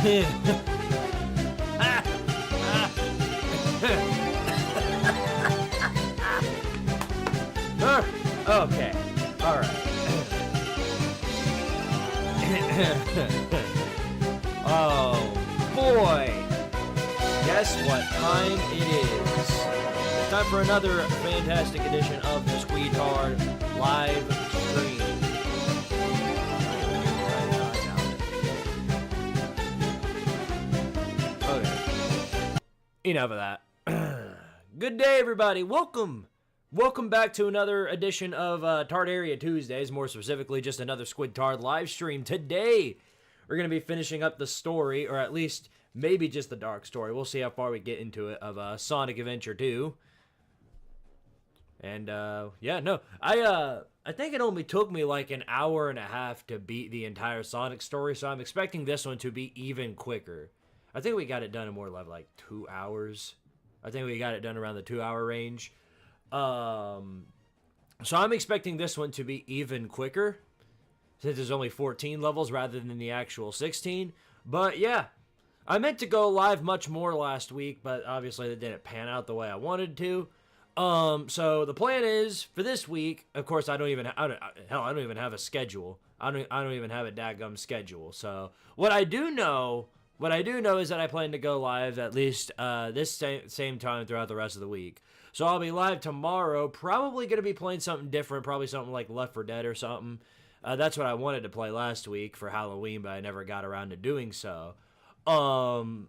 Okay. All right. Oh, boy. Guess what time it is? It's time for another fantastic edition of the Squidtard live stream. Okay. Enough of that. Good day, everybody. Welcome back to another edition of Tardaria Tuesdays, more specifically just another Squidtard live stream. Today, we're going to be finishing up the story, or at least maybe just the dark story. We'll see how far we get into it, of Sonic Adventure 2. And, yeah, no, I think it only took me like an hour and a half to beat the entire Sonic story, so I'm expecting this one to be even quicker. I think we got it done in more like 2 hours. I think we got it done around the 2-hour range. So I'm expecting this one to be even quicker, since there's only 14 levels rather than the actual 16. But yeah, I meant to go live much more last week, but obviously that didn't pan out the way I wanted to. So the plan is for this week. Of course, I don't even have a schedule. I don't even have a dadgum schedule. So what I do know is that I plan to go live at least this same time throughout the rest of the week. So I'll be live tomorrow, probably going to be playing something different, probably something like Left 4 Dead or something. That's what I wanted to play last week for Halloween, but I never got around to doing so. On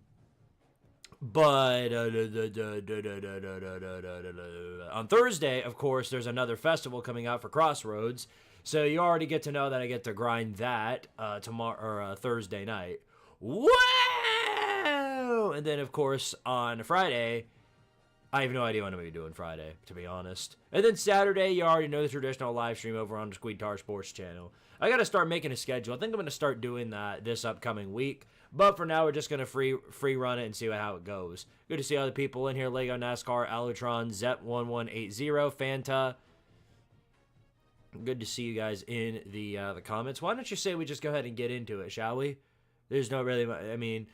Thursday, of course, there's another festival coming out for Crossroads, so you already get to know that I get to grind that tomorrow or Thursday night. Wow! And then, of course, on Friday, I have no idea what I'm going to be doing Friday, to be honest. And then Saturday, you already know the traditional live stream over on the Squidtard Sports channel. I got to start making a schedule. I think I'm going to start doing that this upcoming week. But for now, we're just going to free run it and see how it goes. Good to see other people in here. Lego NASCAR, Alutron, Zep1180, Fanta. Good to see you guys in the comments. Why don't you say we just go ahead and get into it, shall we? There's no really... I mean...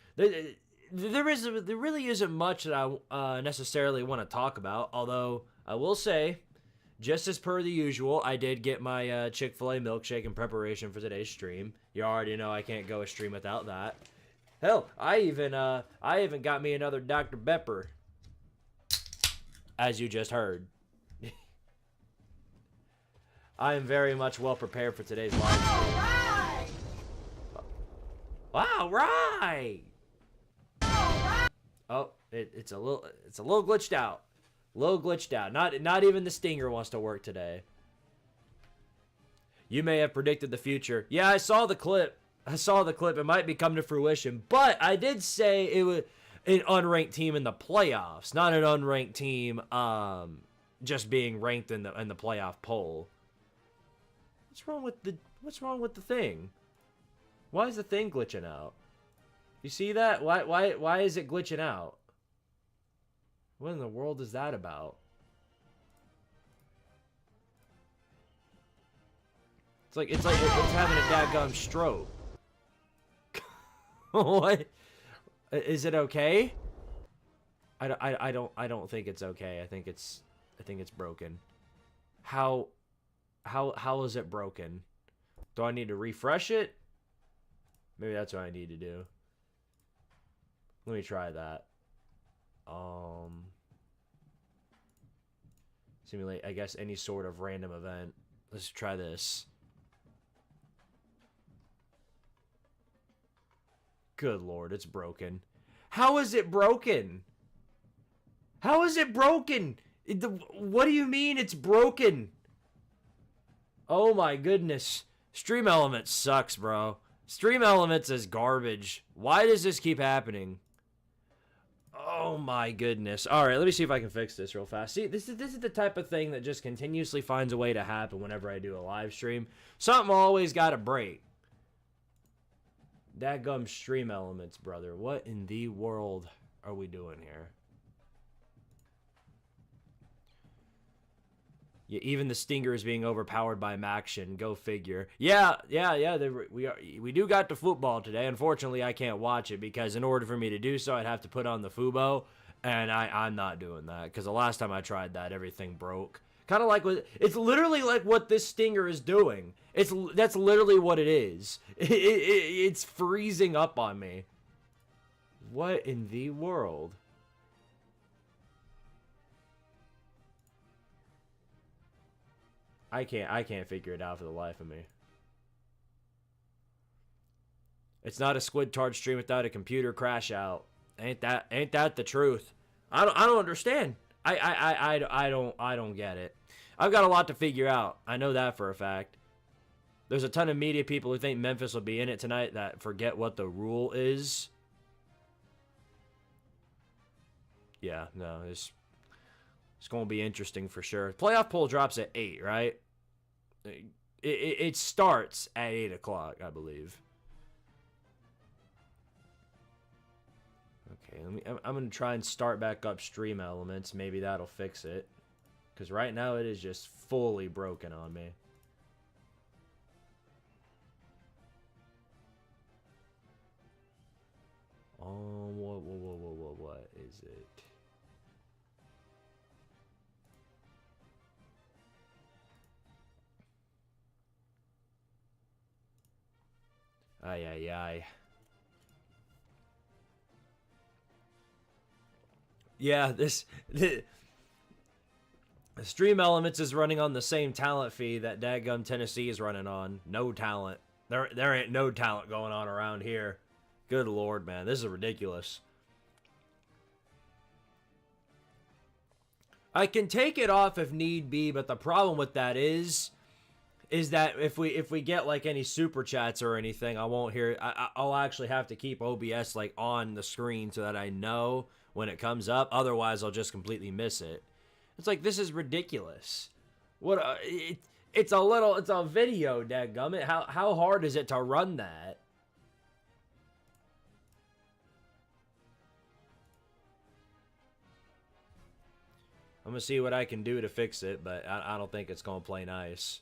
There really isn't much that I necessarily want to talk about, although I will say, just as per the usual, I did get my Chick-fil-A milkshake in preparation for today's stream. You already know I can't go a stream without that. Hell, I even got me another Dr. Pepper, as you just heard. I am very much well prepared for today's live stream. All right! Oh, it's a little glitched out. Not even the stinger wants to work today. You may have predicted the future. Yeah, I saw the clip. It might be coming to fruition. But I did say it was an unranked team in the playoffs, not an unranked team just being ranked in the playoff poll. What's wrong with the thing? Why is the thing glitching out? You see that? Why is it glitching out? What in the world is that about? It's having a dadgum stroke. What? Is it okay? I don't think it's okay. I think it's broken. How is it broken? Do I need to refresh it? Maybe that's what I need to do. Let me try that. Simulate, I guess, any sort of random event. Let's try this. Good Lord, it's broken. How is it broken? How is it broken? What do you mean it's broken? Oh my goodness. Stream Elements sucks, bro. Stream Elements is garbage. Why does this keep happening? Oh my goodness. Alright, let me see if I can fix this real fast. See, this is the type of thing that just continuously finds a way to happen whenever I do a live stream. Something always got to break. Dadgum Stream Elements, brother. What in the world are we doing here? Yeah, even the stinger is being overpowered by Maction. Go figure. Yeah. We do got the football today. Unfortunately, I can't watch it because in order for me to do so, I'd have to put on the Fubo, and I'm not doing that because the last time I tried that, everything broke. Kind of like it's literally like what this stinger is doing. That's literally what it is. It's freezing up on me. What in the world? I can't figure it out for the life of me. It's not a Squidtard stream without a computer crash out. Ain't that the truth? I don't understand. I don't get it. I've got a lot to figure out. I know that for a fact. There's a ton of media people who think Memphis will be in it tonight that forget what the rule is. Yeah, no, it's going to be interesting for sure. Playoff poll drops at 8, right? It starts at 8 o'clock, I believe. Okay, I'm going to try and start back up Stream Elements. Maybe that'll fix it. Because right now it is just fully broken on me. What is it? Ay. Yeah, the Stream Elements is running on the same talent fee that Dadgum Tennessee is running on. No talent. There ain't no talent going on around here. Good lord, man. This is ridiculous. I can take it off if need be, but the problem with that is that if we get like any super chats or anything, I won't hear. I'll actually have to keep OBS like on the screen so that I know when it comes up. Otherwise, I'll just completely miss it. It's like, this is ridiculous. What? It's a video, dadgummit. How hard is it to run that? I'm gonna see what I can do to fix it, but I don't think it's gonna play nice.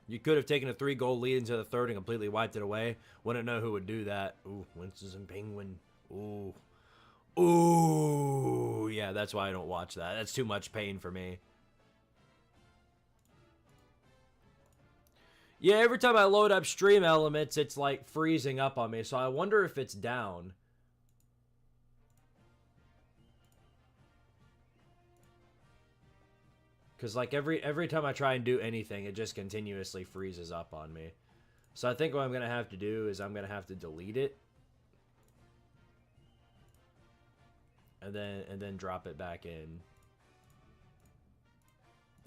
You could have taken a 3-goal lead into the third and completely wiped it away. Wouldn't know who would do that. Ooh, Winston's and Penguin. Ooh. Ooh. Yeah, that's why I don't watch that. That's too much pain for me. Yeah, every time I load up Stream Elements, it's like freezing up on me. So I wonder if it's down. Because like every time I try and do anything, it just continuously freezes up on me. So I think what I'm going to have to do is I'm going to have to delete it. And then drop it back in.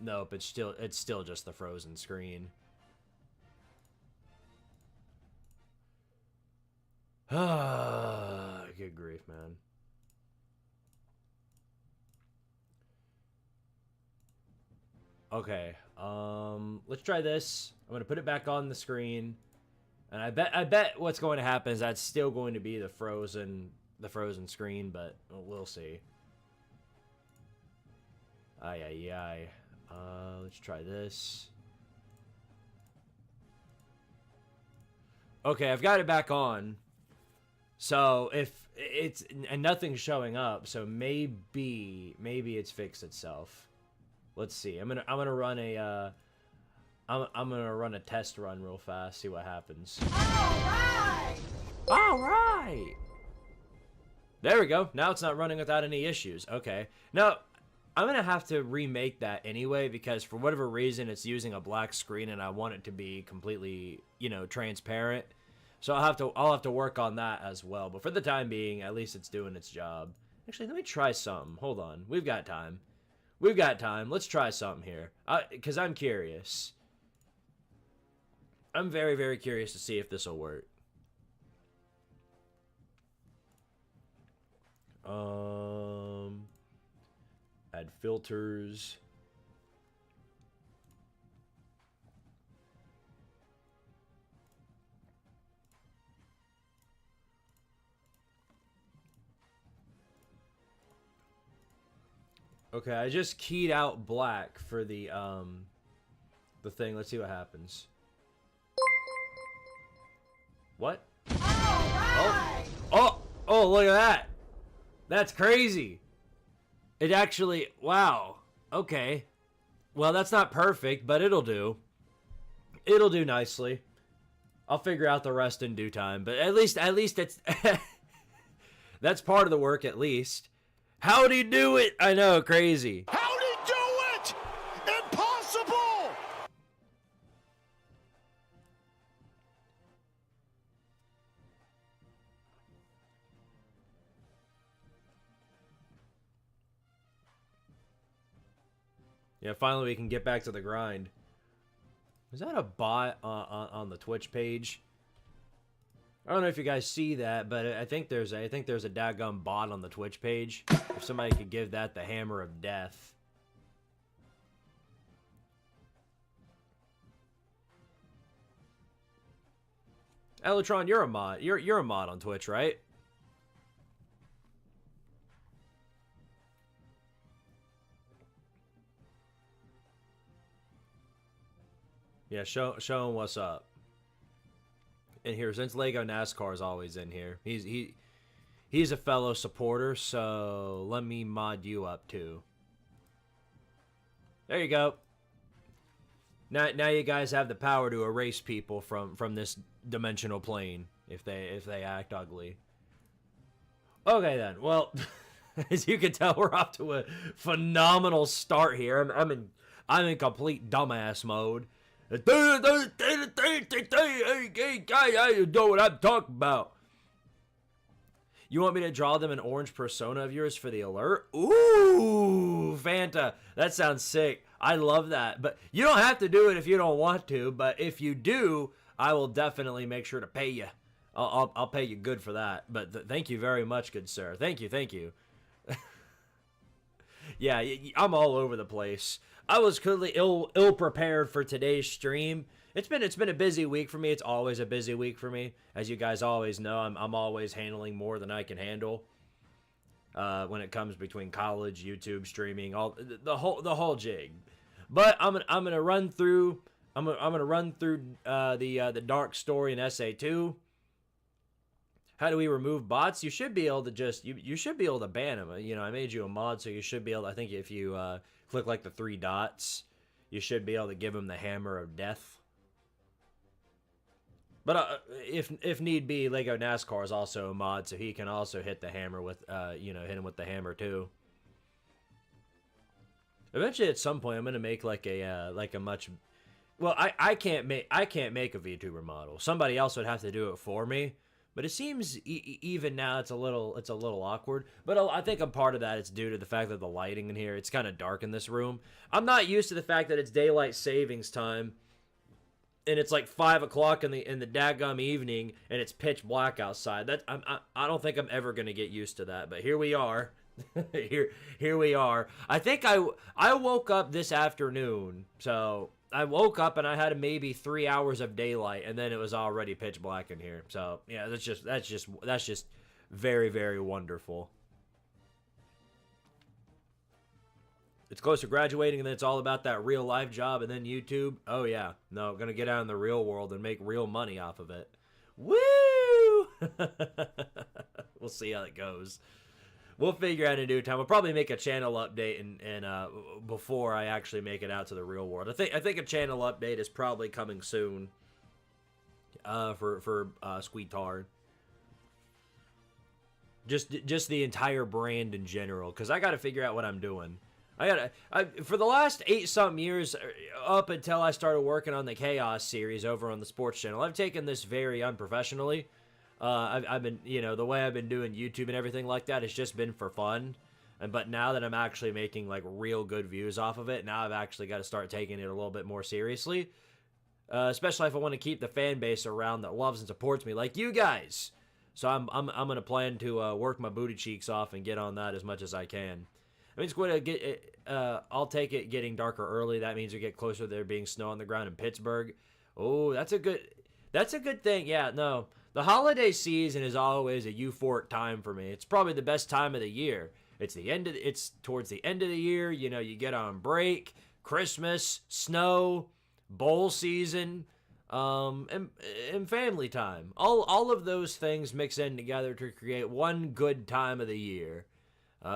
Nope, it's still just the frozen screen. Good grief, man. Okay, let's try this. I'm gonna put it back on the screen, and I bet what's going to happen is that's still going to be the frozen screen, but we'll see. Ay. Let's try this. Okay, I've got it back on. So if it's and nothing's showing up, so maybe it's fixed itself. Let's see. I'm gonna run a I'm gonna run a test run real fast. See what happens. All right. There we go. Now it's not running without any issues. Okay. Now I'm gonna have to remake that anyway because for whatever reason it's using a black screen and I want it to be completely, transparent. So I'll have to work on that as well. But for the time being, at least it's doing its job. Actually, let me try something. Hold on. We've got time. Let's try something here. Because I'm curious. I'm very, very curious to see if this will work. Add filters. Okay, I just keyed out black for the thing. Let's see what happens. What? Oh, oh, look at that. That's crazy. It actually, wow. Okay. Well, that's not perfect, but it'll do. It'll do nicely. I'll figure out the rest in due time, but at least it's that's part of the work at least. How'd he do it? I know, crazy. How'd he do it? Impossible! Yeah, finally we can get back to the grind. Is that a bot on the Twitch page? I don't know if you guys see that, but I think there's a daggum bot on the Twitch page. If somebody could give that the hammer of death. Elotron, you're a mod. You're a mod on Twitch, right? Yeah, show him what's up. In here, since Lego NASCAR is always in here, he's a fellow supporter, so let me mod you up too. There you go. Now you guys have the power to erase people from this dimensional plane if they act ugly. Okay then. Well, as you can tell, we're off to a phenomenal start here. I'm in complete dumbass mode. Hey guy, I know what I'm talking about. You want me to draw them an orange persona of yours for the alert? Ooh, Fanta, that sounds sick. I love that. But you don't have to do it if you don't want to. But if you do, I will definitely make sure to pay you. I'll pay you good for that. But thank you very much, good sir. Thank you. Yeah, I'm all over the place. I was clearly ill prepared for today's stream. It's been a busy week for me. It's always a busy week for me, as you guys always know. I'm always handling more than I can handle. When it comes between college, YouTube, streaming, all the whole jig. But I'm gonna run through the dark story in SA2. How do we remove bots? You should be able to you should be able to ban them. You know, I made you a mod, so you should be able to, I think if you click like the 3 dots, you should be able to give him the hammer of death. But if need be, Lego NASCAR is also a mod, so he can also hit the hammer with hit him with the hammer too. Eventually, at some point, I'm gonna make like a much. Well, I can't make a VTuber model. Somebody else would have to do it for me. But it seems even now it's a little awkward. But I think a part of that is due to the fact that the lighting in here, it's kind of dark in this room. I'm not used to the fact that it's daylight savings time, and it's like 5 o'clock in the daggum evening, and it's pitch black outside. I don't think I'm ever gonna get used to that. But here we are. here we are. I think I woke up this afternoon, so. I woke up and I had maybe 3 hours of daylight, and then it was already pitch black in here. So yeah, that's just very, very wonderful. It's close to graduating, and then it's all about that real life job, and then YouTube. Oh yeah, no, gonna get out in the real world and make real money off of it. Woo! We'll see how it goes. We'll figure out in due time. We'll probably make a channel update and before I actually make it out to the real world. I think a channel update is probably coming soon. For Squidtard. Just the entire brand in general, because I got to figure out what I'm doing. For the last 8-something years, up until I started working on the Chaos series over on the sports channel, I've taken this very unprofessionally. I've been, the way I've been doing YouTube and everything like that has just been for fun. But now that I'm actually making like real good views off of it, now I've actually got to start taking it a little bit more seriously. Especially if I want to keep the fan base around that loves and supports me, like you guys. So I'm gonna plan to work my booty cheeks off and get on that as much as I can. I mean, it's going to get. I'll take it getting darker early. That means we get closer to there being snow on the ground in Pittsburgh. Oh, that's a good thing. Yeah, no. The holiday season is always a euphoric time for me. It's probably the best time of the year. It's towards the end of the year. You know, you get on break, Christmas, snow, bowl season, and family time. All of those things mix in together to create one good time of the year.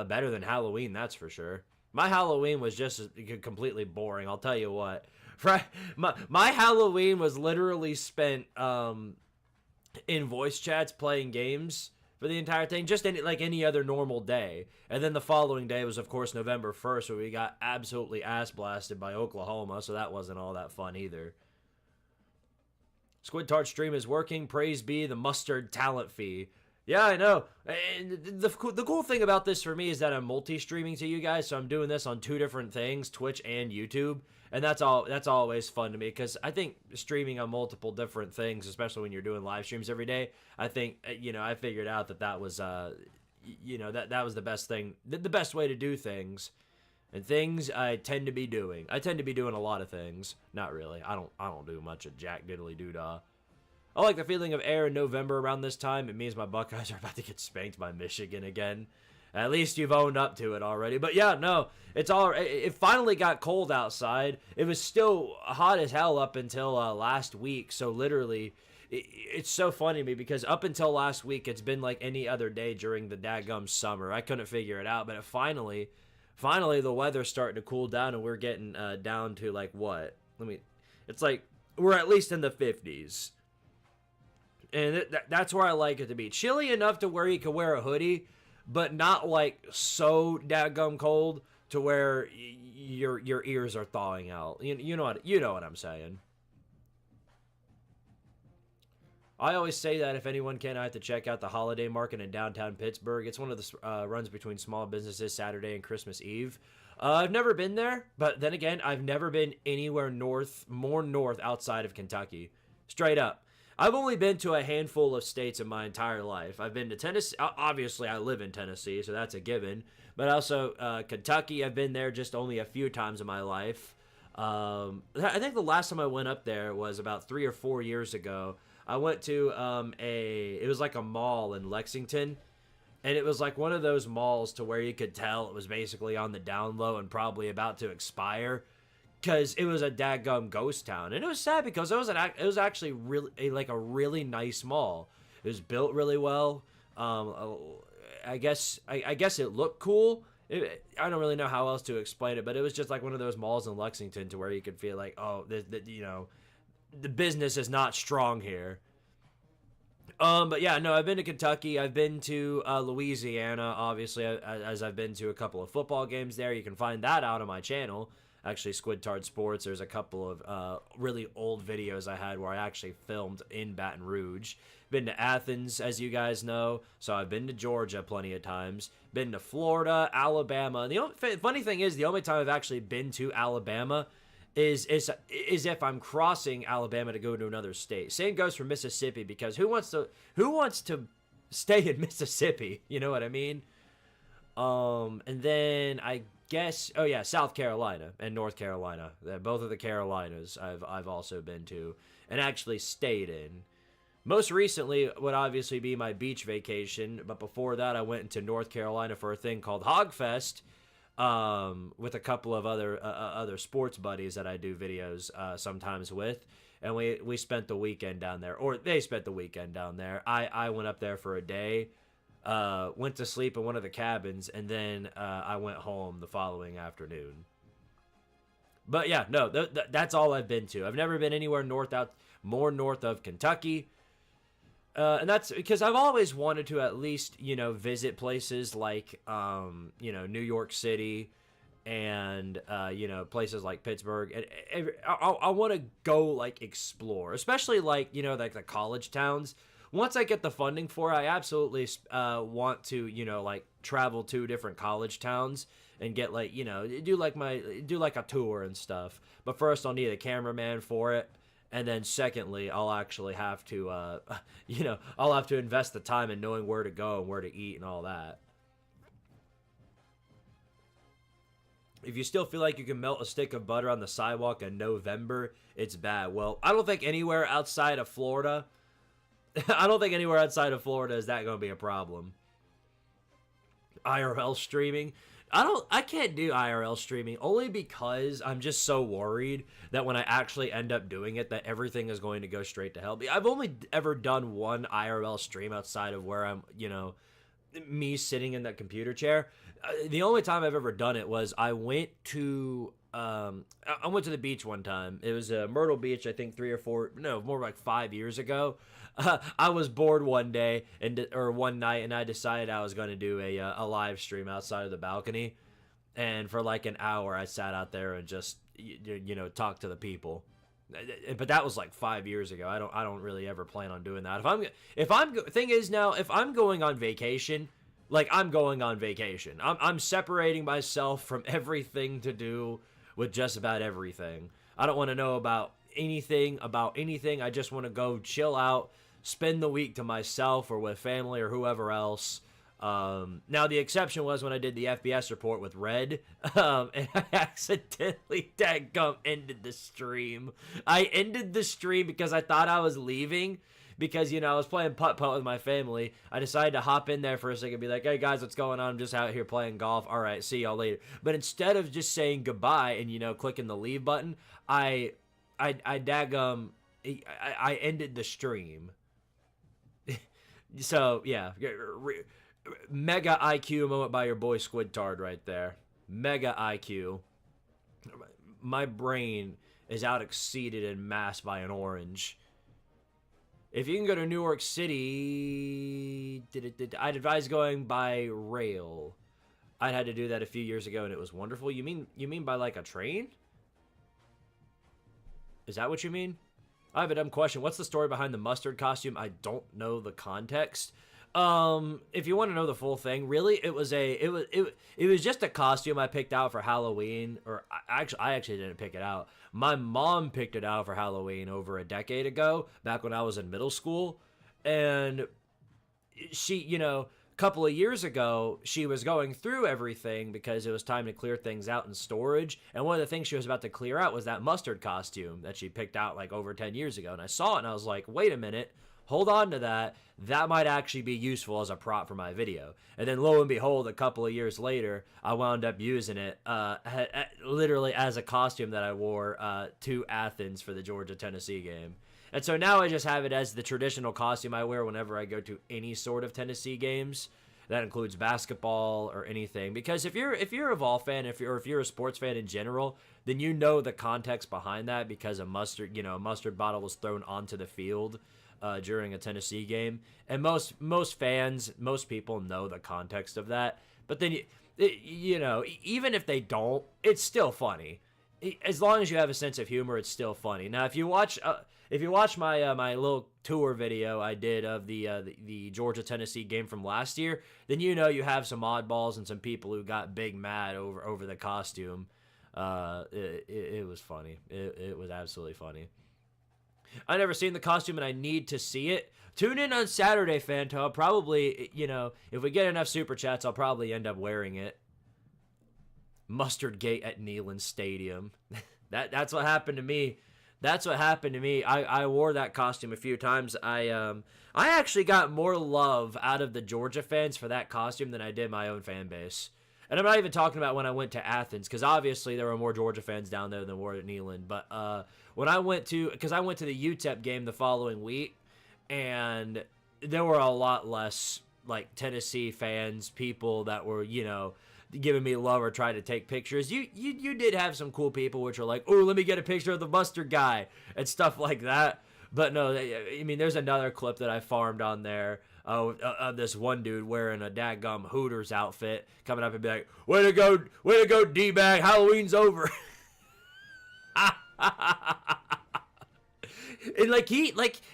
Better than Halloween, that's for sure. My Halloween was just completely boring, I'll tell you what. My Halloween was literally spent in voice chats playing games for the entire thing, just like any other normal day. And then the following day was, of course, November 1st, where we got absolutely ass blasted by Oklahoma, so that wasn't all that fun either. Squidtard stream is working. Praise be the mustard talent fee. Yeah, I know. And the cool thing about this for me is that I'm multi-streaming to you guys, so I'm doing this on 2 different things, Twitch and YouTube. And that's always fun to me, because I think streaming on multiple different things, especially when you're doing live streams every day, I think, I figured out that was, that was the best thing, the best way to do things. And things I tend to be doing. I tend to be doing a lot of things. Not really. I don't do much of jack diddly doo-dah. I like the feeling of air in November around this time. It means my Buckeyes are about to get spanked by Michigan again. At least you've owned up to it already. But yeah, no, it finally got cold outside. It was still hot as hell up until last week. So literally, it's so funny to me, because up until last week, it's been like any other day during the daggum summer. I couldn't figure it out, but finally the weather's starting to cool down, and we're getting down to like what? It's like we're at least in the 50s. And that's where I like it to be. Chilly enough to where you can wear a hoodie, but not like so daggum cold to where your ears are thawing out. You know what I'm saying. I always say that if anyone can, I have to check out the Holiday Market in downtown Pittsburgh. It's one of the runs between small businesses Saturday and Christmas Eve. I've never been there, but then again, I've never been anywhere more north outside of Kentucky. Straight up. I've only been to a handful of states in my entire life. I've been to Tennessee. Obviously, I live in Tennessee, so that's a given. But also Kentucky, I've been there just only a few times in my life. I think the last time I went up there was about 3 or 4 years ago. I went to it was like a mall in Lexington. And it was like one of those malls to where you could tell it was basically on the down low and probably about to expire. Because it was a dadgum ghost town. And it was sad because it was actually really a really nice mall. It was built really well. I guess it looked cool. I don't really know how else to explain it, but it was just like one of those malls in Lexington to where you could feel like, oh, the business is not strong here. But yeah, no, I've been to Kentucky. I've been to Louisiana, obviously, as I've been to a couple of football games there. You can find that out on my channel. Actually, Squidtard Sports. There's a couple of really old videos I had where I actually filmed in Baton Rouge. Been to Athens, as you guys know. So I've been to Georgia plenty of times. Been to Florida, Alabama. And the funny thing is, the only time I've actually been to Alabama is if I'm crossing Alabama to go to another state. Same goes for Mississippi, because who wants to stay in Mississippi? You know what I mean? And then I guess, oh yeah, South Carolina and North Carolina. Both of the Carolinas I've also been to and actually stayed in. Most recently would obviously be my beach vacation, but before that I went into North Carolina for a thing called Hogfest, with a couple of other sports buddies that I do videos sometimes with, and we spent the weekend down there, or they spent the weekend down there. I went up there for a day. Went to sleep in one of the cabins, and then I went home the following afternoon. But yeah, no, that's all I've been to. I've never been anywhere more north of Kentucky. And that's because I've always wanted to at least, visit places like, New York City and, places like Pittsburgh. And I want to go, like, explore, especially, like, like the college towns. Once I get the funding for it, I absolutely want to, travel to different college towns and get, like, do like a tour and stuff. But first I'll need a cameraman for it. And then secondly, I'll actually have to, I'll have to invest the time in knowing where to go and where to eat and all that. If you still feel like you can melt a stick of butter on the sidewalk in November, it's bad. Well, I don't think anywhere outside of Florida, is that going to be a problem. IRL streaming. I can't do IRL streaming only because I'm just so worried that when I actually end up doing it, that everything is going to go straight to hell. I've only ever done one IRL stream outside of where I'm, me sitting in that computer chair. The only time I've ever done it was I went to the beach one time. It was Myrtle Beach, I think more like 5 years ago. I was bored one night, and I decided I was going to do a live stream outside of the balcony. And for like an hour, I sat out there and just talked to the people. But that was like 5 years ago. I don't really ever plan on doing that. If I'm going on vacation, like I'm going on vacation. I'm separating myself from everything to do with just about everything. I don't want to know about anything. I just want to go chill out, spend the week to myself or with family or whoever else. Now the exception was when I did the FPS report with Red, and I accidentally dadgum ended the stream. I ended the stream because I thought I was leaving, because, I was playing putt-putt with my family. I decided to hop in there for a second and be like, hey guys, what's going on? I'm just out here playing golf. All right, see y'all later. But instead of just saying goodbye and, clicking the leave button, I ended the stream. So, yeah. Mega IQ moment by your boy Squidtard right there. Mega IQ. My brain is out exceeded in mass by an orange. If you can go to New York City, I'd advise going by rail. I had to do that a few years ago, and it was wonderful. You mean by like a train? Is that what you mean? I have a dumb question. What's the story behind the mustard costume? I don't know the context. If you want to know the full thing, really, it was just a costume I picked out for Halloween, or I actually didn't pick it out. My mom picked it out for Halloween over a decade ago, back when I was in middle school, and she, a couple of years ago, she was going through everything because it was time to clear things out in storage, and one of the things she was about to clear out was that mustard costume that she picked out like over 10 years ago, and I saw it and I was like, wait a minute, hold on to that. That might actually be useful as a prop for my video. And then lo and behold, a couple of years later, I wound up using it literally as a costume that I wore to Athens for the Georgia-Tennessee game. And so now I just have it as the traditional costume I wear whenever I go to any sort of Tennessee games. That includes basketball or anything. Because if you're a Vol fan, if you're a sports fan in general, then you know the context behind that, because a mustard bottle was thrown onto the field during a Tennessee game, and most fans, most people know the context of that. But then even if they don't, it's still funny. As long as you have a sense of humor, it's still funny. Now, if you watch my my little tour video I did of the Georgia Tennessee game from last year, then you have some oddballs and some people who got big mad over the costume. It was funny. It was absolutely funny. I've never seen the costume, and I need to see it. Tune in on Saturday, Fanto. I'll probably, if we get enough super chats, I'll probably end up wearing it. Mustard Gate at Neyland Stadium. That's what happened to me. That's what happened to me. I wore that costume a few times. I actually got more love out of the Georgia fans for that costume than I did my own fan base. And I'm not even talking about when I went to Athens, because obviously there were more Georgia fans down there than were at Neyland. But when I went to the UTEP game the following week, and there were a lot less like Tennessee fans, people that were giving me love or trying to take pictures. You did have some cool people which are like, oh, let me get a picture of the mustard guy and stuff like that. But no, I mean, there's another clip that I farmed on there of this one dude wearing a dadgum Hooters outfit coming up and be like, way to go, D-bag, Halloween's over. And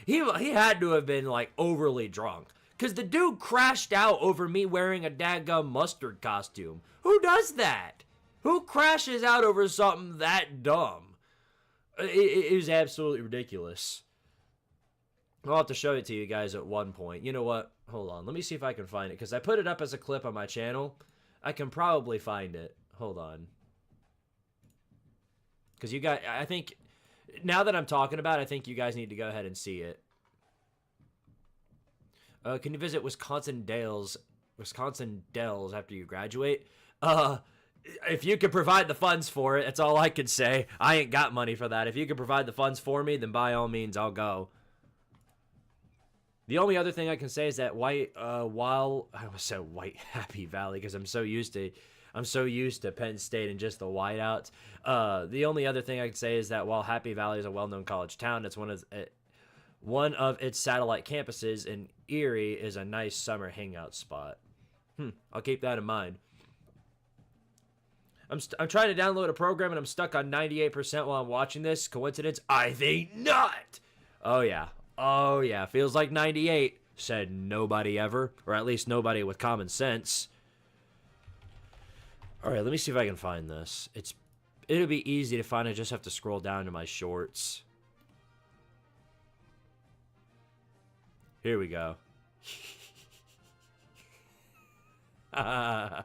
he had to have been like overly drunk, because the dude crashed out over me wearing a dadgum mustard costume. Who does that? Who crashes out over something that dumb? It is absolutely ridiculous. I'll have to show it to you guys at one point. You know what? Hold on. Let me see if I can find it, because I put it up as a clip on my channel. I can probably find it. Hold on. Because you guys, I think, now that I'm talking about it, I think you guys need to go ahead and see it. Can you visit Wisconsin Dells Wisconsin Dells after you graduate. If you could provide the funds for it, that's all I could say. I ain't got money for that. If you could provide the funds for me, then by all means, I'll go. The only other thing I can say is that while I almost said White Happy Valley because I'm so used to Penn State and just the whiteouts. The only other thing I can say is that while Happy Valley is a well-known college town, it's one of its satellite campuses in Erie is a nice summer hangout spot. I'll keep that in mind. I'm trying to download a program and I'm stuck on 98% while I'm watching this. Coincidence? I think not. Oh yeah. Feels like 98. Said nobody ever, or at least nobody with common sense. All right, let me see if I can find this. It'll be easy to find. I just have to scroll down to my shorts. Here we go. Oh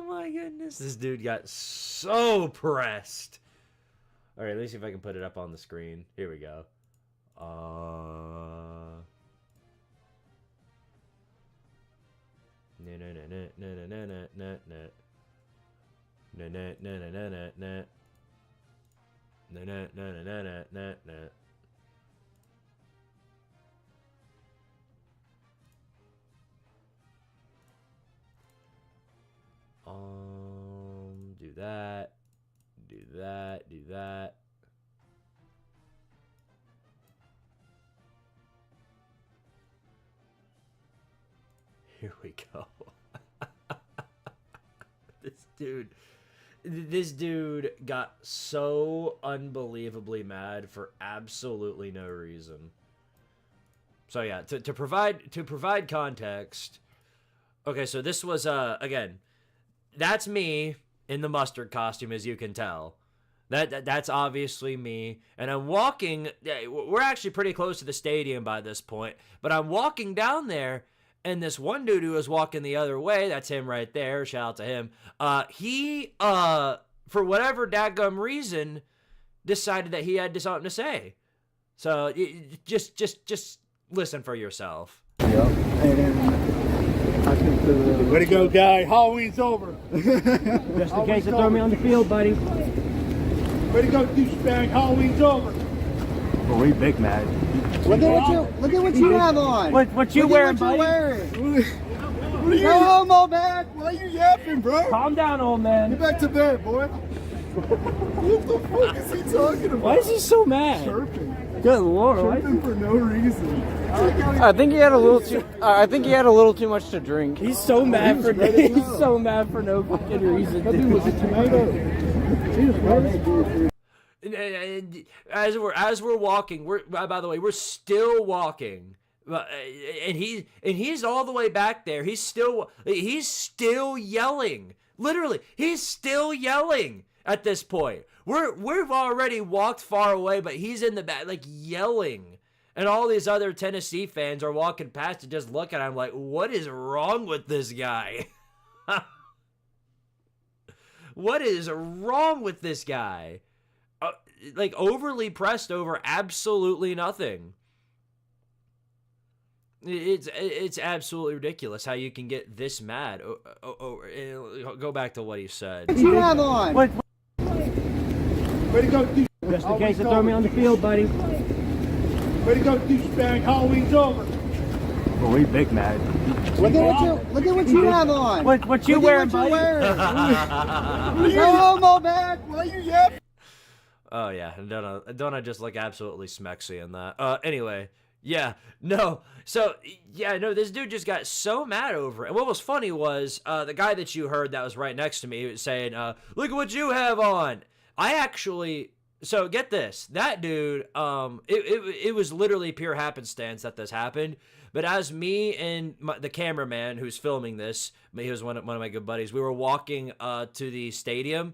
my goodness, this dude got so pressed. All right, let me see if I can put it up on the screen. Here we go. Do that. Do that. Do that. Here we go. This dude got so unbelievably mad for absolutely no reason. So yeah, to provide context. Okay, so this was again, that's me in the mustard costume, as you can tell. That's obviously me, and I'm walking. We're actually pretty close to the stadium by this point, but I'm walking down there. And this one dude who was walking the other way, that's him right there, shout out to him, he, for whatever dadgum reason, decided that he had something to say. So, just listen for yourself. Yep. And I think Way to go, guy. Halloween's over. Just in case you throw me on the field, buddy. Way to go, douchebag. Halloween's over. Well, we big mad. look at what you have on. What you wearing, buddy? What are you? No homo, man. Why are you yapping, bro? Calm down, old man. Get back to bed, boy. What the fuck is he talking about? Why is he so mad? Chirping. Good lord. Chirping for no reason. I think he had a little too. I think he had a little too much to drink. He's so mad for. He's so mad for no fucking reason. That dude was a tomato. He was ready. And as we're walking, by the way, we're still walking, and he's all the way back there. He's still yelling. Literally, he's still yelling at this point. We've already walked far away, but he's in the back, like yelling. And all these other Tennessee fans are walking past and just look at him like, what is wrong with this guy? What is wrong with this guy? Like overly pressed over absolutely nothing. It's absolutely ridiculous how you can get this mad. Go back to what he said. What you have on? Way to go, douchebag. Just in case you throw me on the field, buddy. Way to go, douchebag. Halloween's over. Well, we big mad. Look at what you have on. What you wearing, buddy? No homo, man. Why are you yapping? Oh yeah, don't I just look absolutely smexy in that? Anyway, yeah, no. So yeah, no, this dude just got so mad over it. And what was funny was the guy that you heard that was right next to me was saying, "Look at what you have on." I actually, so get this, that dude, it was literally pure happenstance that this happened. But as me and the cameraman who's filming this, he was one of my good buddies, we were walking to the stadium.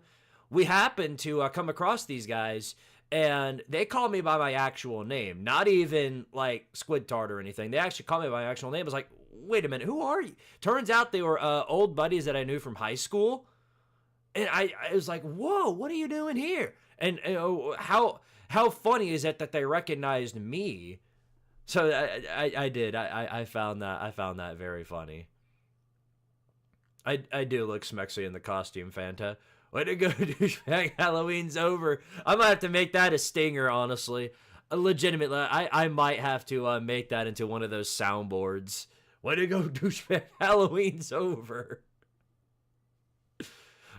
We happened to come across these guys, and they called me by my actual name. Not even, like, Squidtard or anything. They actually called me by my actual name. I was like, wait a minute, who are you? Turns out they were old buddies that I knew from high school. And I was like, whoa, what are you doing here? And how funny is it that they recognized me? So I did. I found that very funny. I do look smexy in the costume, Fanta. Way to go, douchebag. Halloween's over. I might have to make that a stinger, honestly. Legitimately, I might have to make that into one of those soundboards. Way to go, douchebag. Halloween's over.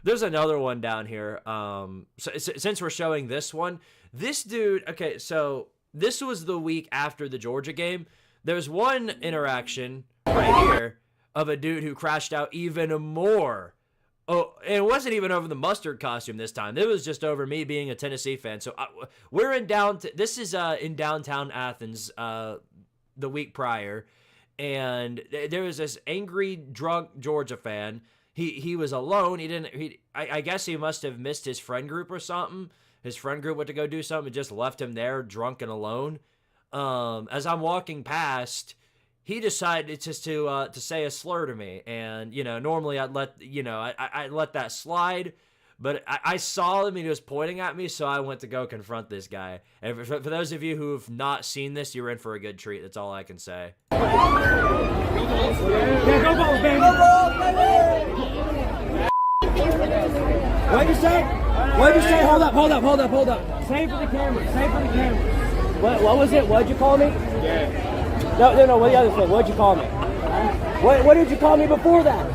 There's another one down here. Since we're showing this one, this dude, okay, so this was the week after the Georgia game. There's one interaction right here of a dude who crashed out even more. Oh, and it wasn't even over the mustard costume this time. It was just over me being a Tennessee fan. So we're in this is in downtown Athens the week prior. And there was this angry, drunk Georgia fan. He was alone. I guess he must have missed his friend group or something. His friend group went to go do something and just left him there drunk and alone. As I'm walking past, he decided just to say a slur to me. And, normally I'd let that slide. But I saw him and he was pointing at me, so I went to go confront this guy. And for those of you who have not seen this, you're in for a good treat. That's all I can say. Yeah, go Bulls, baby! Go Bulls, baby! What'd you say? What'd you say? Hold up. Say it for the camera. What was it? What'd you call me? Yeah. No, what the other thing? What'd you call me? What did you call me before that?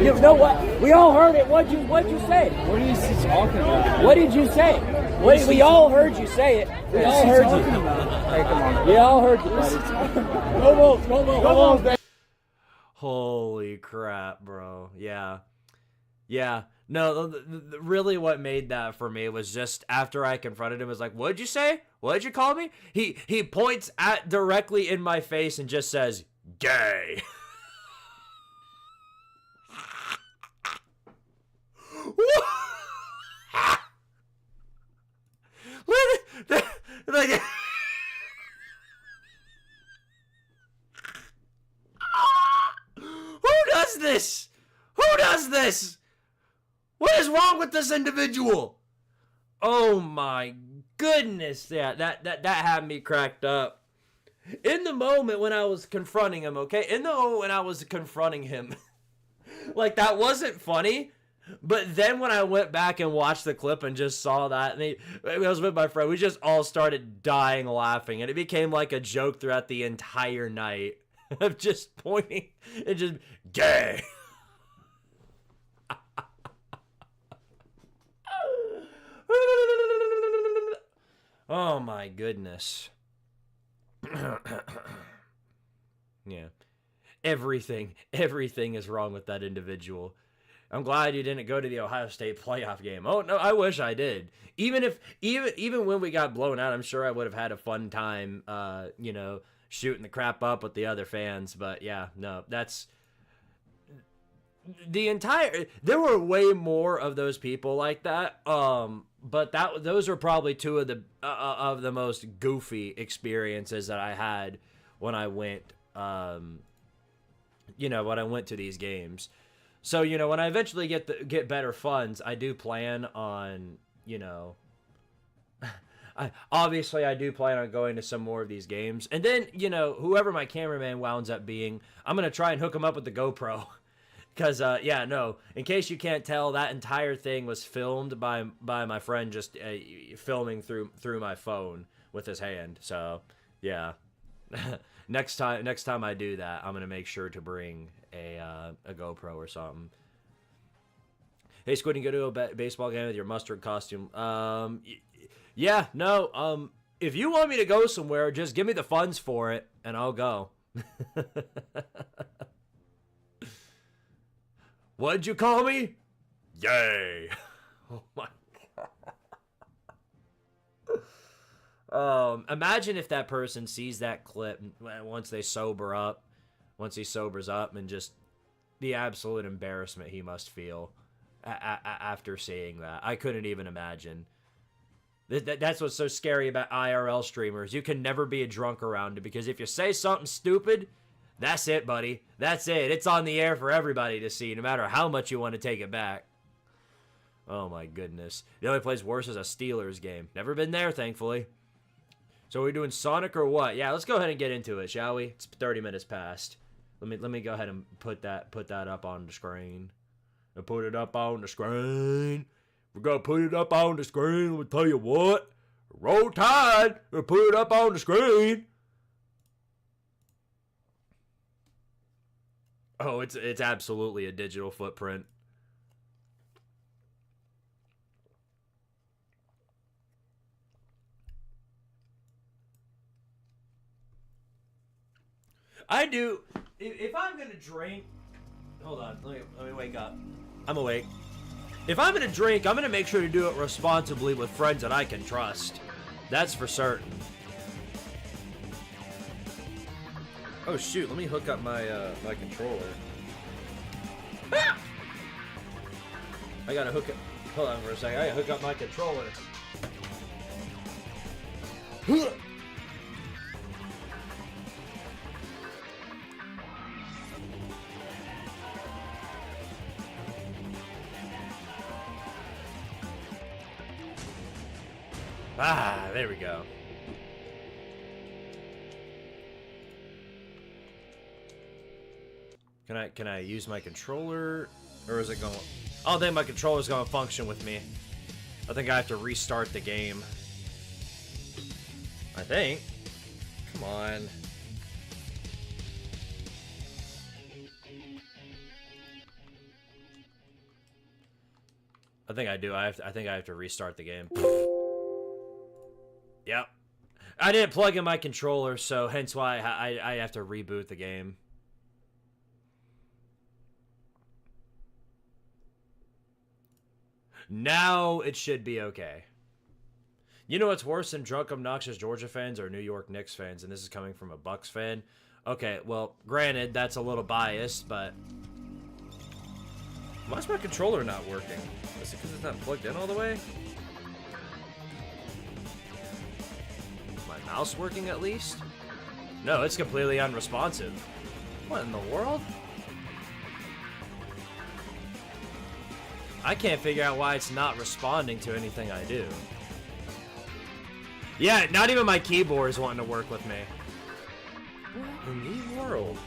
You know what? We all heard it. What'd you say? What are you talking about? What did you say? We all heard you say it. We all heard you. Hey, come on. We all heard you, buddy. Go Bulls, baby. Holy crap, bro. Yeah. No, really what made that for me was just after I confronted him, was like, what'd you say? What'd you call me? He points at directly in my face and just says, gay. Like, who does this? Who does this? What is wrong with this individual? Oh my goodness. Yeah, that had me cracked up. In the moment when I was confronting him, like, that wasn't funny. But then when I went back and watched the clip and just saw that, and I was with my friend, we just all started dying laughing. And it became like a joke throughout the entire night of just pointing and just, gay. Oh my goodness. Yeah. Everything is wrong with that individual. I'm glad you didn't go to the Ohio State playoff game. Oh no, I wish I did. Even when we got blown out, I'm sure I would have had a fun time shooting the crap up with the other fans, but yeah, no, that's there were way more of those people like that. But those are probably two of the most goofy experiences that I had when I went when I went to these games. So, when I eventually get better funds, I do plan on, I do plan on going to some more of these games. And then, whoever my cameraman wounds up being, I'm going to try and hook him up with the GoPro. Because, in case you can't tell, that entire thing was filmed by my friend just filming through my phone with his hand. So, yeah. Next time I do that, I'm going to make sure to bring a GoPro or something. Hey, Squid, you go to a baseball game with your mustard costume. Yeah, no. If you want me to go somewhere, just give me the funds for it, and I'll go. What'd you call me? Yay! Oh my god. Imagine if that person sees that clip once he sobers up, and just the absolute embarrassment he must feel after seeing that. I couldn't even imagine. That's what's so scary about IRL streamers. You can never be a drunk around it, because if you say something stupid, that's it, buddy. That's it. It's on the air for everybody to see, no matter how much you want to take it back. Oh my goodness. The only place worse is a Steelers game. Never been there, thankfully. So are we doing Sonic or what? Yeah, let's go ahead and get into it, shall we? It's 30 minutes past. Let me go ahead and put that up on the screen. I put it up on the screen. We're gonna put it up on the screen. Let me tell you what. Roll Tide. We'll put it up on the screen. Oh, it's absolutely a digital footprint. I do. If I'm gonna drink, hold on. Let me wake up. I'm awake. If I'm gonna drink, I'm gonna make sure to do it responsibly with friends that I can trust. That's for certain. Oh shoot! Let me hook up my my controller. Ah! I gotta hook it. Hold on for a second. I gotta hook up my controller. Ah, there we go. Can I use my controller, or is it going? I don't think my controller's gonna function with me. I think I have to restart the game. I think. Come on. I think I do. I think I have to restart the game. Yep. I didn't plug in my controller, so hence why I have to reboot the game. Now it should be okay. You know what's worse than drunk, obnoxious Georgia fans or New York Knicks fans? And this is coming from a Bucks fan. Okay, well, granted, that's a little biased, but... Why is my controller not working? Is it because it's not plugged in all the way? Mouse working at least? No, it's completely unresponsive. What in the world? I can't figure out why it's not responding to anything I do. Yeah, not even my keyboard is wanting to work with me. What in the world?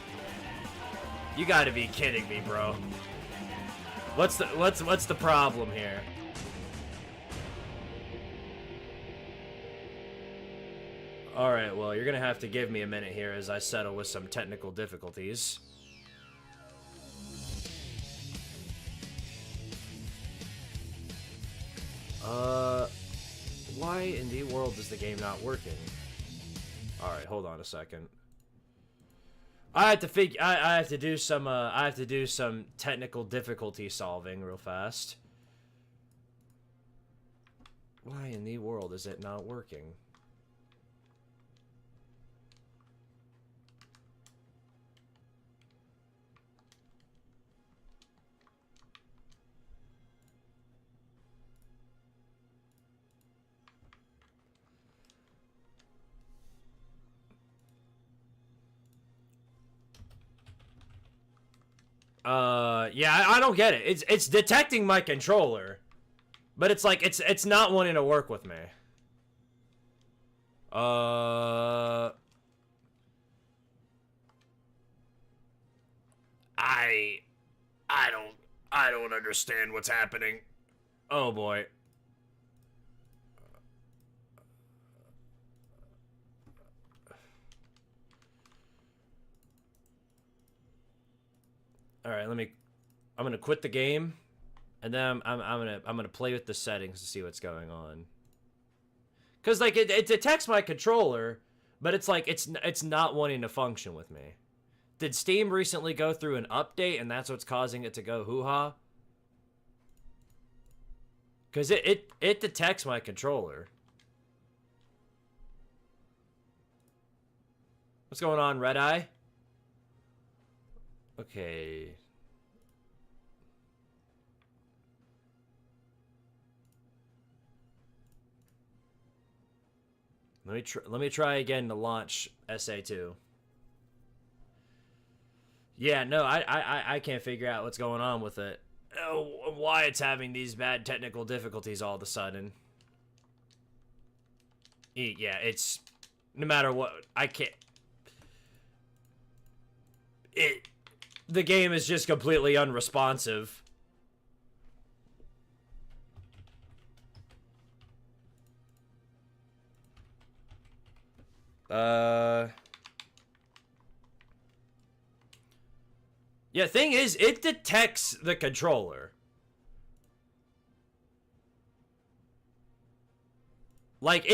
You gotta be kidding me, bro. What's the problem here? Alright, well, you're gonna have to give me a minute here as I settle with some technical difficulties. Why in the world is the game not working? Alright, hold on a second. I have to do some technical difficulty solving real fast. Why in the world is it not working? Yeah, I don't get it. It's detecting my controller, but it's like it's not wanting to work with me. I don't understand what's happening. Oh boy. All right, I'm gonna quit the game, and then I'm gonna play with the settings to see what's going on. Cause like it detects my controller, but it's like it's not wanting to function with me. Did Steam recently go through an update, and that's what's causing it to go hoo-ha? Cause it detects my controller. What's going on, Red Eye? Okay. Let me try again to launch SA2. Yeah, no, I can't figure out what's going on with it. Oh, why it's having these bad technical difficulties all of a sudden. Yeah, it's No matter what, I can't. The game is just completely unresponsive. Yeah, thing is, it detects the controller. Like,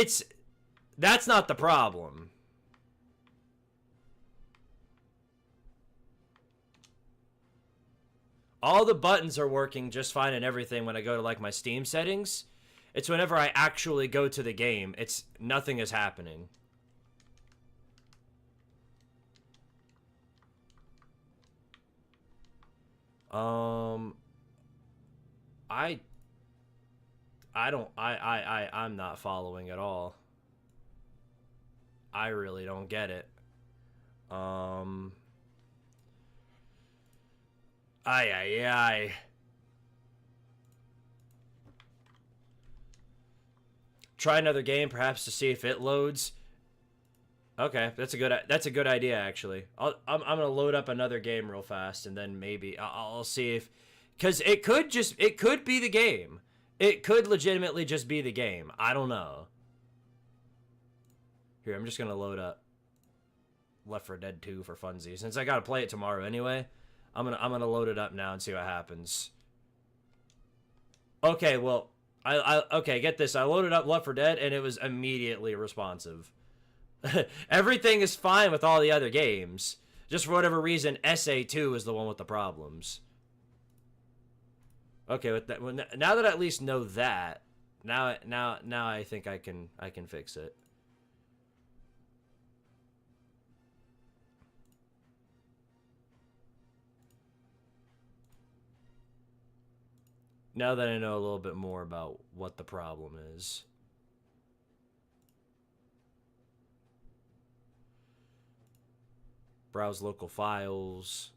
that's not the problem. All the buttons are working just fine and everything when I go to, like, my Steam settings. It's whenever I actually go to the game, nothing is happening. I'm not following at all. I really don't get it. Aye. Try another game, perhaps, to see if it loads. Okay, that's a good idea, actually. I'm gonna load up another game real fast, and then maybe I'll see if, because it could be the game. It could legitimately just be the game. I don't know. Here, I'm just gonna load up Left 4 Dead 2 for funsies. Since I gotta play it tomorrow anyway, I'm gonna load it up now and see what happens. Okay, well, okay, get this. I loaded up Left 4 Dead and it was immediately responsive. Everything is fine with all the other games. Just for whatever reason, SA2 is the one with the problems. Okay, with that, now that I at least know that, now I think I can fix it. Now that I know a little bit more about what the problem is. Browse local files.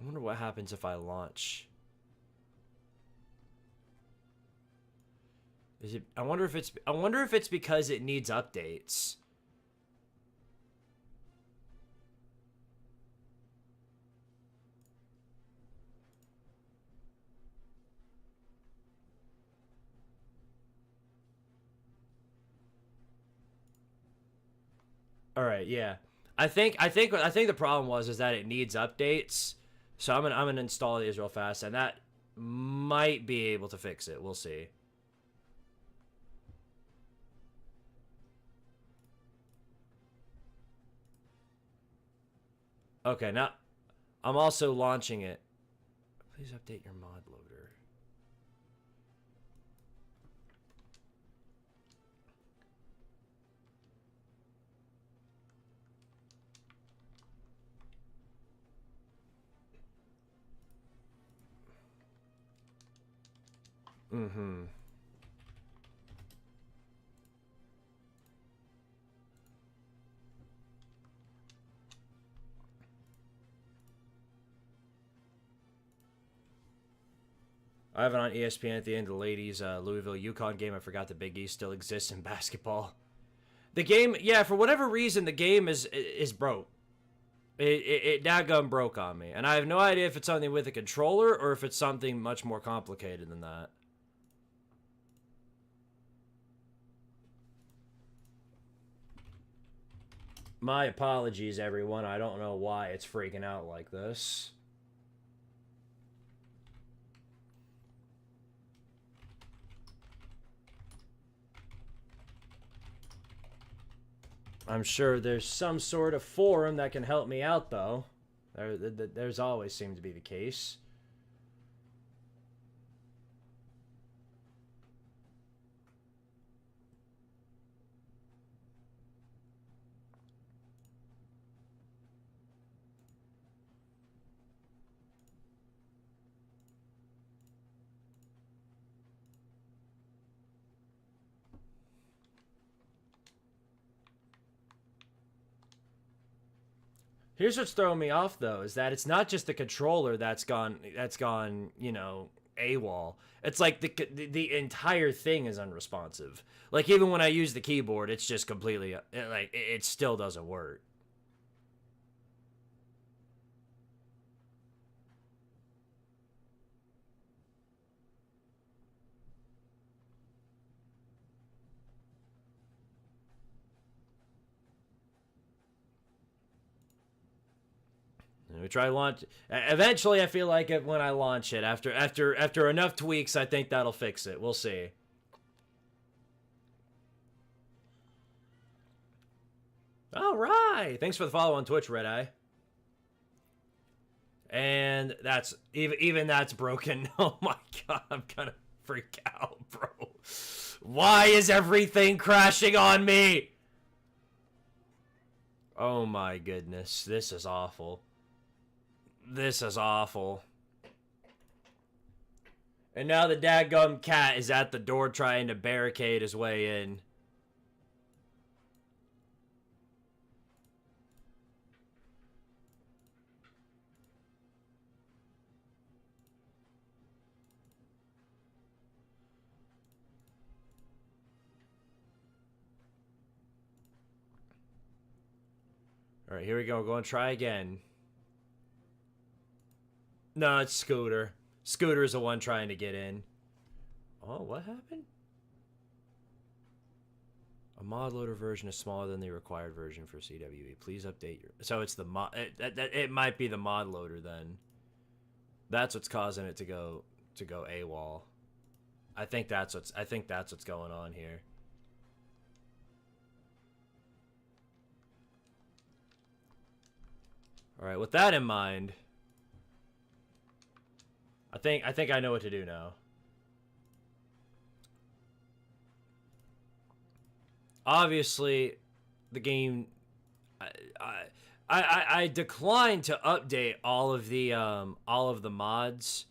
I wonder what happens if I launch. I wonder if it's because it needs updates. All right, yeah. I think the problem is that it needs updates. So I'm gonna install these real fast, and that might be able to fix it. We'll see. Okay, now I'm also launching it. Please update your mod loader. Mm-hmm. I have it on ESPN at the end of the ladies' Louisville UConn game. I forgot the Big East still exists in basketball. The game, yeah, for whatever reason, the game is broke. It daggum broke on me. And I have no idea if it's something with a controller or if it's something much more complicated than that. My apologies, everyone. I don't know why it's freaking out like this. I'm sure there's some sort of forum that can help me out, though. There's always seemed to be the case. Here's what's throwing me off, though, is that it's not just the controller that's gone, you know, AWOL. It's like the entire thing is unresponsive. Like even when I use the keyboard, it's just completely like it still doesn't work. We try launch. Eventually, I feel like when I launch it, after enough tweaks, I think that'll fix it. We'll see. All right, thanks for the follow on Twitch, Red Eye. And that's even that's broken. Oh my god, I'm gonna freak out, bro. Why is everything crashing on me? Oh my goodness, this is awful. This is awful. And now the dadgum cat is at the door trying to barricade his way in. All right, here we go. We're going to try again. No, it's Scooter. Scooter's the one trying to get in. Oh, what happened? A mod loader version is smaller than the required version for CWE. Please update your... So it's the mod... It might be the mod loader then. That's what's causing it to go AWOL. I think that's what's going on here. All right, with that in mind, I think I know what to do now. Obviously, the game, I declined to update all of the mods,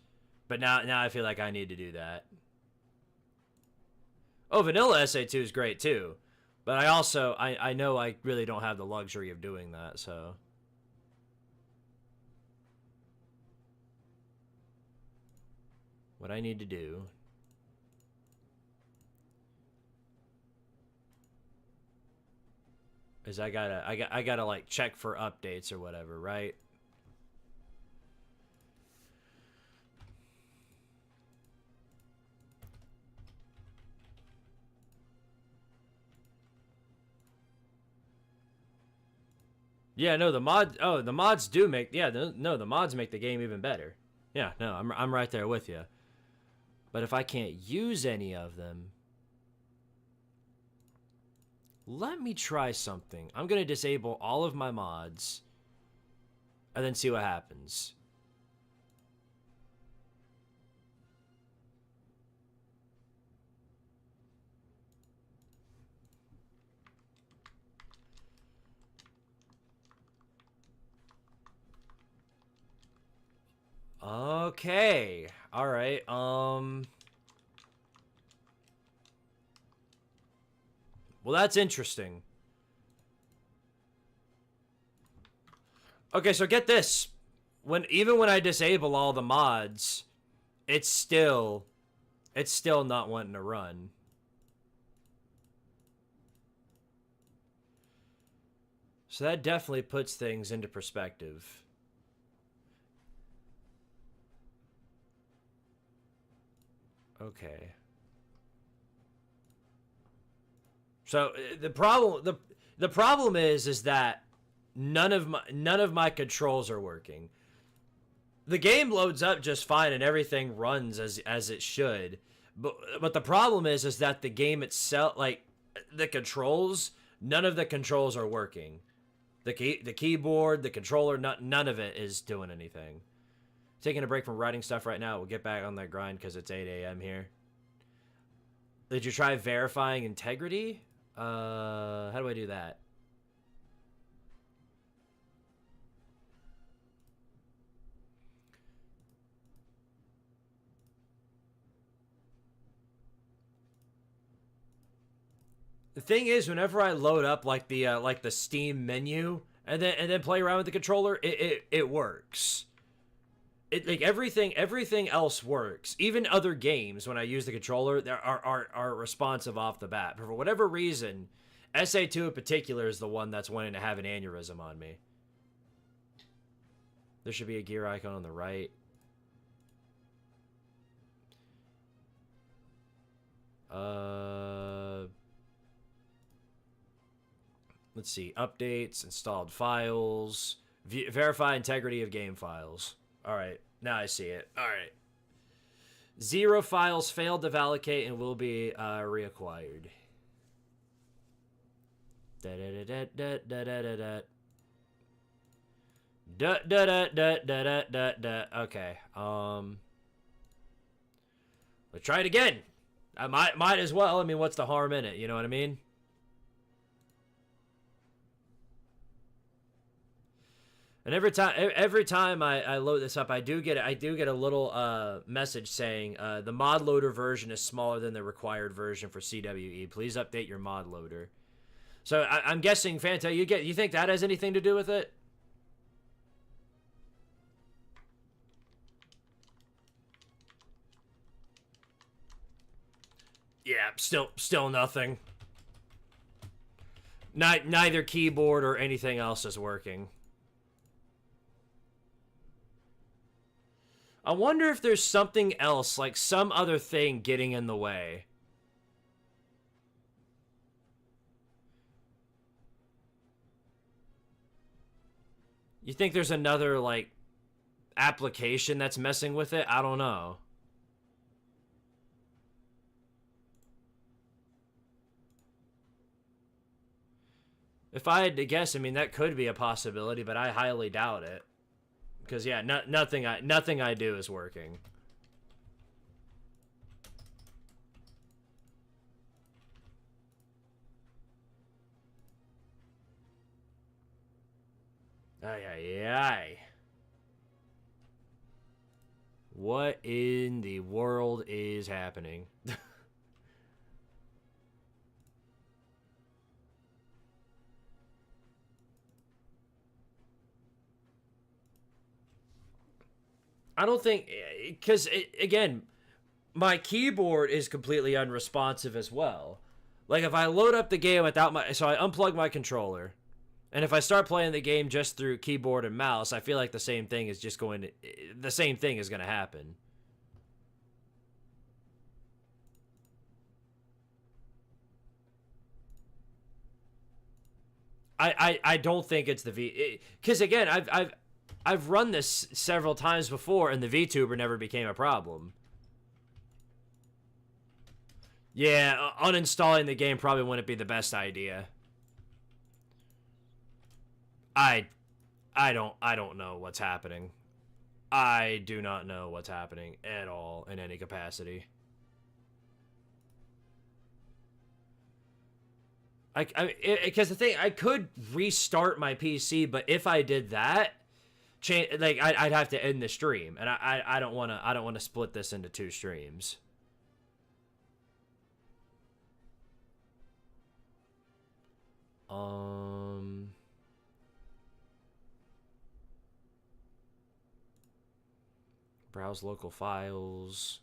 but now I feel like I need to do that. Oh, Vanilla SA2 is great too, but I know I really don't have the luxury of doing that, so. What I need to do is I gotta like check for updates or whatever, right? Yeah, no, the mods do make, yeah, no, the mods make the game even better. Yeah, no, I'm right there with you. But if I can't use any of them, let me try something. I'm going to disable all of my mods and then see what happens. Okay. All right. Well, that's interesting. Okay, so get this. Even when I disable all the mods, it's still not wanting to run. So that definitely puts things into perspective. Okay. So the problem is that none of my controls are working. The game loads up just fine and everything runs as it should. But the problem is that the game itself, like the controls, none of the controls are working. The keyboard, the controller, none of it is doing anything. Taking a break from writing stuff right now. We'll get back on that grind because it's 8 a.m. here. Did you try verifying integrity? How do I do that? The thing is, whenever I load up like the Steam menu and then play around with the controller, it works. like everything else works. Even other games, when I use the controller, they are responsive off the bat. But for whatever reason, SA2 in particular is the one that's wanting to have an aneurysm on me. There should be a gear icon on the right. Let's see. Updates, installed files, verify integrity of game files. All right, now I see it. All right. 0 files failed to validate and will be reacquired. Da da da da da da da da. Da da da da da da da. Okay. Let's try it again. I might as well. I mean, what's the harm in it? You know what I mean? And every time I load this up, I do get a little message saying the mod loader version is smaller than the required version for CWE. Please update your mod loader. So I'm guessing, Fanta, you think that has anything to do with it? Yeah, still nothing. Neither keyboard or anything else is working. I wonder if there's something else, like some other thing getting in the way. You think there's another, like, application that's messing with it? I don't know. If I had to guess, I mean, that could be a possibility, but I highly doubt it. Because, yeah, nothing I do is working. Ay, ay, ay. What in the world is happening? I don't think, because, again, my keyboard is completely unresponsive as well. Like, if I load up the game without so I unplug my controller, and if I start playing the game just through keyboard and mouse, I feel like the same thing is going to happen. I don't think it's the V, because again, I've run this several times before, and the VTuber never became a problem. Yeah, uninstalling the game probably wouldn't be the best idea. I don't know what's happening. I do not know what's happening at all in any capacity. Because the thing, I could restart my PC, but if I did that, like I'd have to end the stream, and I don't want to split this into 2 streams. Browse local files.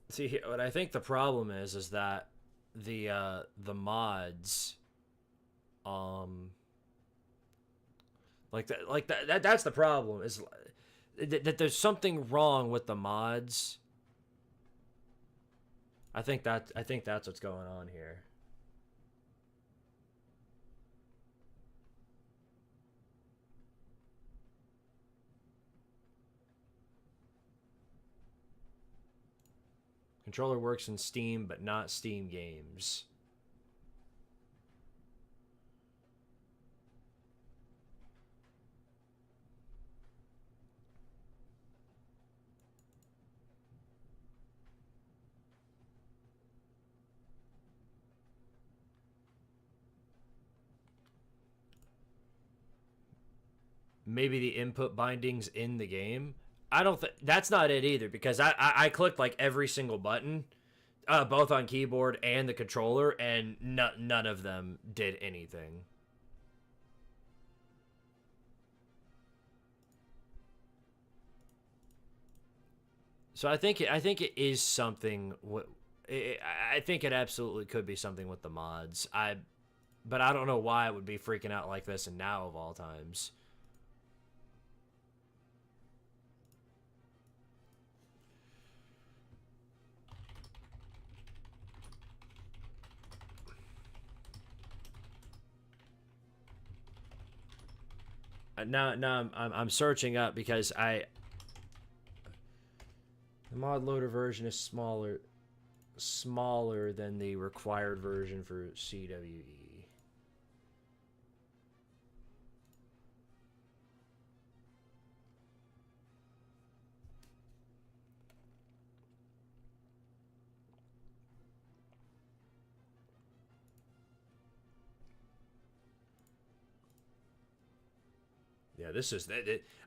See, what I think the problem is that the mods, that's the problem, is that there's something wrong with the mods. I think that's what's going on here. Controller works in Steam, but not Steam games. maybe the input bindings in the game. I don't think that's not it either, because I clicked like every single button, both on keyboard and the controller, and none of them did anything. So I think it is something. I think it absolutely could be something with the mods. But I don't know why it would be freaking out like this, and now of all times. Now I'm searching up because the mod loader version is smaller than the required version for CWE. Yeah, this is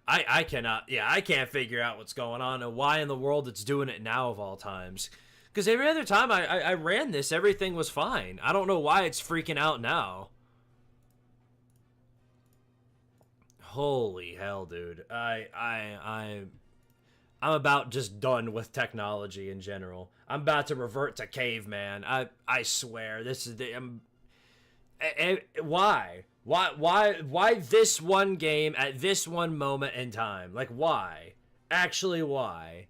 I cannot. Yeah, I can't figure out what's going on and why in the world it's doing it now of all times. Because every other time I ran this, everything was fine. I don't know why it's freaking out now. Holy hell, dude! I'm about just done with technology in general. I'm about to revert to caveman. I swear this is the why. Why this one game at this one moment in time? Like, why? Actually, why?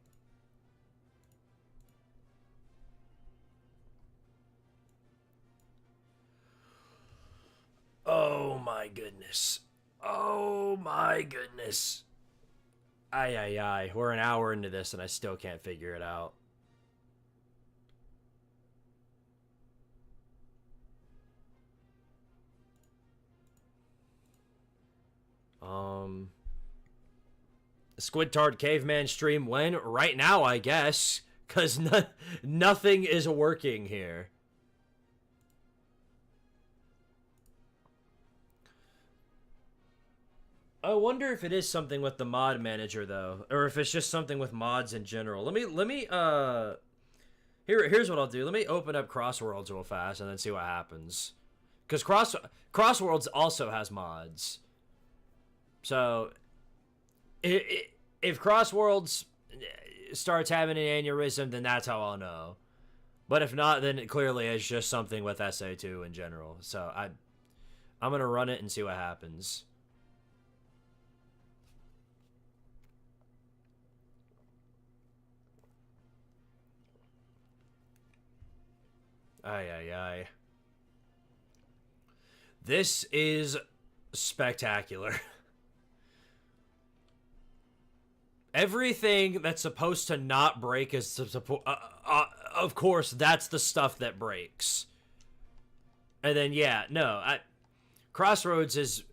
Oh my goodness. Oh my goodness. Ay. We're an hour into this and I still can't figure it out. Squidtard caveman stream when? Right now, I guess. Because nothing is working here. I wonder if it is something with the mod manager, though. Or if it's just something with mods in general. Let me, here's what I'll do. Let me open up Crossworlds real fast and then see what happens. Because Crossworlds also has mods. So, if Crossworlds starts having an aneurysm, then that's how I'll know. But if not, then it clearly is just something with SA2 in general. So, I'm going to run it and see what happens. Ay. This is spectacular. Everything that's supposed to not break is supposed. Of course, that's the stuff that breaks. And then, yeah, no, Crossroads is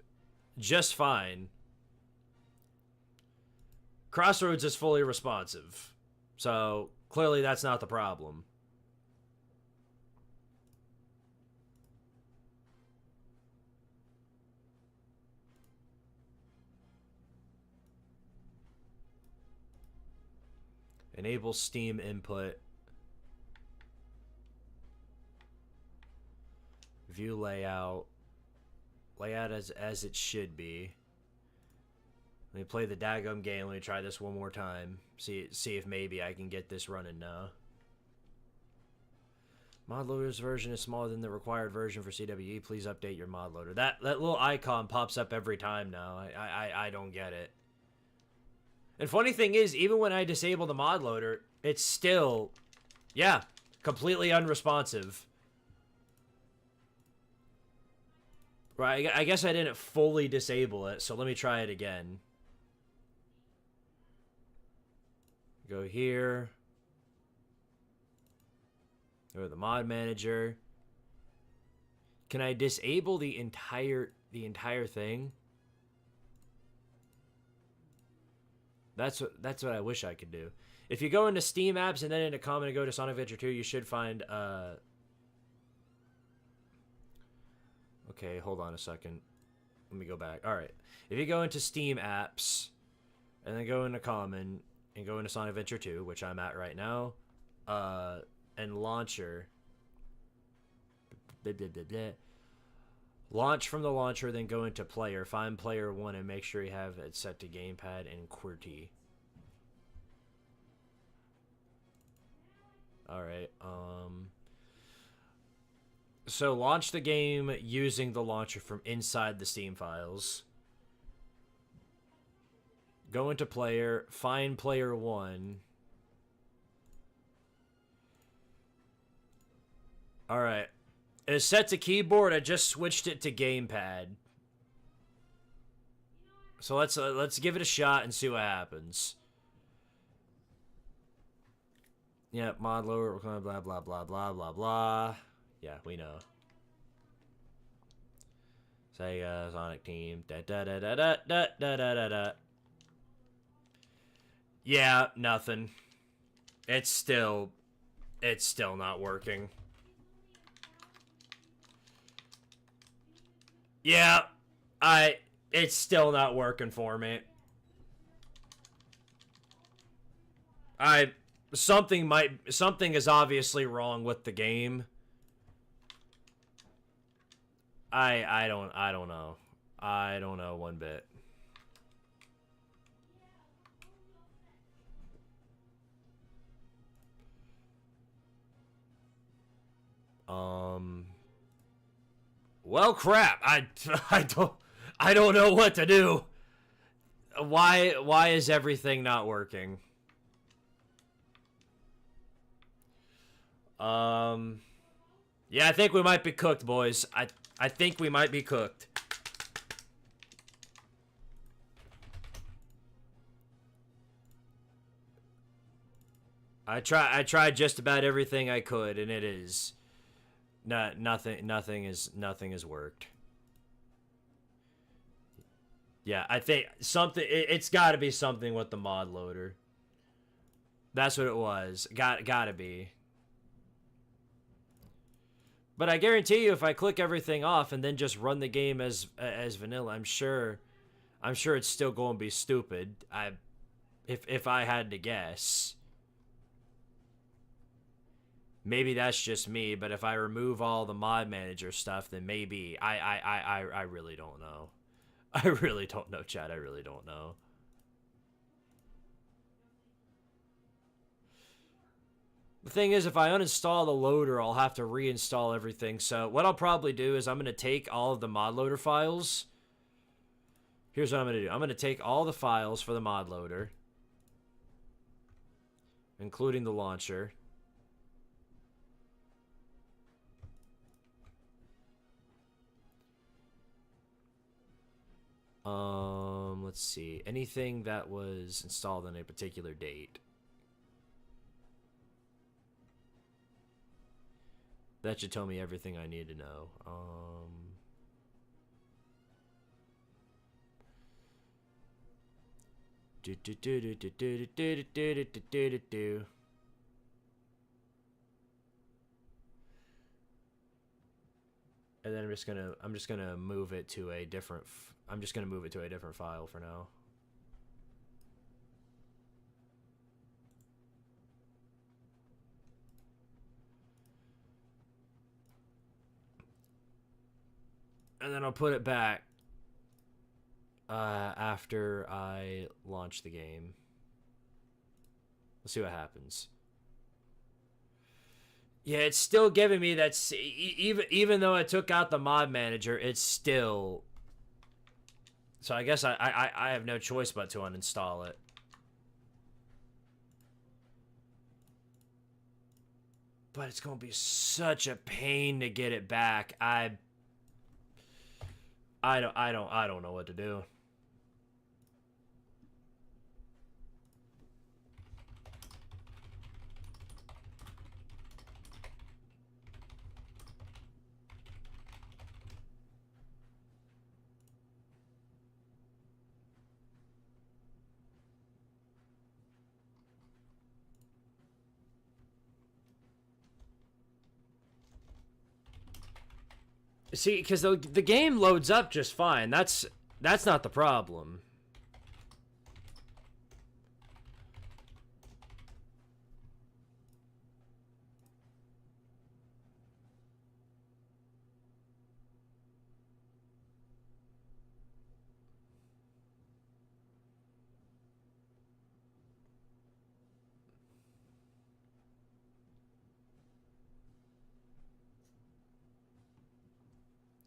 just fine. Crossroads is fully responsive. So, clearly that's not the problem. Enable Steam input. View layout. Layout as it should be. Let me play the daggum game. Let me try this one more time. See if maybe I can get this running now. Mod loader's version is smaller than the required version for CWE. Please update your mod loader. That little icon pops up every time now. I don't get it. And funny thing is, even when I disable the mod loader, it's still, yeah, completely unresponsive. Right, I guess I didn't fully disable it, so let me try it again. Go here. Go to the mod manager. Can I disable the entire thing? That's what I wish I could do. If you go into Steam apps and then into common and go to Sonic Adventure 2, you should find okay, hold on a second. let me go back. All right. If you go into Steam apps and then go into common and go into Sonic Adventure 2, which I'm at right now, and launcher. Launch from the launcher, then go into player. Find player 1 and make sure you have it set to gamepad and QWERTY. Alright, so launch the game using the launcher from inside the Steam files. Go into player, find player 1. Alright. It's set to keyboard. I just switched it to gamepad. So let's give it a shot and see what happens. Yep, mod lower, blah blah blah blah blah blah. Yeah, we know. Sega Sonic Team. Da da da da da da da da da. Yeah, nothing. It's still not working. Yeah, it's still not working for me. Something is obviously wrong with the game. I don't know. I don't know one bit. Well, crap. I don't know what to do. Why is everything not working? Yeah, I think we might be cooked, boys. I think we might be cooked. I tried just about everything I could, and it is nothing has worked. Yeah, I think it's got to be something with the mod loader. That's what it was. Gotta be. But I guarantee you, if I click everything off and then just run the game as vanilla, I'm sure it's still going to be stupid. If I had to guess. Maybe that's just me, but if I remove all the mod manager stuff, then maybe I really don't know. I really don't know, chat. I really don't know. The thing is, if I uninstall the loader, I'll have to reinstall everything. So what I'll probably do is I'm going to take all of the mod loader files. Here's what I'm going to do. I'm going to take all the files for the mod loader, including the launcher. Let's see. Anything that was installed on a particular date. That should tell me everything I need to know. And then I'm just gonna move it to a different. I'm just gonna move it to a different file for now. And then I'll put it back after I launch the game. Let's see what happens. Yeah, it's still giving me that. Even though I took out the mod manager, it's still. So I guess I have no choice but to uninstall it. But it's gonna be such a pain to get it back. I don't know what to do. See, because the game loads up just fine. That's not the problem.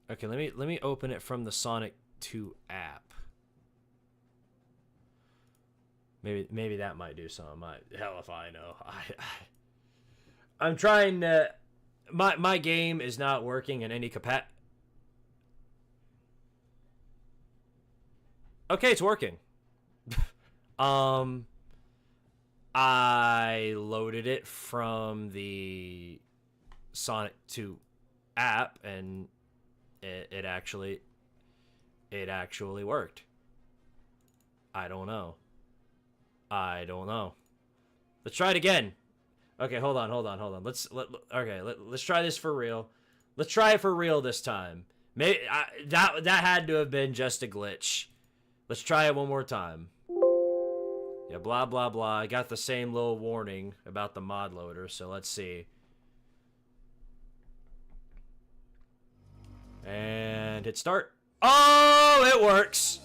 Okay, let me open it from the Sonic 2 app. Maybe that might do something. Hell if I know. I'm trying to. My game is not working in any capacity. Okay, it's working. I loaded it from the Sonic 2 app and it actually worked. I don't know. Let's try it again. Okay, hold on. Let's try this for real. Let's try it for real this time. Maybe that had to have been just a glitch. Let's try it one more time. Yeah, blah blah blah. I got the same little warning about the mod loader, so let's see. And hit start. Oh, it works.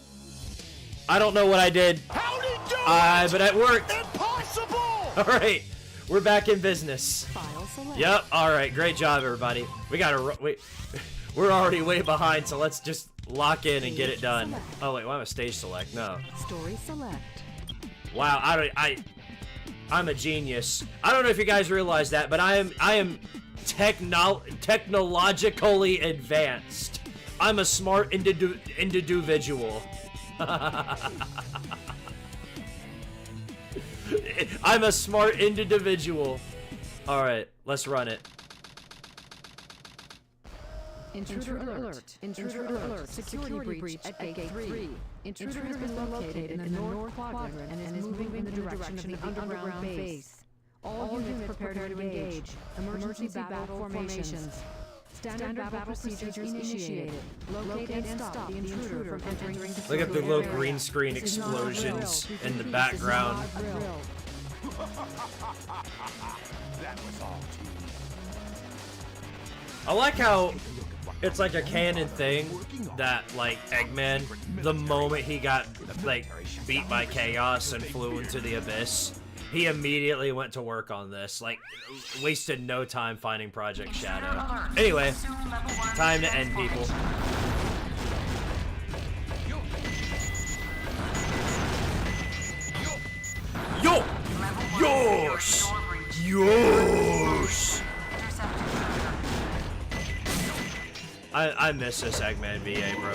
I don't know what I did. How'd he do it? But it worked. Impossible! All right, we're back in business. File select. Yep. All right, great job, everybody. We gotta wait. We're already way behind, so let's just lock in and get it done. Select. Oh wait, why am I stage select? No. Story select. Wow, I'm a genius. I don't know if you guys realize that, but I am technologically advanced. I'm a smart individual. I'm a smart individual. All right, let's run it. Intruder alert. Intruder alert. Security breach at gate 3. Intruder has been located in the north quadrant and is moving in the direction of the underground base. All units prepare to engage. Emergency battle formations. Standard battle procedures initiated. Locate and stop the intruder from entering the Look at the critical little area. green screen This is not a drill. explosions in the This is background. not a drill. That was all too I like how it's like a canon thing that like Eggman, the moment he got like beat by Chaos and flew into the abyss, he immediately went to work on this. Like wasted no time finding Project Shadow. Anyway, time to end people. Yo! Yosh! Yosh! I miss this Eggman VA, bro.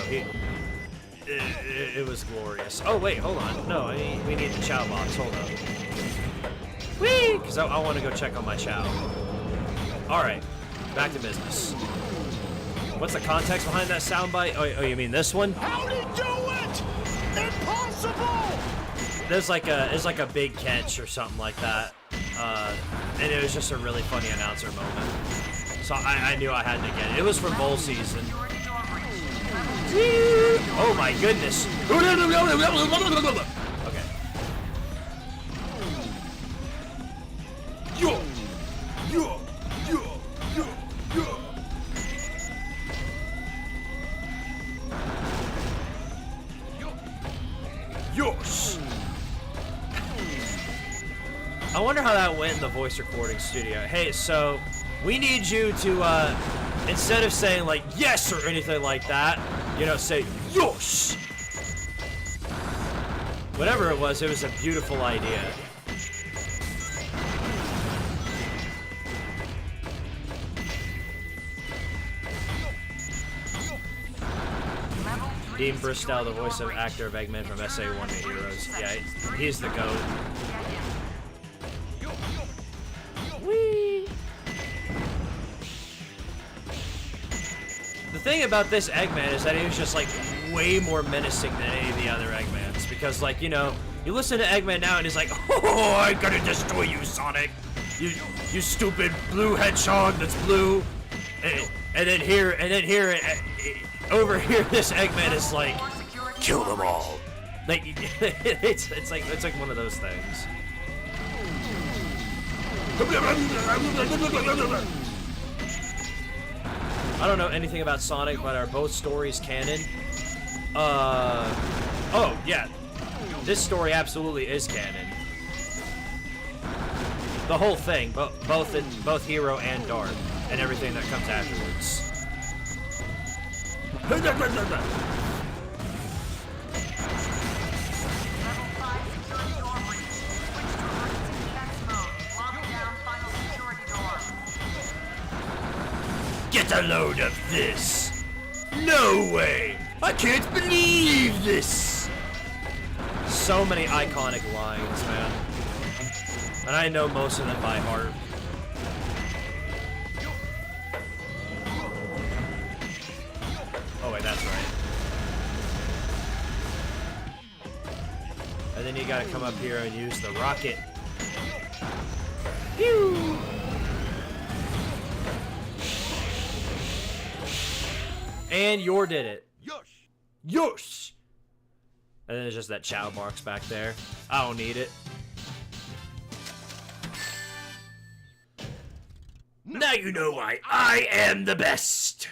It was glorious. Oh, wait, hold on. No, we need the Chow box. Hold up. Whee! Because I want to go check on my Chow. Alright, back to business. What's the context behind that soundbite? Oh, you mean this one? How'd he do it? Impossible! There's like a big catch or something like that. And it was just a really funny announcer moment. So I knew I had to get it. It was from bowl season. Oh my goodness. Okay. Yo! Yo! Yo! Yo! Yo! Yosh! I wonder how that went in the voice recording studio. Hey, so we need you to, instead of saying like yes or anything like that, you know, say yosh. Whatever it was a beautiful idea. Dean Bristow, the voice of actor of Eggman from SA1 to Heroes. Yeah, he's the GOAT. Whee! The thing about this Eggman is that he was just like way more menacing than any of the other Eggmans. Because like, you know, you listen to Eggman now and he's like, oh, I'm gonna destroy you, Sonic. You stupid blue hedgehog that's blue. And then here, over here, this Eggman is like, kill them all. Like, it's like one of those things. I don't know anything about Sonic, but are both stories canon? Oh yeah, this story absolutely is canon. The whole thing, both Hero and Dark, and everything that comes afterwards. Get a load of this! No way! I can't believe this! So many iconic lines, man. And I know most of them by heart. Oh wait, that's right. And then you gotta come up here and use the rocket. Pew! And Yor did it. Yosh! Yosh! And then there's just that Chow marks back there. I don't need it. Now you know why I am the best!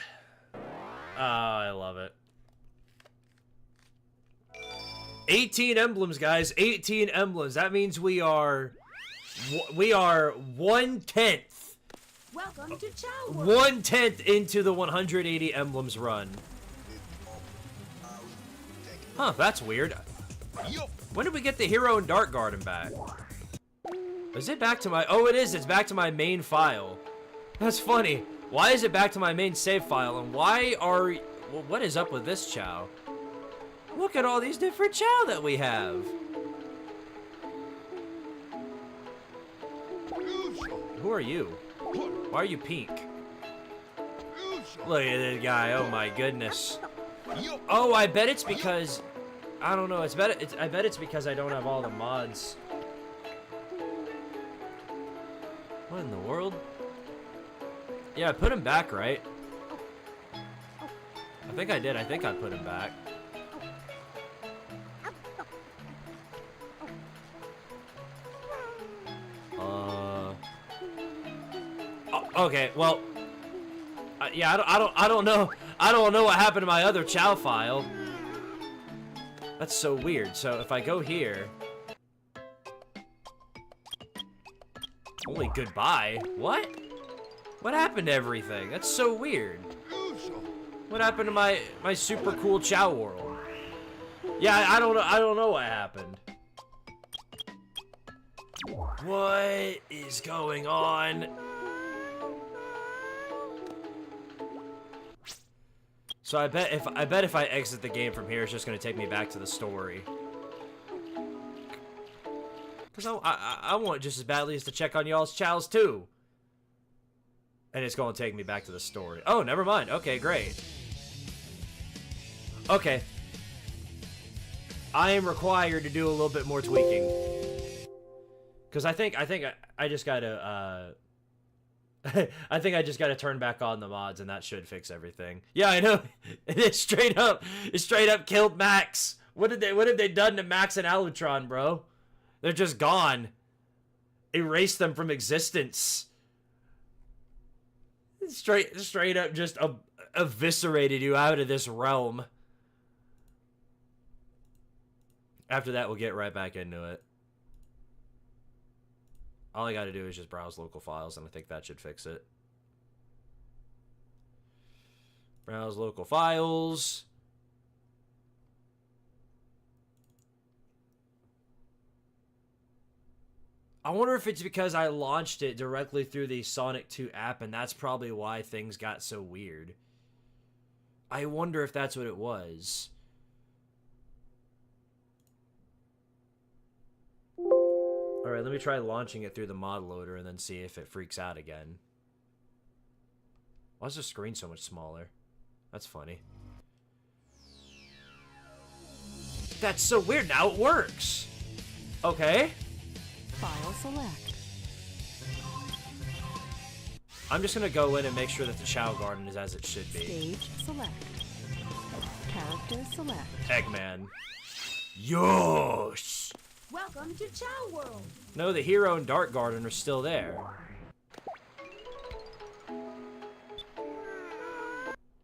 Oh, I love it. 18 emblems, guys. 18 emblems. That means we are 1/10. Welcome to Chow 1/10 into the 180 emblems run. Huh, that's weird. When did we get the Hero and Dark Garden back? Is it back to my... Oh, it is. It's back to my main file. That's funny. Why is it back to my main save file? And why are... Well, what is up with this Chow? Look at all these different Chow that we have. Who are you? Why are you pink? Look at this guy. Oh my goodness. Oh, I bet it's because... I don't know. I bet it's because I don't have all the mods. What in the world? Yeah, I put him back, right? I think I did. I think I put him back. Okay, well, yeah, I don't know. I don't know what happened to my other Chow file. That's so weird. So if I go here, only goodbye. What? What happened to everything? That's so weird. What happened to my super cool Chow world? Yeah, I don't know what happened. What is going on? So I bet if I exit the game from here, it's just gonna take me back to the story. Cause I want just as badly as to check on y'all's Chows too. And it's gonna take me back to the story. Oh, never mind. Okay, great. Okay. I am required to do a little bit more tweaking. Cause I think I just gotta I think I just gotta turn back on the mods and that should fix everything. Yeah, I know. It straight up killed Max. What have they done to Max and Alutron, bro? They're just gone. Erase them from existence. Straight up just eviscerated you out of this realm. After that, we'll get right back into it. All I gotta do is just browse local files, and I think that should fix it. Browse local files. I wonder if it's because I launched it directly through the Sonic 2 app, and that's probably why things got so weird. I wonder if that's what it was. Alright, let me try launching it through the mod loader and then see if it freaks out again. Why is the screen so much smaller? That's funny. That's so weird. Now it works. Okay. File select. I'm just gonna go in and make sure that the Chow Garden is as it should be. Stage select. Character select. Eggman. Yosh! Welcome to Chow World. No, the Hero and Dark Garden are still there.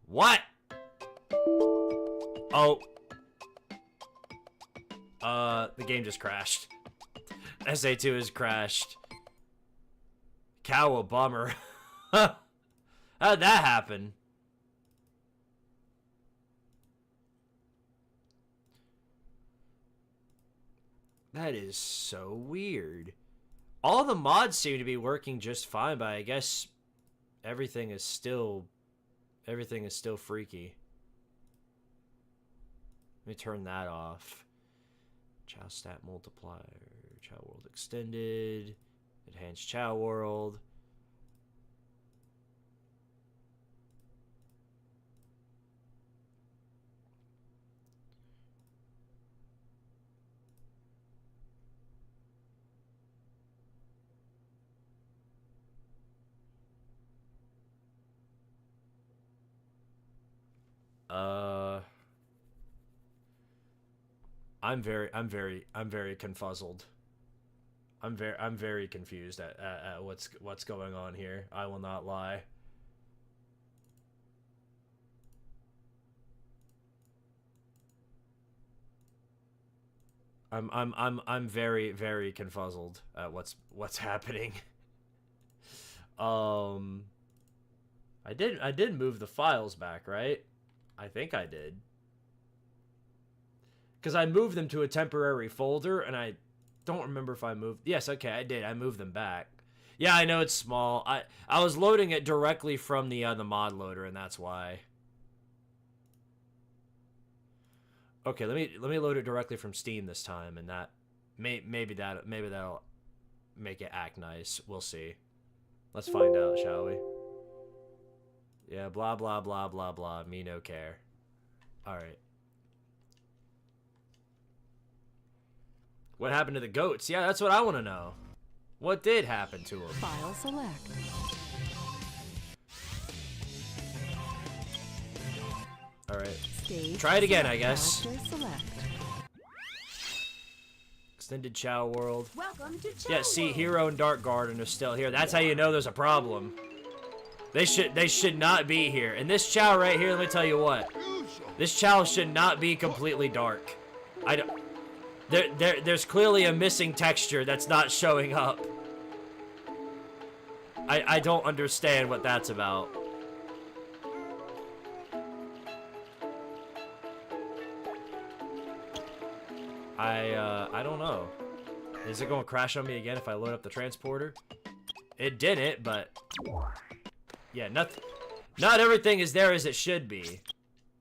What? Oh. The game just crashed. SA2 has crashed. Cow a bummer. How'd that happen? That is so weird. All the mods seem to be working just fine, but I guess everything is still freaky. Let me turn that off. Chow stat multiplier, Chow World extended, enhanced Chow World. I'm very confuzzled. I'm very confused at what's going on here. I will not lie. I'm very confuzzled at what's happening. I did move the files back, right? I think I did. Because I moved them to a temporary folder, and I don't remember if I moved... Yes, okay, I did. I moved them back. Yeah, I know it's small. I was loading it directly from the mod loader, and that's why. Okay, let me load it directly from Steam this time, and that maybe that'll make it act nice. We'll see. Let's find out, shall we? Yeah, blah blah blah blah blah. Me no care. All right. What happened to the goats? Yeah, that's what I want to know. What did happen to them? File select. All right. Stage Try it again, I guess. Character select. Extended Chow World. Welcome to Chow Yeah, see, World. Hero and Dark Garden are still here. That's how you know there's a problem. They should not be here. And this Chow right here, let me tell you what. This Chow should not be completely dark. I don't... There's clearly a missing texture that's not showing up. I don't understand what that's about. I don't know. Is it going to crash on me again if I load up the transporter? It didn't, but yeah, not everything is there as it should be.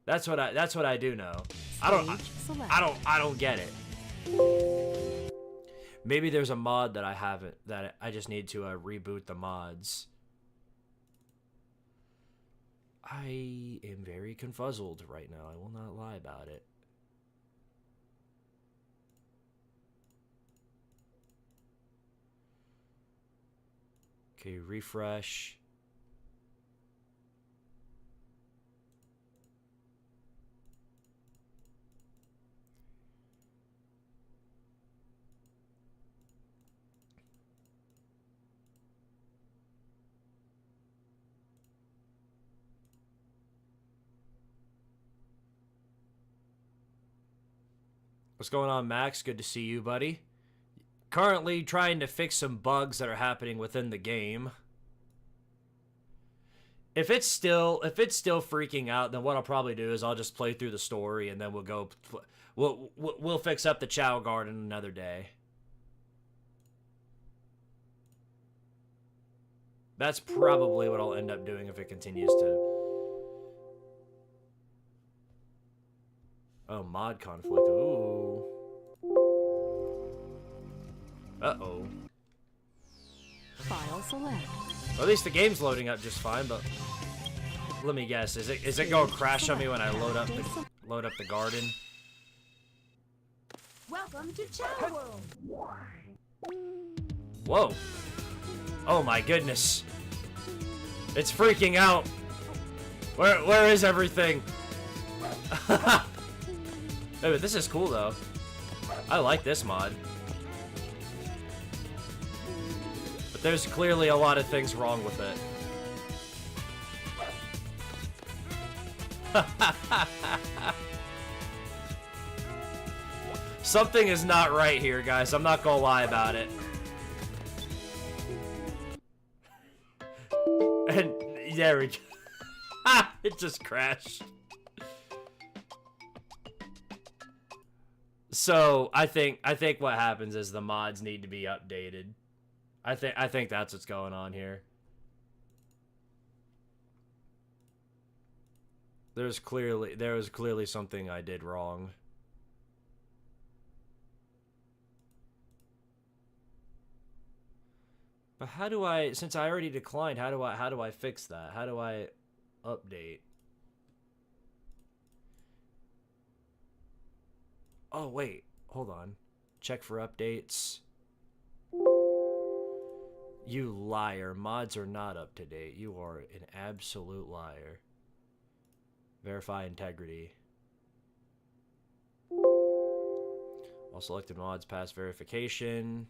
That's what I do know. I don't get it. Maybe there's a mod that I haven't, that I just need to reboot the mods. I am very confuzzled right now. I will not lie about it. Okay, refresh. What's going on, Max? Good to see you, buddy. Currently trying to fix some bugs that are happening within the game. If it's still freaking out, then what I'll probably do is I'll just play through the story and then we'll fix up the Chow Garden another day. That's probably what I'll end up doing if it continues to. Oh, mod conflict. Ooh. Uh-oh. File select. Well, at least the game's loading up just fine, but let me guess. Is it going to crash on me when I load up the garden? Welcome to Chow World. Whoa. Oh my goodness. It's freaking out. Where is everything? Hey, but this is cool though. I like this mod. But there's clearly a lot of things wrong with it. Something is not right here, guys. I'm not gonna lie about it. And there we go. It just crashed. So I think what happens is the mods need to be updated. I think that's what's going on here. There was clearly something I did wrong. But how do I, since I already declined, how do I fix that? How do I update? Oh wait, hold on. Check for updates. You liar. Mods are not up to date. You are an absolute liar. Verify integrity. All selected mods pass verification.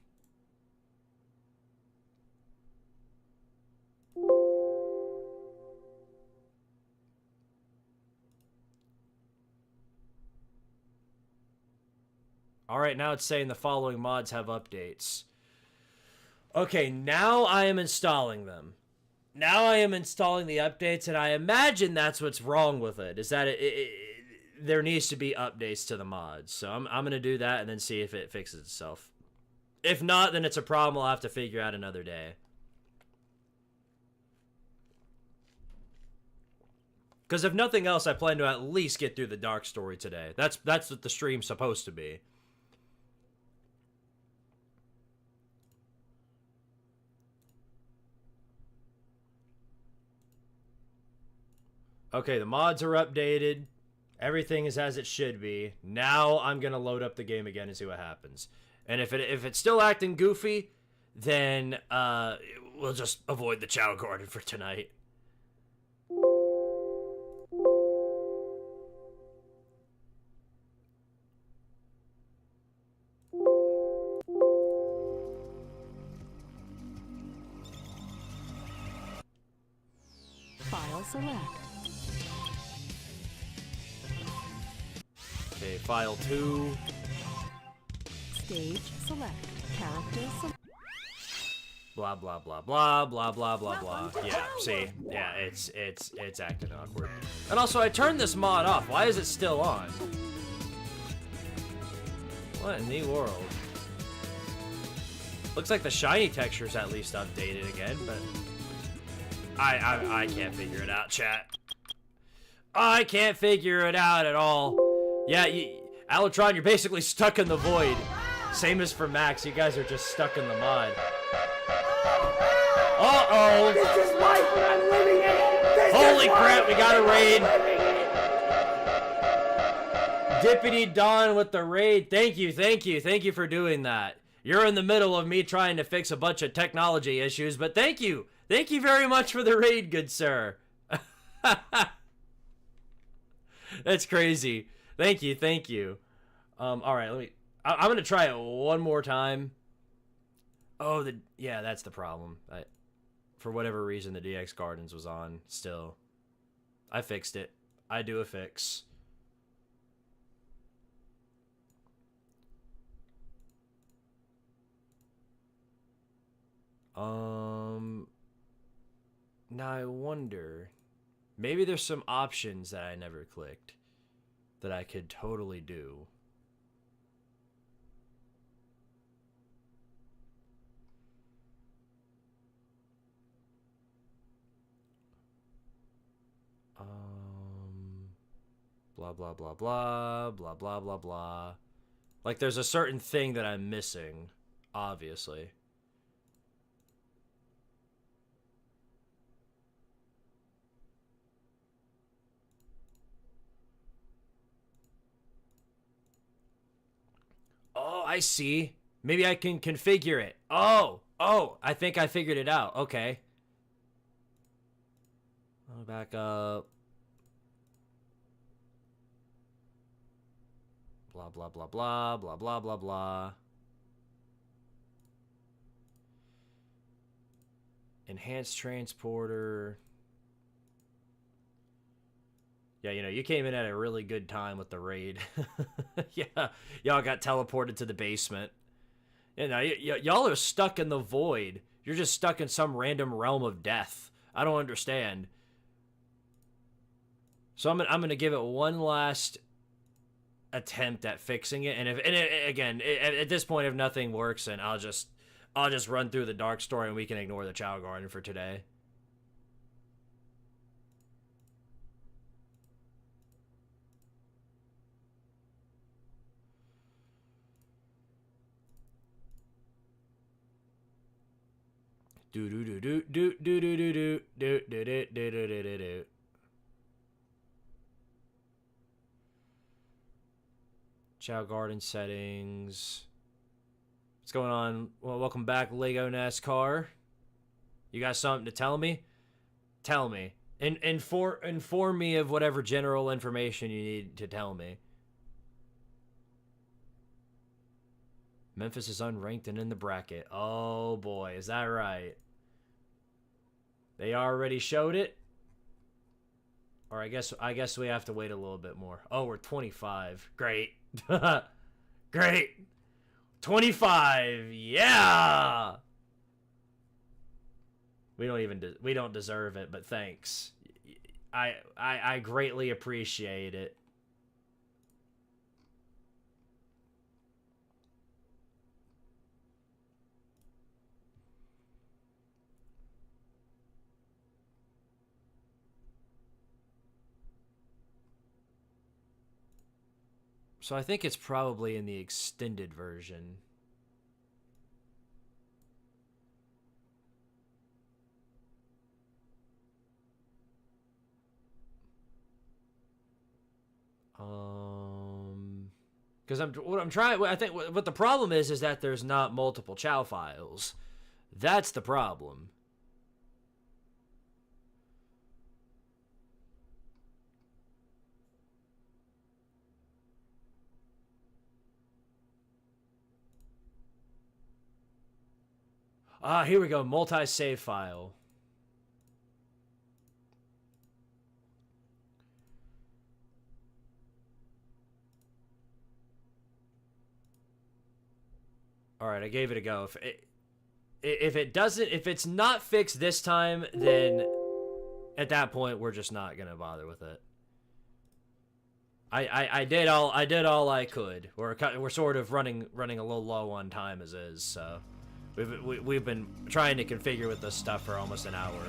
Alright, now it's saying the following mods have updates. Okay, now I am installing them. Now I am installing the updates, and I imagine that's what's wrong with it, is that there needs to be updates to the mods. So I'm going to do that and then see if it fixes itself. If not, then it's a problem I'll have to figure out another day. Because if nothing else, I plan to at least get through the Dark Story today. That's what the stream's supposed to be. Okay, the mods are updated. Everything is as it should be. Now I'm going to load up the game again and see what happens. And if it's still acting goofy, then we'll just avoid the Chow Garden for tonight. File select. Okay, file 2. Stage select. Character select. Blah blah blah blah blah blah blah blah. Yeah, see, yeah, it's acting awkward. And also, I turned this mod off. Why is it still on? What in the world? Looks like the shiny texture's at least updated again, but I can't figure it out, chat. I can't figure it out at all. Yeah, Alotron, you're basically stuck in the void. Same as for Max, you guys are just stuck in the mod. Uh-oh! This is life and I'm living it! Holy crap, we got a raid! Dippity Dawn with the raid. Thank you for doing that. You're in the middle of me trying to fix a bunch of technology issues, but thank you! Thank you very much for the raid, good sir. That's crazy. Thank you. Alright, I'm gonna try it one more time. Oh, yeah, that's the problem. For whatever reason, the DX Gardens was on still. I fixed it. I do a fix. Now I wonder, maybe there's some options that I never clicked that I could totally do. Blah blah blah blah blah blah blah blah. Like there's a certain thing that I'm missing, obviously. Oh, I see. Maybe I can configure it. Oh, I think I figured it out. Okay. I'll back up. Blah, blah, blah, blah, blah, blah, blah, blah. Enhanced transporter. Yeah, you know, you came in at a really good time with the raid. Yeah, y'all got teleported to the basement. You know, y'all are stuck in the void. You're just stuck in some random realm of death. I don't understand. So I'm gonna give it one last attempt at fixing it, and again, at this point, if nothing works, then I'll just run through the dark story, and we can ignore the Chow Garden for today. Do do do do do do do do do do do do do do do do. Chow Garden settings. What's going on? Well, welcome back, Lego NASCAR. You got something to tell me? Tell me. Inform me of whatever general information you need to tell me. Memphis is unranked and in the bracket. Oh boy, is that right? They already showed it? Or I guess we have to wait a little bit more. Oh, we're 25. Great. Great. 25. Yeah. We don't deserve it, but thanks. I greatly appreciate it. So I think it's probably in the extended version. Because I think what the problem is that there's not multiple Chow files. That's the problem. Ah, here we go. Multi-save file. All right, I gave it a go. If it's not fixed this time, then at that point we're just not gonna bother with it. I did all I could. We're sort of running a little low on time as is, so. We've been trying to configure with this stuff for almost an hour.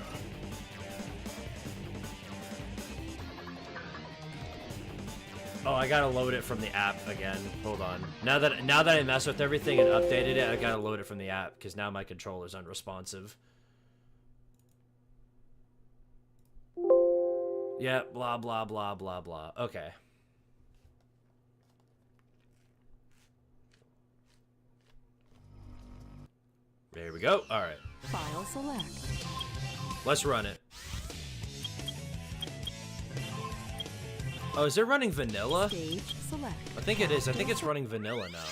Oh, I gotta load it from the app again. Hold on. Now that I messed with everything and updated it, I gotta load it from the app because now my controller's unresponsive. Yeah, blah blah blah blah blah. Okay. There we go. All right. File select. Let's run it. Oh, is it running vanilla? Stage select. I think it is. I think it's running vanilla now.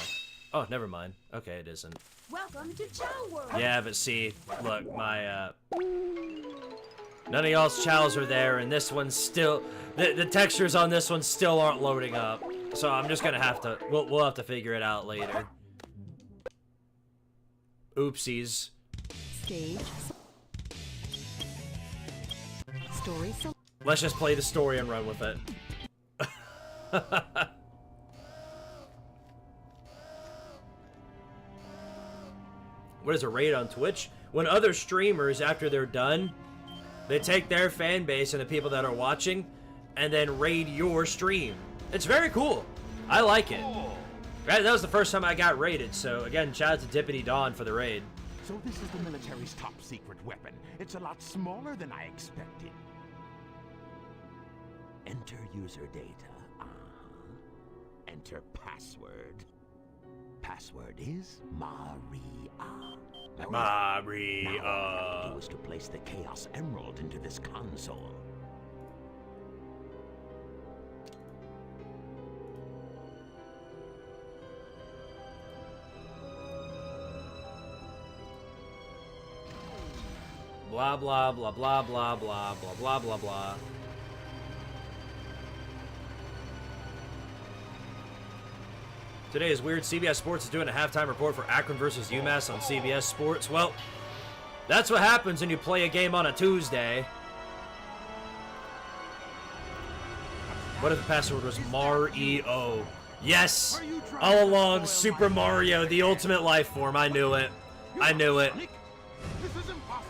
Oh, never mind. Okay, it isn't. Welcome to Chow World. Yeah, but see, look, my none of y'all's chows are there, and this one's still the textures on this one still aren't loading up. So I'm just gonna have to. We'll have to figure it out later. Oopsies. Stage. Story select. Let's just play the story and run with it. What is a raid on Twitch? When other streamers, after they're done, they take their fan base and the people that are watching and then raid your stream. It's very cool. I like it. That was the first time I got raided, so again, shout out to Dippity Dawn for the raid. So this is the military's top secret weapon. It's a lot smaller than I expected. Enter user data. Enter password. Password is Maria. Maria. Now, all I have to do is to place the Chaos Emerald into this console. Blah, blah, blah, blah, blah, blah, blah, blah, blah, blah. Today is weird. CBS Sports is doing a halftime report for Akron versus UMass on CBS Sports. Well, that's what happens when you play a game on a Tuesday. What if the password was Mario? Yes! All along, Super Mario, the ultimate life form. I knew it. I knew it. This is impossible.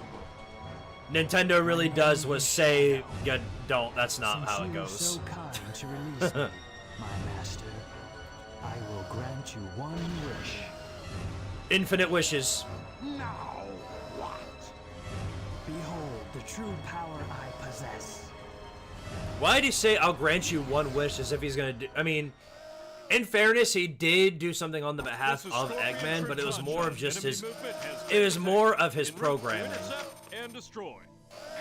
Nintendo really does was say, yeah, don't. That's not how it goes. So kind to release me, my master. I will grant you one wish. Infinite wishes. Now what? Behold the true power I possess. Why did he say, I'll grant you one wish, as if he's gonna do... I mean, in fairness, he did do something on the behalf of Eggman, but it was more of just his... It was more of his programming.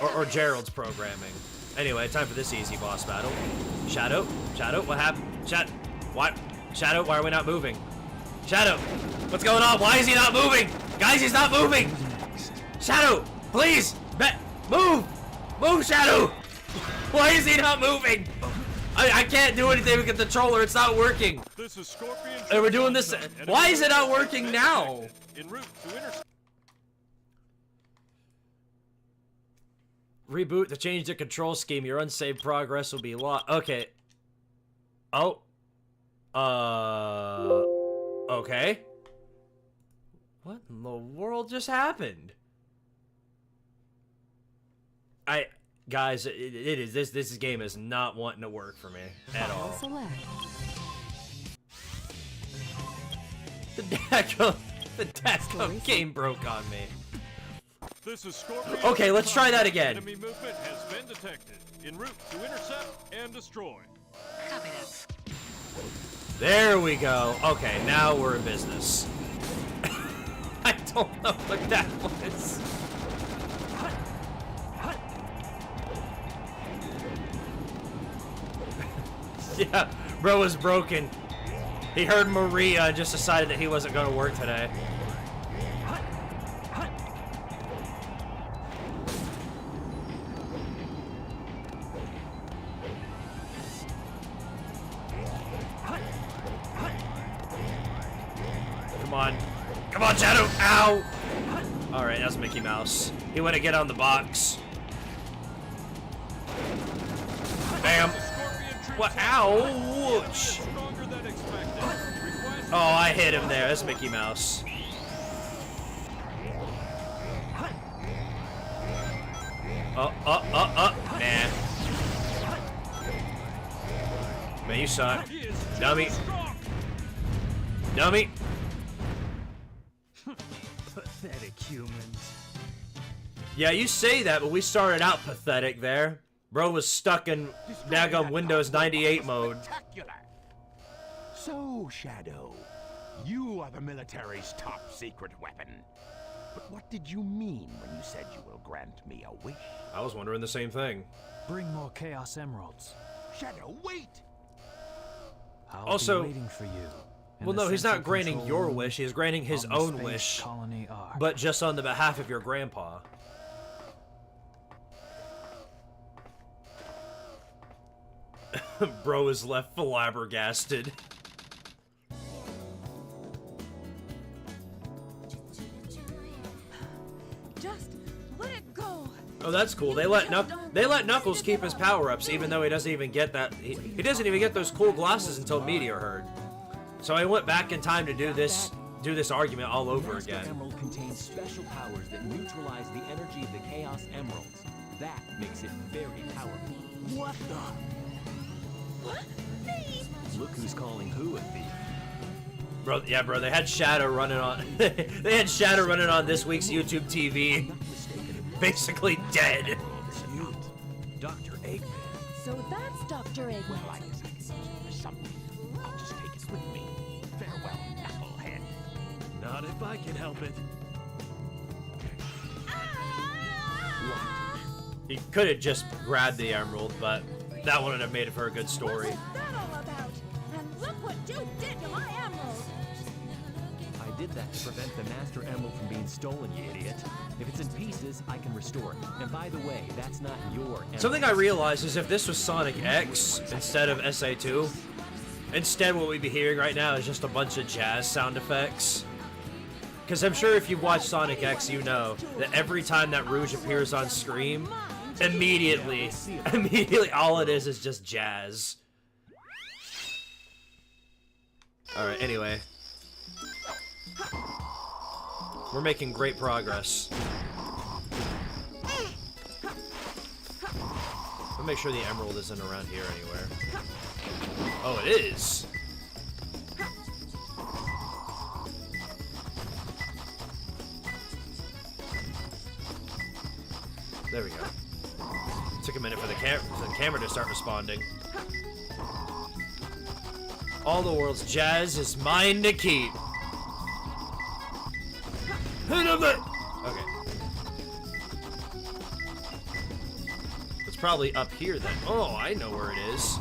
Or Gerald's programming. Anyway, time for this easy boss battle. Shadow? Shadow? What happened? Why? Shadow, why are we not moving? Shadow! What's going on? Why is he not moving? Guys, he's not moving! Shadow! Please! Move! Move, Shadow! Why is he not moving? I can't do anything with the controller. It's not working. This is Scorpion. And we're doing this. Why is it not working now? En route to intercept. Reboot to change the control scheme. Your unsaved progress will be lost. Okay. Oh. Okay. What in the world just happened? Guys, it is this game is not wanting to work for me at all. The DACO game broke on me. This is Scorpion. Okay, let's try that again. Enemy movement has been detected. En route to intercept and destroy. There we go. Okay, now we're in business. I don't know what that was. Yeah, bro was broken. He heard Maria and just decided that he wasn't going to work today. Come on. Come on, Shadow! Ow! Alright, that's Mickey Mouse. He went to get on the box. Bam! What? Ow! Ouch. Oh, I hit him there. That's Mickey Mouse. Man. Man, you suck. Dummy. Dummy. Pathetic humans. Yeah, you say that, but we started out pathetic there. Bro was stuck in daggum Windows 98 mode. So, Shadow, you are the military's top secret weapon. But what did you mean when you said you will grant me a wish? I was wondering the same thing. Bring more Chaos Emeralds. Shadow, wait! I'll Also, be waiting for you. Well, no, he's not granting your wish. He's granting his own wish, but just on the behalf of your grandpa. Bro is left flabbergasted. Just let it go. Oh, that's cool. They let Knuckles keep his power-ups, even though he doesn't even get that. He doesn't even get those cool glasses until Meteor Herd. So I went back in time to do this argument all over again. The Emerald contains special powers that neutralize the energy of the Chaos Emeralds. That makes it very powerful. What the? What? Thief? Look who's calling who a thief. Bro, yeah, bro, they had Shadow running on they had Shadow running on this week's YouTube TV. Basically dead. You, Dr. Eggman. So that's Dr. Eggman. Well, I guess I can use it for something. I'll just take it with me. Farewell, knucklehead. Not if I can help it. He could have just grabbed the emerald, but that wouldn't have made it for a good story. What's that all about? And look what you did to my emerald. I did that to prevent the Master Emerald from being stolen, you idiot. If it's in pieces, I can restore it. And by the way, that's not your emerald. Something I realized is if this was Sonic X instead of SA2, instead what we'd be hearing right now is just a bunch of jazz sound effects. Because I'm sure if you've watched Sonic X, you know that every time that Rouge appears on screen, immediately all it is just jazz. Alright, anyway. We're making great progress. I'll make sure the emerald isn't around here anywhere. Oh, it is! There we go. Took a minute for the camera to start responding. All the world's jazz is mine to keep. Okay. It's probably up here then. Oh, I know where it is.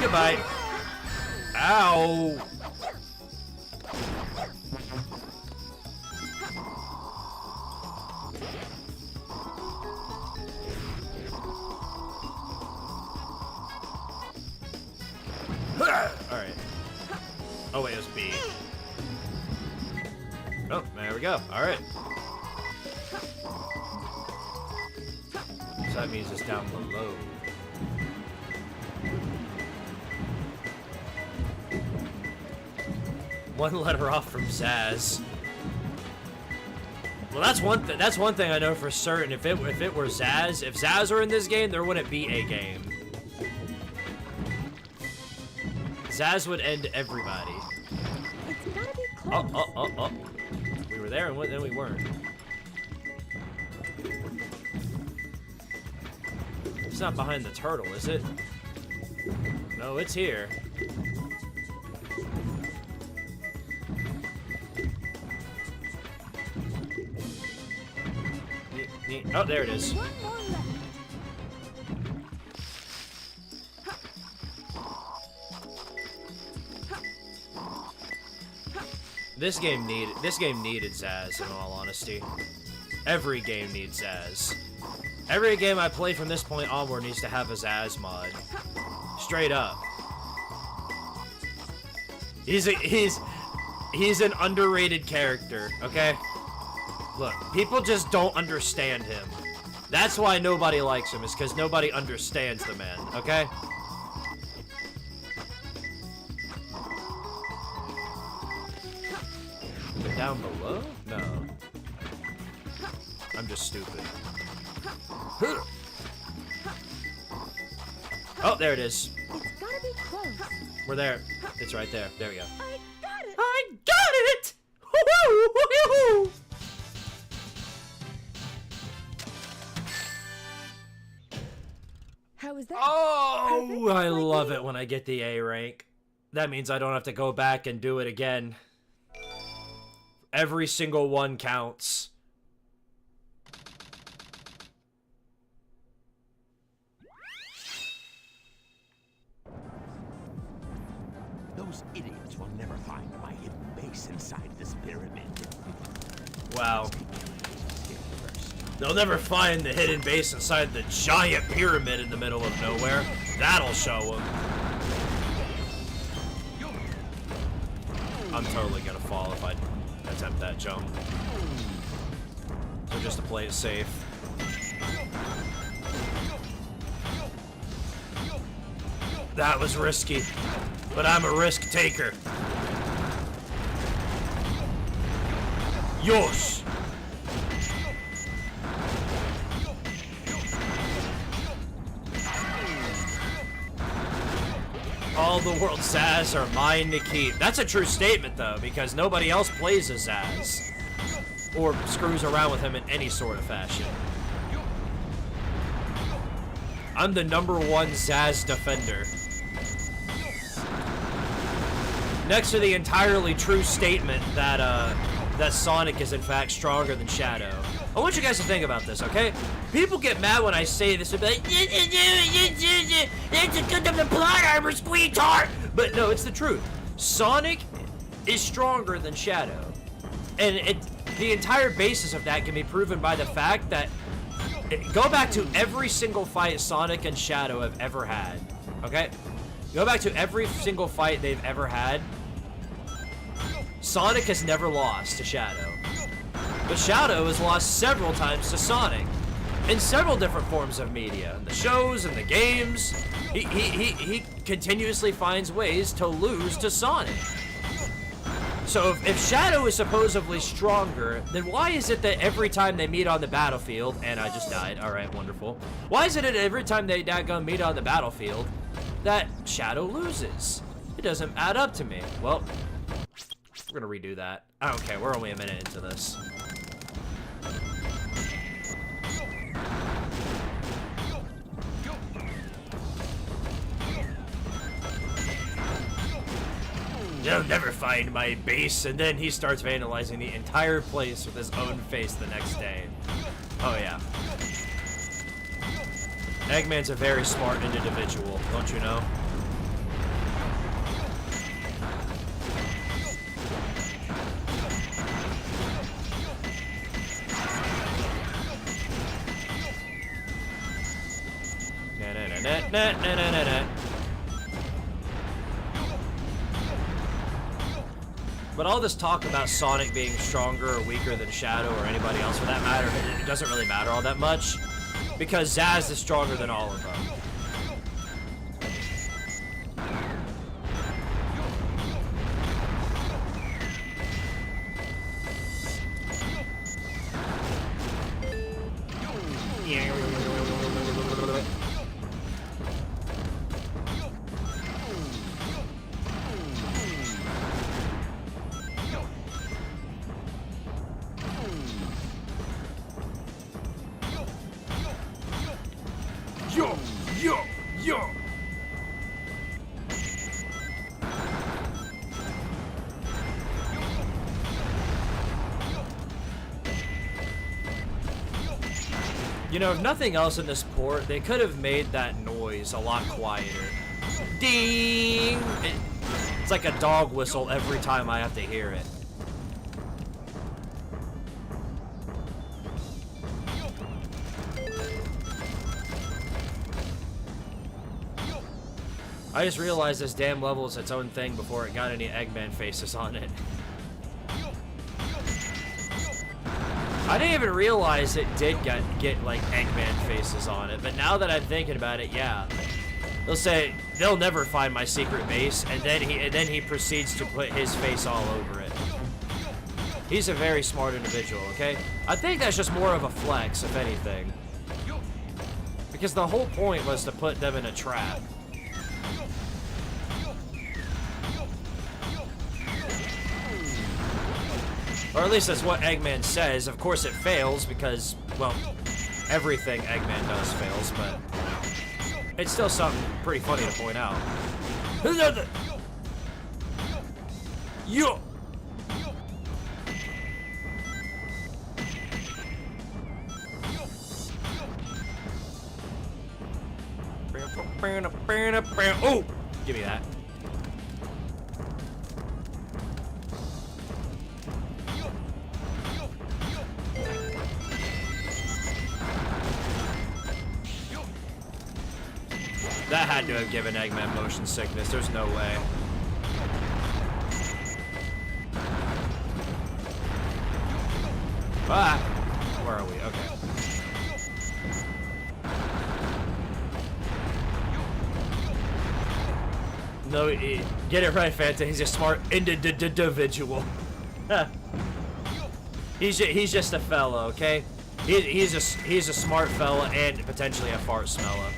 Goodbye. Ow. Alright. Oh wait, it was B. Oh, there we go. Alright. So that means it's down below. One letter off from Zaz. Well, that's one thing. That's one thing I know for certain. If it were Zaz, if Zaz were in this game, there wouldn't be a game. Zaz would end everybody. It's gotta be close. Oh. We were there and then we weren't. It's not behind the turtle, is it? No, it's here. Oh, there it is. One more left. This game needed Zaz, in all honesty. Every game needs Zaz. Every game I play from this point onward needs to have a Zaz mod. Straight up. He's an underrated character, okay? Look, people just don't understand him. That's why nobody likes him, is because nobody understands the man, okay? Down below? No. I'm just stupid. Oh, there it is. It's gotta be close. We're there. It's right there. There we go. I got it. I got it! Woo-hoo! How is that? Oh, Perfect? I Like love me? it when I get the A rank. That means I don't have to go back and do it again. Every single one counts. Those idiots will never find my hidden base inside this pyramid. Wow. They'll never find the hidden base inside the giant pyramid in the middle of nowhere. That'll show them. I'm totally gonna fall if I attempt that jump. So just to play it safe. That was risky, but I'm a risk taker. Yosh! All the world's Zaz are mine to keep. That's a true statement, though, because nobody else plays as Zaz. Or screws around with him in any sort of fashion. I'm the #1 Zaz defender. Next to the entirely true statement that, that Sonic is in fact stronger than Shadow. I want you guys to think about this, okay? People get mad when I say this and be like, it's because of the plot armor, Squidtard! But no, it's the truth. Sonic is stronger than Shadow. the entire basis of that can be proven by the fact that go back to every single fight Sonic and Shadow have ever had. Okay? Go back to every single fight they've ever had. Sonic has never lost to Shadow. But Shadow has lost several times to Sonic. In several different forms of media. In the shows and the games. He continuously finds ways to lose to Sonic. So if Shadow is supposedly stronger, then why is it that every time they meet on the battlefield, and I just died, alright, wonderful. Why is it that every time they meet on the battlefield, that Shadow loses? It doesn't add up to me. Well, we're gonna redo that. I don't care, we're only a minute into this. They'll never find my base, and then he starts vandalizing the entire place with his own face the next day. Oh yeah. Eggman's a very smart individual, don't you know? Na-na-na-na-na-na-na-na. But all this talk about Sonic being stronger or weaker than Shadow or anybody else for that matter, it doesn't really matter all that much. Because Zaz is stronger than all of them. Yo! You know, if nothing else in this port, they could have made that noise a lot quieter. Ding! It's like a dog whistle every time I have to hear it. I just realized this damn level is its own thing before it got any Eggman faces on it. I didn't even realize it did get like Eggman faces on it, but now that I'm thinking about it, yeah. They'll say they'll never find my secret base, and then he proceeds to put his face all over it. He's a very smart individual, okay? I think that's just more of a flex, if anything. Because the whole point was to put them in a trap. Or at least that's what Eggman says. Of course it fails because, well, everything Eggman does fails, but it's still something pretty funny to point out. Yo! Oh! Give me that. That had to have given Eggman motion sickness. There's no way. Ah! Where are we? Okay. No, get it right, Fanta. He's a smart individual. He's just a fella, okay? He's a smart fella and potentially a fart smeller.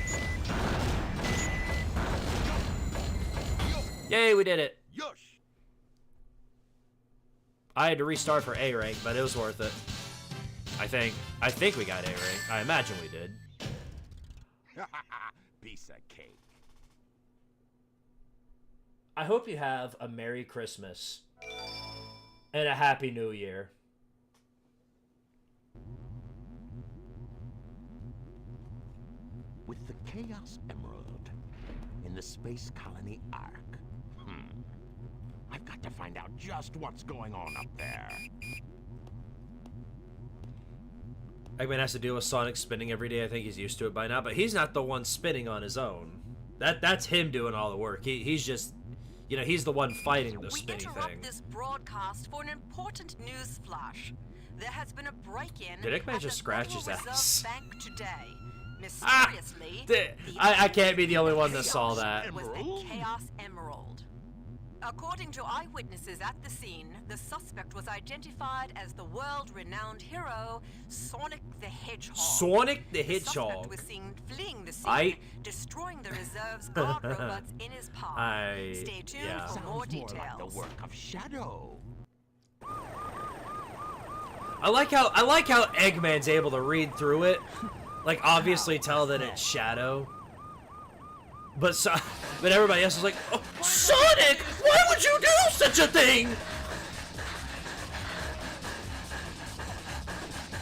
Yay, we did it. Yush. I had to restart for A rank, but it was worth it. I think we got A rank. I imagine we did. Piece of cake. I hope you have a Merry Christmas and a Happy New Year. With the Chaos Emerald in the Space Colony Ark. I've got to find out just what's going on up there. Eggman has to deal with Sonic spinning every day. I think he's used to it by now, but he's not the one spinning on his own. That's him doing all the work. He's just, you know, he's the one fighting the spinny thing. This broadcast for an important news flash. There has been a break-in. Did Eggman just scratch his ass? Bank today. Mysteriously, I can't be the only one that saw that. Was the Chaos Emerald. According to eyewitnesses at the scene, the suspect was identified as the world-renowned hero Sonic the Hedgehog. Sonic the Hedgehog. The suspect was seen fleeing the scene, destroying the reserve's guard robots in his path. Stay tuned for more details. Like the work of Shadow. I like how Eggman's able to read through it, like obviously tell that it's Shadow. But everybody else is like, oh, Sonic, why would you do such a thing?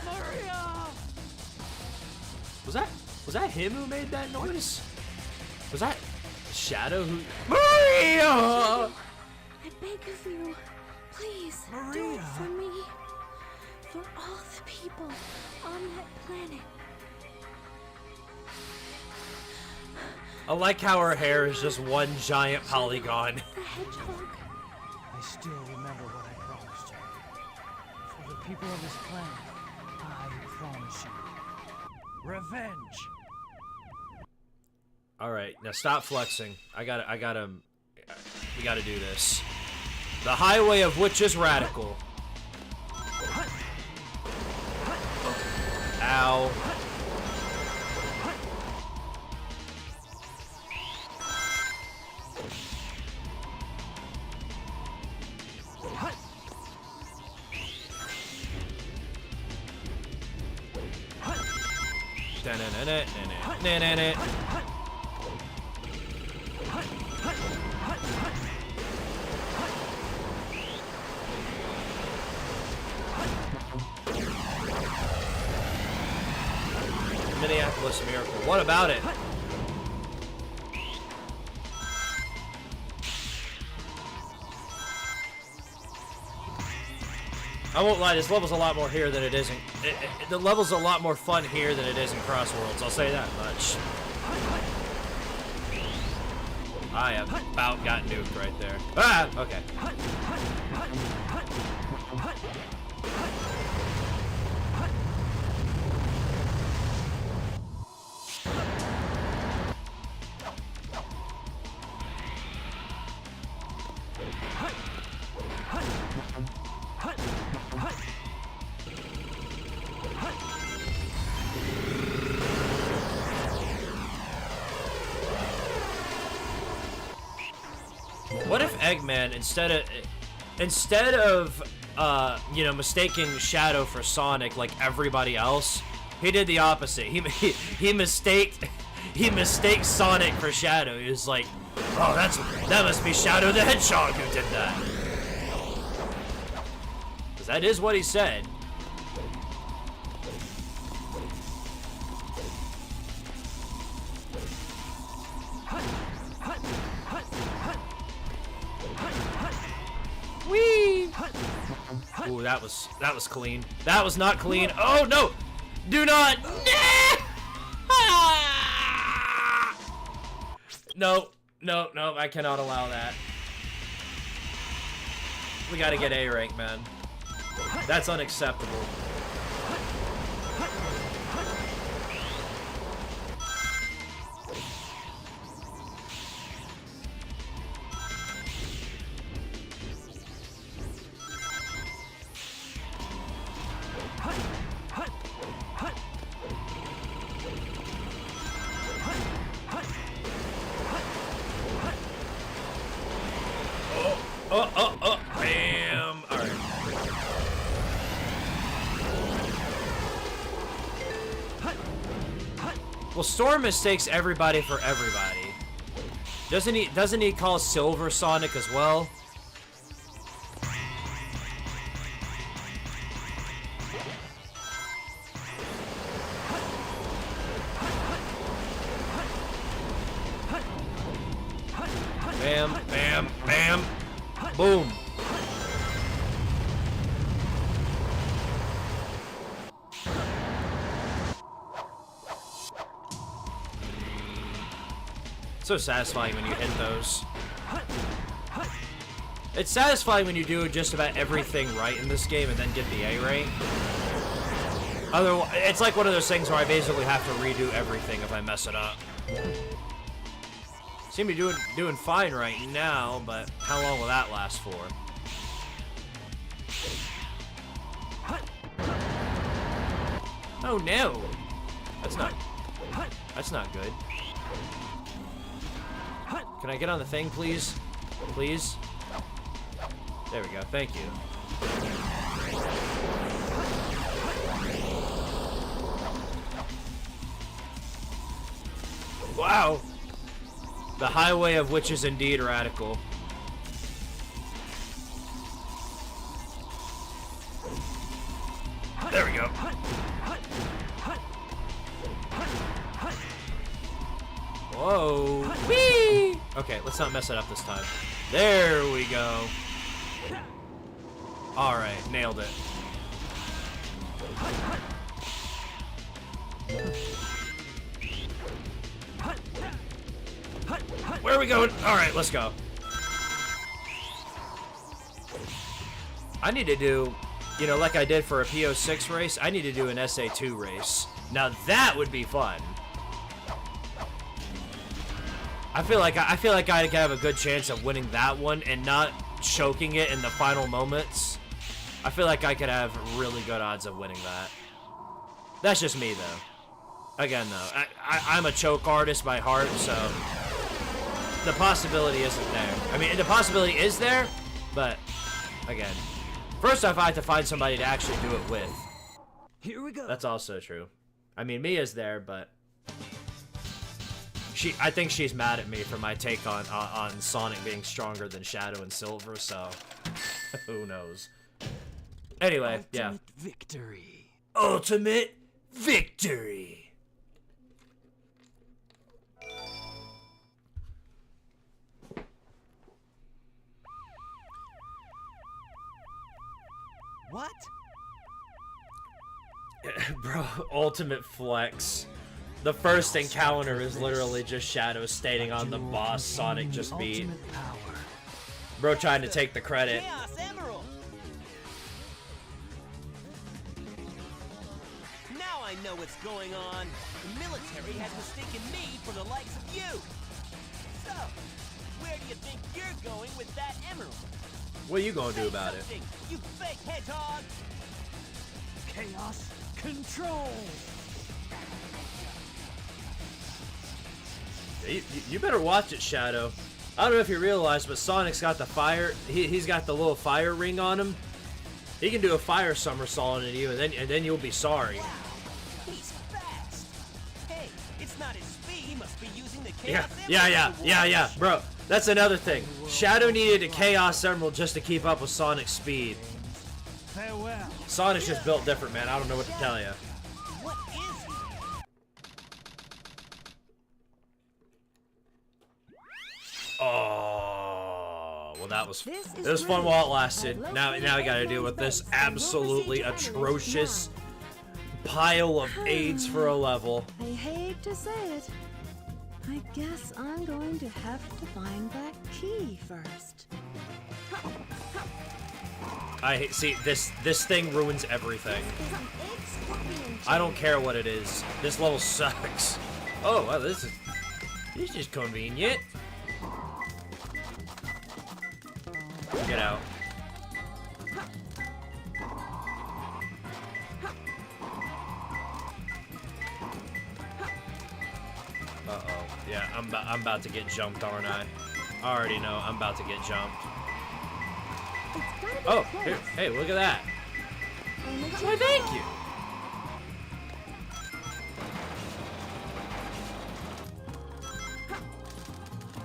Maria! Was that him who made that noise? Was that Shadow who? Maria! I beg of you, please do it for me, for all the people on that planet. I like how her hair is just one giant polygon. The hedgehog. I still remember what I promised you. For the people of this planet, I promise you. Revenge! Alright, now stop flexing. We gotta do this. The highway of which is radical. Ow. Minneapolis Miracle. What about it? I won't lie, this level's a lot more here than it is in... the level's a lot more fun here than it is in Crossworlds, I'll say that much. I about got nuked right there. Ah! Okay. What if Eggman, instead of you know, mistaking Shadow for Sonic like everybody else, he did the opposite. He mistakes Sonic for Shadow. He was like, oh, that must be Shadow the Hedgehog who did that. Because that is what he said. Whee! Ooh, that was clean. That was not clean. Oh no! Do not! No, no, no! I cannot allow that. We gotta get A rank, man. That's unacceptable. Bam! Alright. Well, Storm mistakes everybody for everybody. Doesn't he call Silver Sonic as well? Bam, bam, bam. Boom. So satisfying when you hit those. It's satisfying when you do just about everything right in this game and then get the A rank. Otherwise, it's like one of those things where I basically have to redo everything if I mess it up. Seem to be doing fine right now, but how long will that last for? Oh no! That's not good. Can I get on the thing, please? Please? There we go, thank you. Wow! The highway of which is indeed radical. There we go. Whoa! Whee! Okay, let's not mess it up this time. There we go. Alright, nailed it. Where are we going? Alright, let's go. I need to do, you know, like I did for a PO6 race, I need to do an SA2 race. Now that would be fun. I feel like I could have a good chance of winning that one and not choking it in the final moments. I feel like I could have really good odds of winning that. That's just me, though. Again, though, I'm a choke artist by heart, so the possibility isn't there. I mean, the possibility is there, but again, first off, I have to find somebody to actually do it with. Here we go. That's also true. I mean, Mia's there, but I think she's mad at me for my take on Sonic being stronger than Shadow and Silver, so who knows. Anyway, yeah. Ultimate victory. Ultimate victory. What? Bro, ultimate flex. The first encounter is literally just Shadow standing on the boss Sonic just beat. Bro trying to take the credit. Chaos Emerald. Now I know what's going on. The military has mistaken me for the likes of you. So, where do you think you're going with that emerald? What are you gonna do about it? You fake hedgehog! Chaos control. You better watch it, Shadow. I don't know if you realize, but Sonic's got the fire. He's got the little fire ring on him. He can do a fire somersault into you, and then you'll be sorry. Wow, he's fast. Hey, it's not his speed. He must be using the Chaos Emerald. Yeah, bro. That's another thing. Shadow needed a Chaos Emerald just to keep up with Sonic's speed. Farewell. Sonic's just built different, man. I don't know what to tell you. What is he? Oh, well, that was it was fun while it lasted. Now I gotta deal with this absolutely atrocious pile of AIDS for a level. I hate to say it. I guess I'm going to have to find that key first. See this thing ruins everything. I don't care what it is. This level sucks. Oh, well, this is convenient. Get out. Uh-oh. Yeah, I'm about to get jumped, aren't I? I already know I'm about to get jumped. Oh, here, hey, look at that. Why, thank you.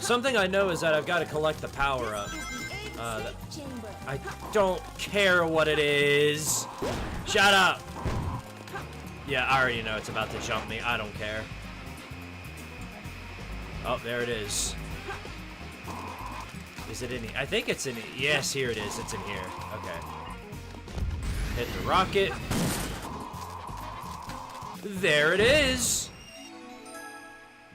Something I know is that I've got to collect the power-up. I don't care what it is. Shut up. Yeah, I already know it's about to jump me. I don't care. Oh, there it is. Is it in here? I think it's in here. Yes, here it is. It's in here. Okay. Hit the rocket. There it is.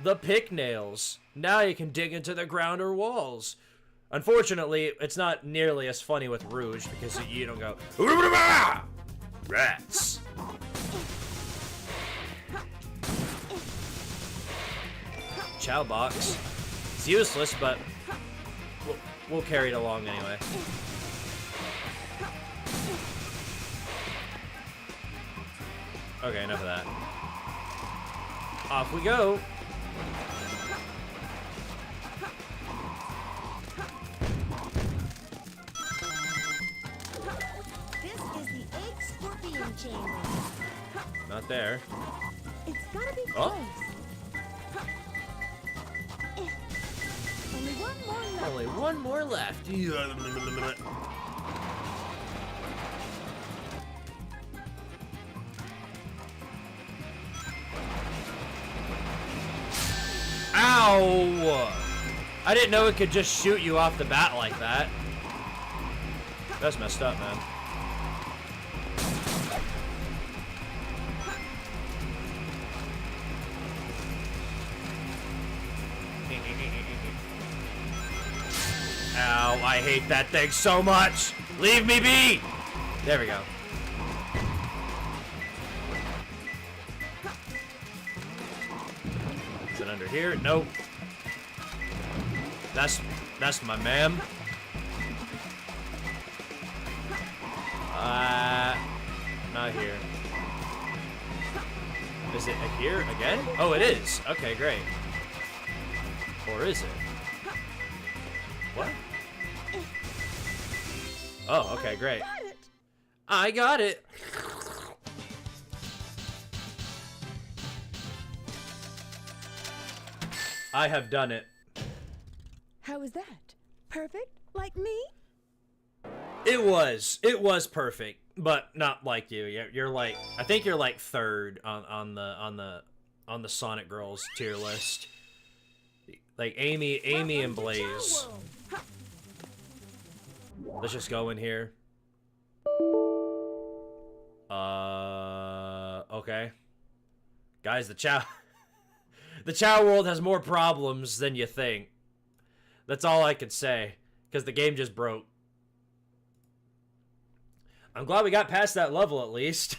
the pick nails. Now you can dig into the ground or walls. Unfortunately, it's not nearly as funny with Rouge because you don't go rats. Chow box. It's useless, but we'll carry it along anyway. Okay, enough of that. Off we go. This is the egg scorpion chamber. Not there. It's gotta be Oh. close. Only one more left. Only one more left. Ow! I didn't know it could just shoot you off the bat like that. That's messed up, man. Ow, I hate that thing so much! Leave me be! There we go. Is it under here? Nope. That's my ma'am. Not here. Is it here again? Oh, it is. Okay, great. Or is it? What? Oh, okay, great. I got it. I have done it. How was that? Perfect? Like me? It was perfect, but not like you. You're like, I think you're like third on the Sonic Girls tier list. Like Amy and Blaze. Let's just go in here. Okay. Guys, the Chow world has more problems than you think. That's all I could say, because the game just broke. I'm glad we got past that level at least.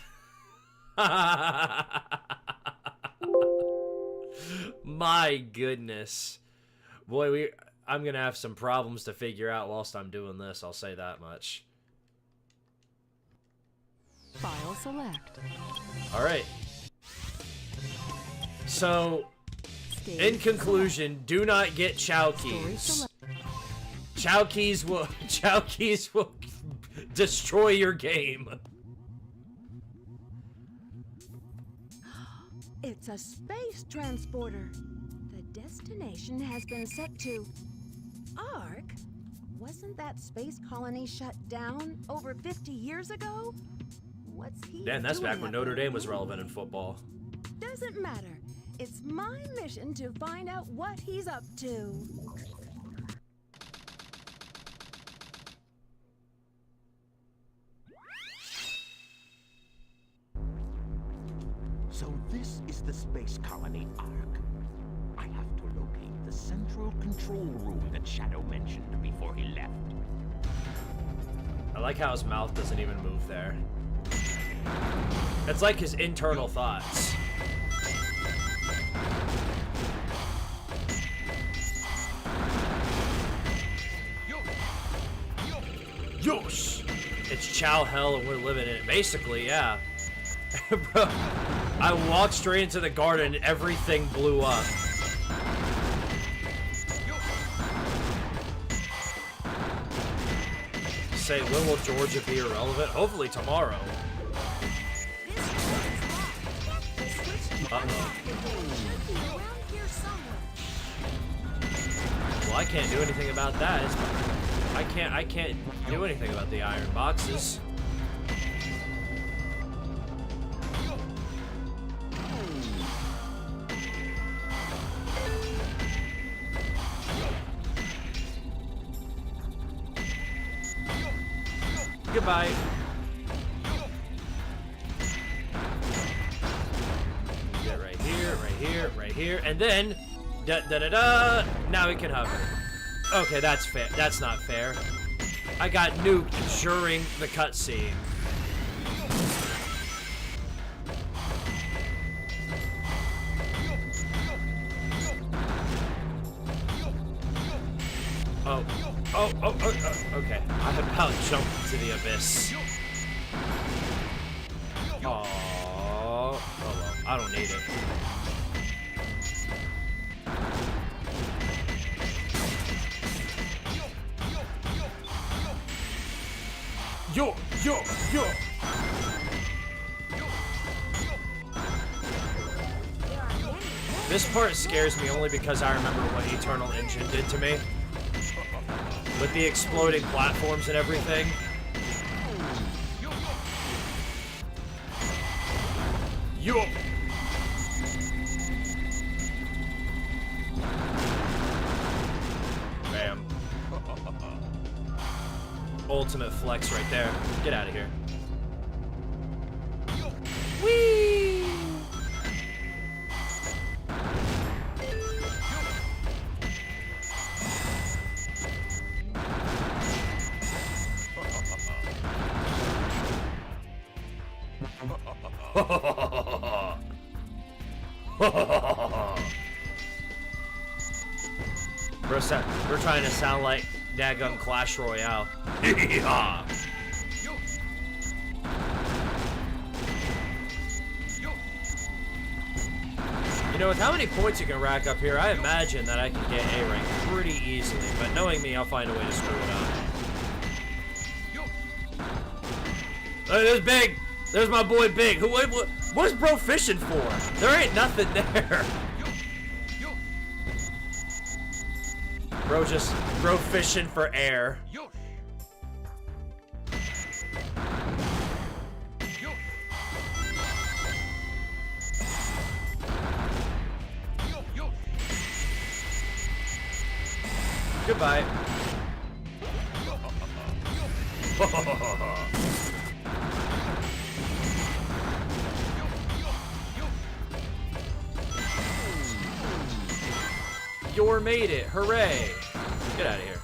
My goodness. Boy, I'm gonna have some problems to figure out whilst I'm doing this, I'll say that much. File select. Alright. So, in conclusion, do not get Chow keys. Chow keys will destroy your game. It's a space transporter. The destination has been set to Ark. Wasn't that space colony shut down over 50 years ago? What's he Damn, that's doing back when up Notre there? Dame was relevant in football. Doesn't matter. It's my mission to find out what he's up to. So this is the space colony Ark. I have to locate the central control room that Shadow mentioned before he left. I like how his mouth doesn't even move there. It's like his internal thoughts. Yosh! It's Chow Hell and we're living in it. Basically, yeah. Bro, I walked straight into the garden and everything blew up. Say, when will Georgia be irrelevant? Hopefully tomorrow. Uh-oh. Well, I can't do anything about that. I can't do anything about the iron boxes. Goodbye. Get right here, right here, right here, and then Da da da da. Now we can hover. Okay, that's fair. That's not fair. I got nuked during the cutscene. Oh, okay. I about jumped into the abyss. Oh well, I don't need it. Yo! This part scares me only because I remember what Eternal Engine did to me. With the exploding platforms and everything. Yo! Bam. Ultimate flex right there. Get out of here. Whee! We're trying to sound like daggum Clash Royale. You know, with how many points you can rack up here, I imagine that I can get A rank pretty easily, but knowing me, I'll find a way to screw it up. Hey, there's Big! There's my boy Big. What's bro fishing for? There ain't nothing there. Bro fishing for air. Goodbye. You're made it. Hooray. Get out of here.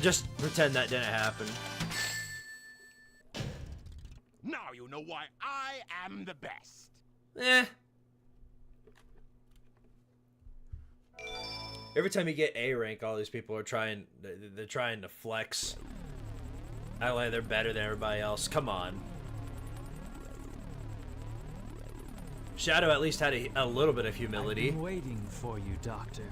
Just pretend that didn't happen. Now you know why I am the best. Every time you get A rank, all these people are trying to flex. Act like they're better than everybody else. Come on. Shadow at least had a little bit of humility. I've been waiting for you, Doctor.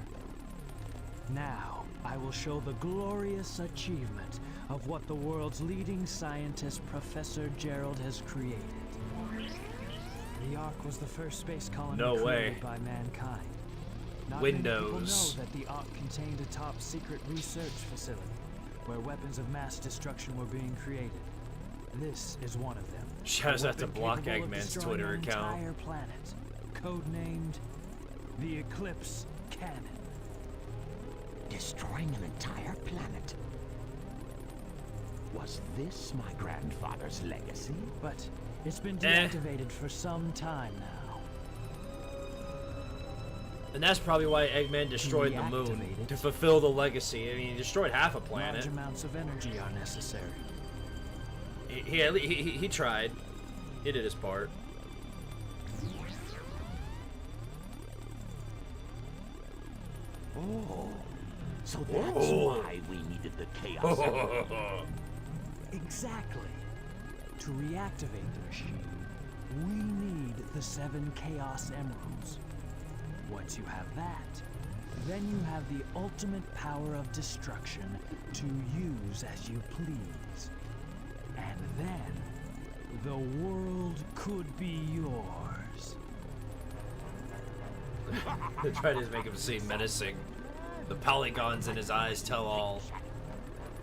Now, I will show the glorious achievement of what the world's leading scientist, Professor Gerald, has created. The Ark was the first space colony created by mankind. Not Windows. many people know that the Ark contained a top-secret research facility where weapons of mass destruction were being created. This is one of them. Shouts out to block Eggman's Twitter account. Entire planet, codenamed the Eclipse Cannon. Destroying an entire planet. Was this my grandfather's legacy? But it's been deactivated for some time now. And that's probably why Eggman destroyed the moon, to fulfill the legacy. I mean, he destroyed half a planet. Large amounts of energy are necessary. He tried. He did his part. Oh, so that's why we needed the Chaos Emerald. Exactly. To reactivate the machine, we need the 7 Chaos Emeralds. Once you have that, then you have the ultimate power of destruction to use as you please. And then, the world could be yours. They try to make him seem menacing. The polygons in his eyes tell all.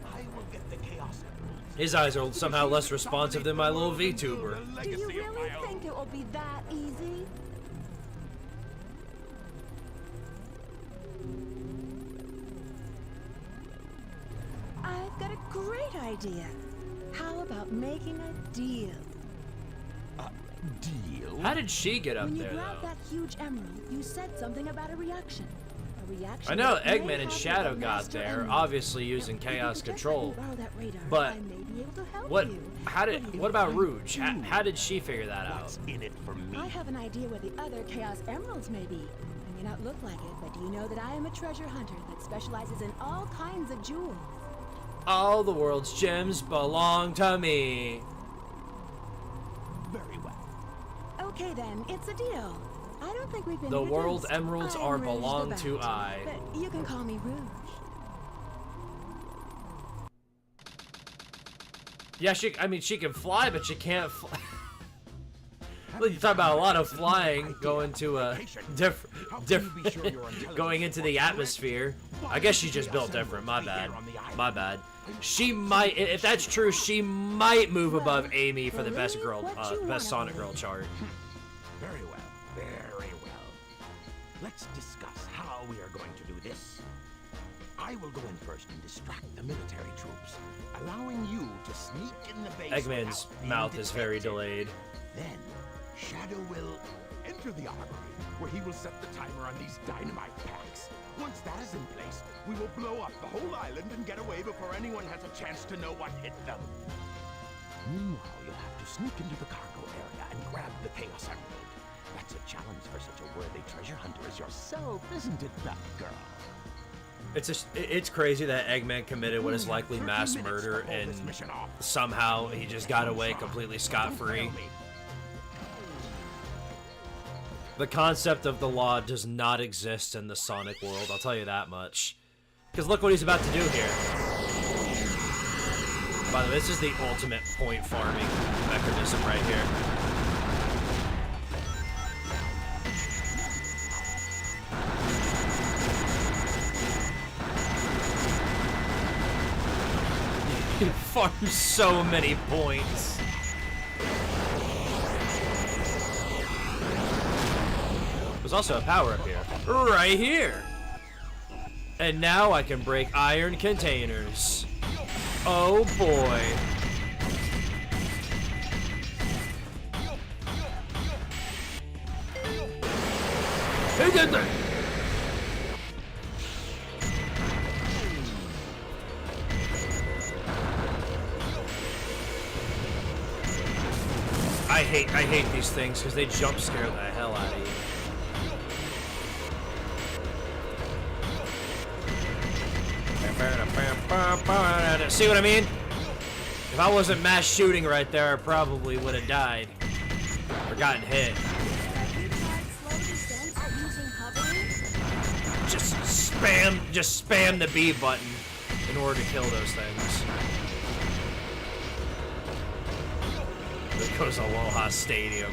I will get the Chaos Emeralds. His eyes are somehow less responsive than my little VTuber. Do you really think it will be that easy? I've got a great idea. How about making a deal? Deal? How did she get up When you there, grabbed though? that huge emerald, you said something about a reaction. A reaction I know that may Eggman and have Shadow with the got Master there, Emerald. obviously using Now, if you Chaos could just Control. let me borrow that radar, But I may be able to help what? you. How did? What about Rouge? How did she figure that out? What's in it for me? I have an idea where the other Chaos Emeralds may be. They may not look like it, but do you know that I am a treasure hunter that specializes in all kinds of jewels? All the world's gems belong to me. Very well. Okay then, it's a deal. I don't think we've been The introduced. world emeralds I'm are Rouge belong the to Bounty, I. But you can call me Rouge. Yeah, I mean, she can fly, but she can't fly. Well, you talk about a lot of flying going to a different, going into the atmosphere. I guess she just built different. My bad. My bad. She might, if that's true, she might move above Amy for the best girl, best Sonic Girl chart. Very well. Very well. Let's discuss how we are going to do this. I will go in first and distract the military troops, allowing you to sneak in the base. Eggman's without being mouth is very detected. delayed. Then, Shadow will enter the armory, where he will set the timer on these dynamite packs. Once that is in place, we will blow up the whole island and get away before anyone has a chance to know what hit them. Meanwhile, you'll have to sneak into the cargo area and grab the Chaos Emerald. That's a challenge for such a worthy treasure hunter as yourself, isn't it, Batgirl? It's crazy that Eggman committed what is likely mass murder and somehow he just got away completely scot-free. The concept of the law does not exist in the Sonic world, I'll tell you that much. Because look what he's about to do here. By the way, this is the ultimate point farming mechanism right here. He farms so many points. There's also a power up here. Right here. And now I can break iron containers. Oh boy. He did that. I hate these things because they jump scare the hell out of you. See what I mean? If I wasn't mass shooting right there, I probably would have died or gotten hit. Just spam the B button in order to kill those things. There goes Aloha Stadium.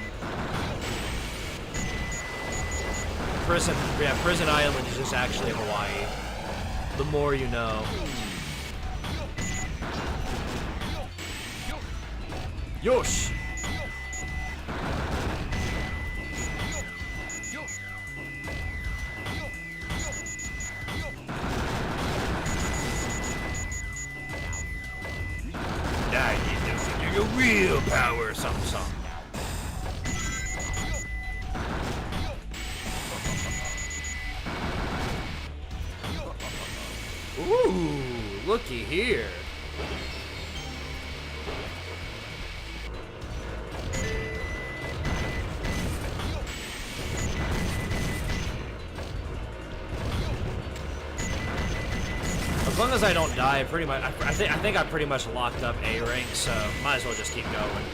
Prison Island is just actually Hawaii. The more you know. Yosh! Now you know your real power, something. Ooh, looky here. As long as I don't die, pretty much, I think I pretty much locked up A rank, so might as well just keep going.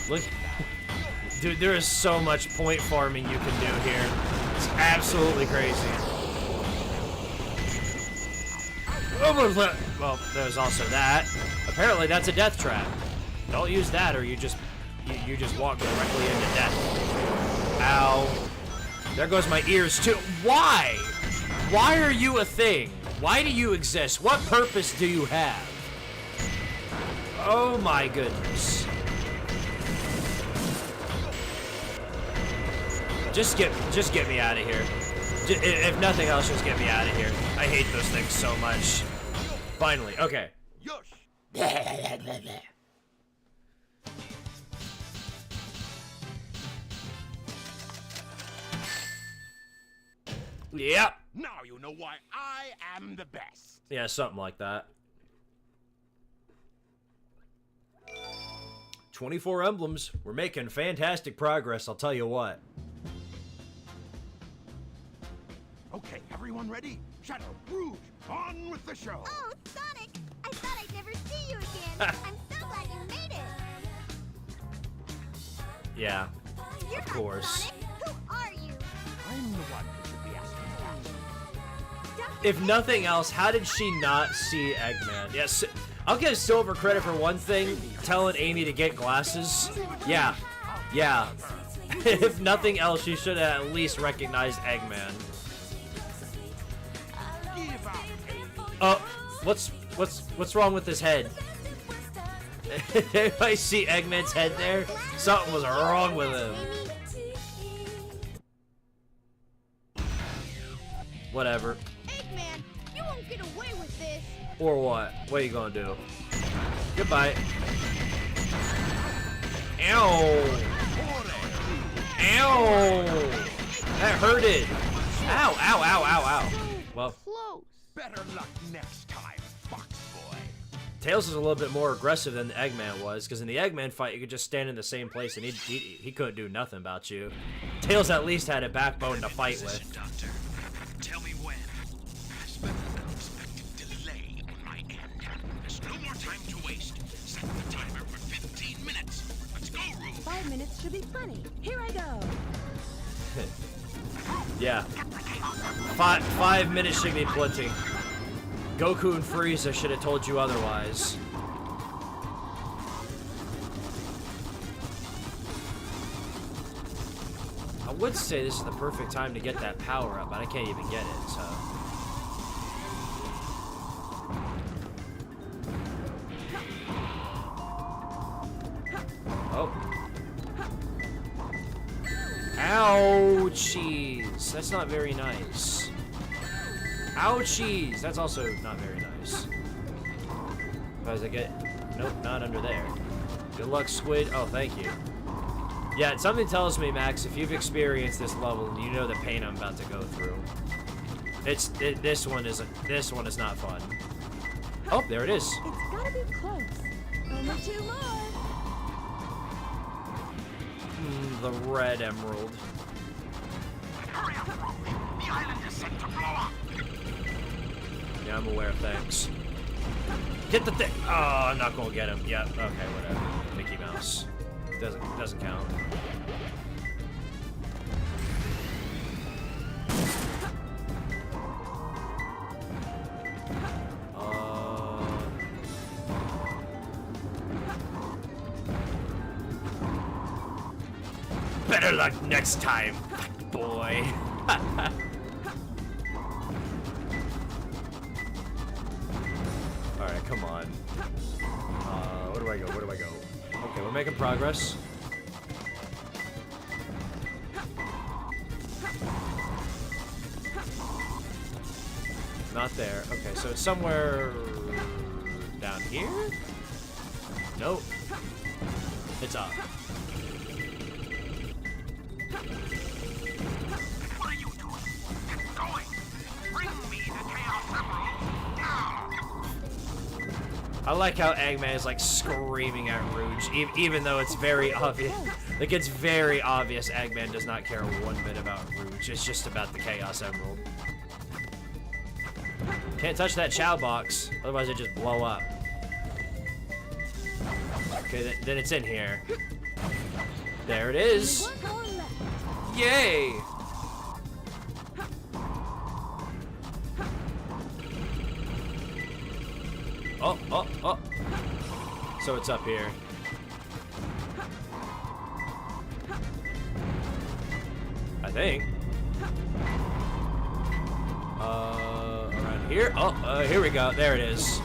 Look, dude, there is so much point farming you can do here. It's absolutely crazy. Well, there's also that. Apparently, that's a death trap. Don't use that, or you just walk directly into death. Ow. There goes my ears too. Why? Why are you a thing? Why do you exist? What purpose do you have? Oh my goodness. Just get me out of here. If nothing else, just get me out of here. I hate those things so much. Finally, okay. Yep. Now you know why I am the best. Yeah, something like that. 24 emblems. We're making fantastic progress, I'll tell you what. Okay, everyone ready? Shadow, Rouge, on with the show. Oh, Sonic! I thought I'd never see you again. I'm so glad you made it. Yeah, You're of course. Sonic. Who are you? I'm the one who should be asking that. If nothing else, how did she not see Eggman? Yes, I'll give Silver credit for one thing, telling Amy to get glasses. Yeah. If nothing else, she should have at least recognized Eggman. Oh, what's wrong with his head? If I see Eggman's head there, something was wrong with him. Whatever. Eggman, you won't get away with this. Or what? What are you gonna do? Goodbye. Ow! Ow! That hurted. Ow! Ow! Ow! Ow! Ow! Well. Better luck next time, Fox Boy. Tails is a little bit more aggressive than the Eggman was, because in the Eggman fight, you could just stand in the same place and he couldn't do nothing about you. Tails at least had a backbone to fight with. Doctor, tell me when. There's been an unexpected delay on my end. There's no more time to waste. Set the timer for 15 minutes. Let's go, Rouge. 5 minutes should be plenty. Here I go. Yeah. 5 minutes should be plenty. Goku and Frieza should have told you otherwise. I would say this is the perfect time to get that power up, but I can't even get it, so. Oh. Ouchies. That's not very nice. Ouchies. That's also not very nice. As I get... Nope, not under there. Good luck, Squid. Oh, thank you. Yeah, something tells me, Max, if you've experienced this level, you know the pain I'm about to go through. This one is not fun. Oh, there it is. It's gotta be close. Only 2 more. The red emerald. Hurry up, Rouge. The island is set to blow up. Yeah, I'm aware of things. Get the thing. Oh, I'm not gonna get him. Yeah, okay, whatever. Mickey Mouse. Doesn't count. Better luck next time, boy. Alright, come on. Where do I go? Where do I go? Okay, we're making progress. Not there. Okay, so it's somewhere down here? Nope. It's up. What are you doing? Get going. Bring me the Chaos Emerald now. I like how Eggman is like screaming at Rouge, even though it's very obvious. Like, it's very obvious Eggman does not care one bit about Rouge. It's just about the Chaos Emerald. Can't touch that Chow box, otherwise it just blow up. Okay, then it's in here. There it is. Yay! Oh. So it's up here. I think. Around here. Oh, here we go. There it is.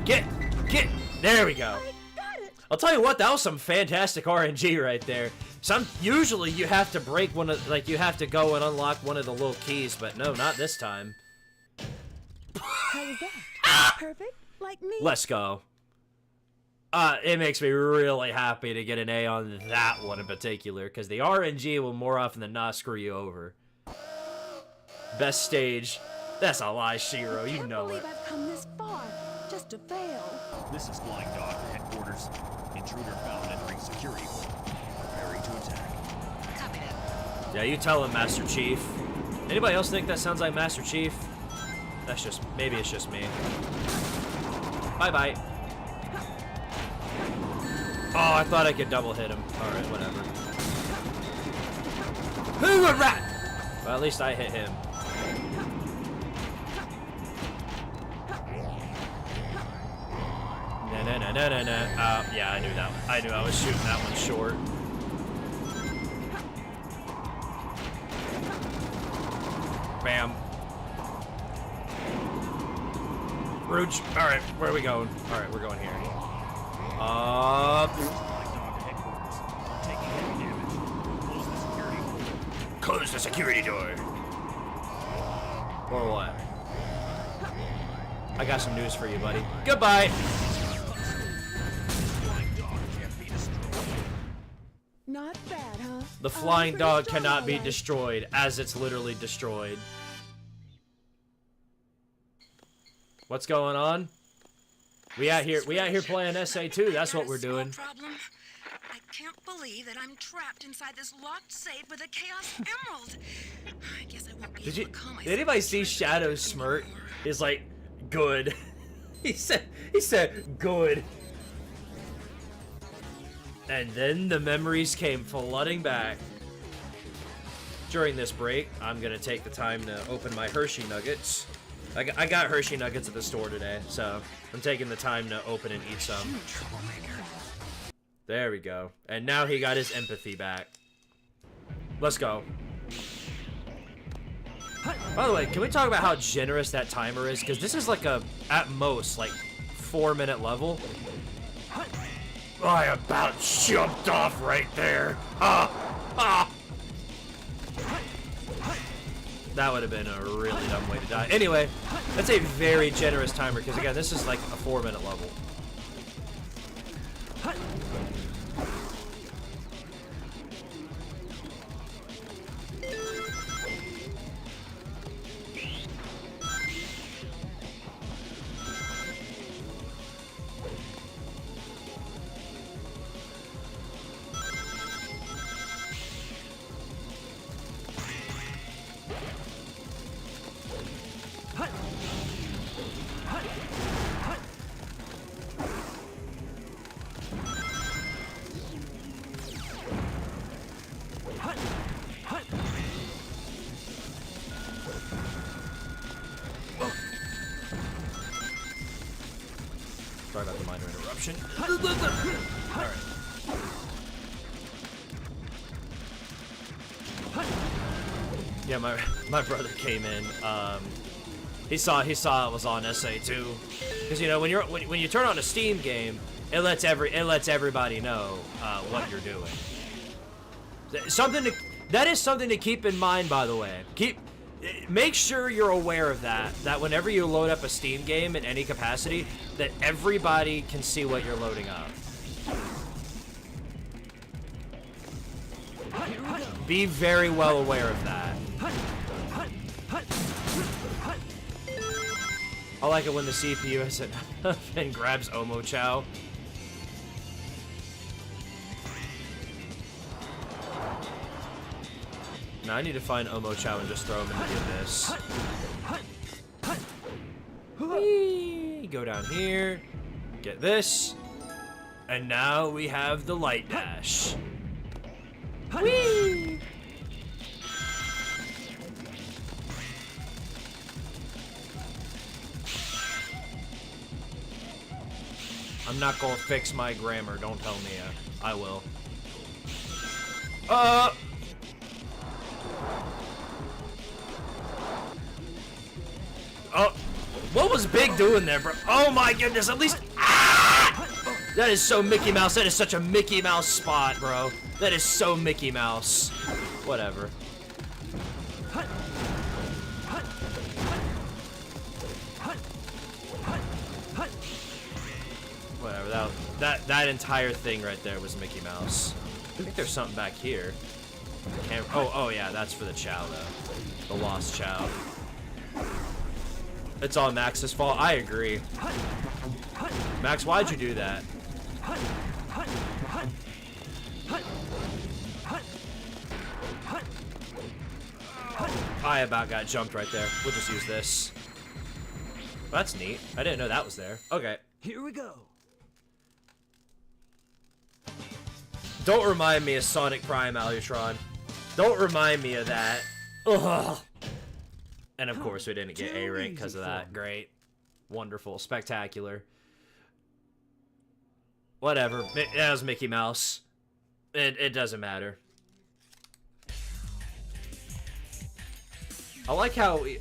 Get. There we go. I'll tell you what, that was some fantastic RNG right there. Usually you have to break one of, like, you have to go and unlock one of the little keys, but no, not this time. How was that? Perfect? Like me? Let's go. It makes me really happy to get an A on that one in particular, because the RNG will more often than not screw you over. Best stage. That's a lie, Shiro. You know it. I've come this far just to fail. This is Flying Dog headquarters. Intruder found entering security. Preparing to attack. Copy that. Yeah, you tell him, Master Chief. Anybody else think that sounds like Master Chief? That's just, maybe it's just me. Bye-bye. Oh, I thought I could double hit him. Alright, whatever. Who a rat? Well, at least I hit him. No. Yeah, I knew that one. I knew I was shooting that one short. Bam. Rouge. Alright, where are we going? Alright, we're going here. Close the security door. Or what? I got some news for you, buddy. Goodbye. Not bad, huh? The flying dog cannot be destroyed, as it's literally destroyed. What's going on? We out here playing SA2. That's what we're doing. Problem. I can't believe that I'm trapped inside this locked safe with a Chaos Emerald. I guess I won't be able to calm myself. Did anybody see Shadow's smirk? Is like, good. he said good. And then the memories came flooding back. During this break, I'm gonna take the time to open my Hershey Nuggets. I got Hershey Nuggets at the store today, so I'm taking the time to open and eat some. There we go. And now he got his empathy back. Let's go. By the way, can we talk about how generous that timer is? Because this is like a, at most, like 4-minute level. I about jumped off right there. That would have been a really dumb way to die. Anyway, that's a very generous timer because again, this is like a 4-minute level. Sorry about the minor interruption. Alright. Yeah, my brother came in. He saw it was on SA2. Because you know when you turn on a Steam game, it lets everybody know what you're doing. That is something to keep in mind, by the way. Make sure you're aware of that whenever you load up a Steam game in any capacity, that everybody can see what you're loading up. Be very well aware of that. I like it when the CPU has it and grabs Omo Chow. Now I need to find Omo Chow and just throw him into the abyss. Whee! Go down here, get this, and now we have the light dash. Whee! I'm not gonna fix my grammar, don't tell me I will. Oh, what was Big doing there, bro? Oh my goodness, at least... Ah! That is so Mickey Mouse. That is such a Mickey Mouse spot, bro. That is so Mickey Mouse. Whatever. Whatever, that entire thing right there was Mickey Mouse. I think there's something back here. Oh yeah, that's for the Chow though. The lost Chow. It's all Max's fault. I agree. Max, why'd you do that? I about got jumped right there. We'll just use this. That's neat. I didn't know that was there. Okay. Here we go. Don't remind me of Sonic Prime Alutron. Don't remind me of that. Ugh. And of course we didn't get A rank because of that. Great. Wonderful. Spectacular. Whatever. That was Mickey Mouse. It doesn't matter. I like how we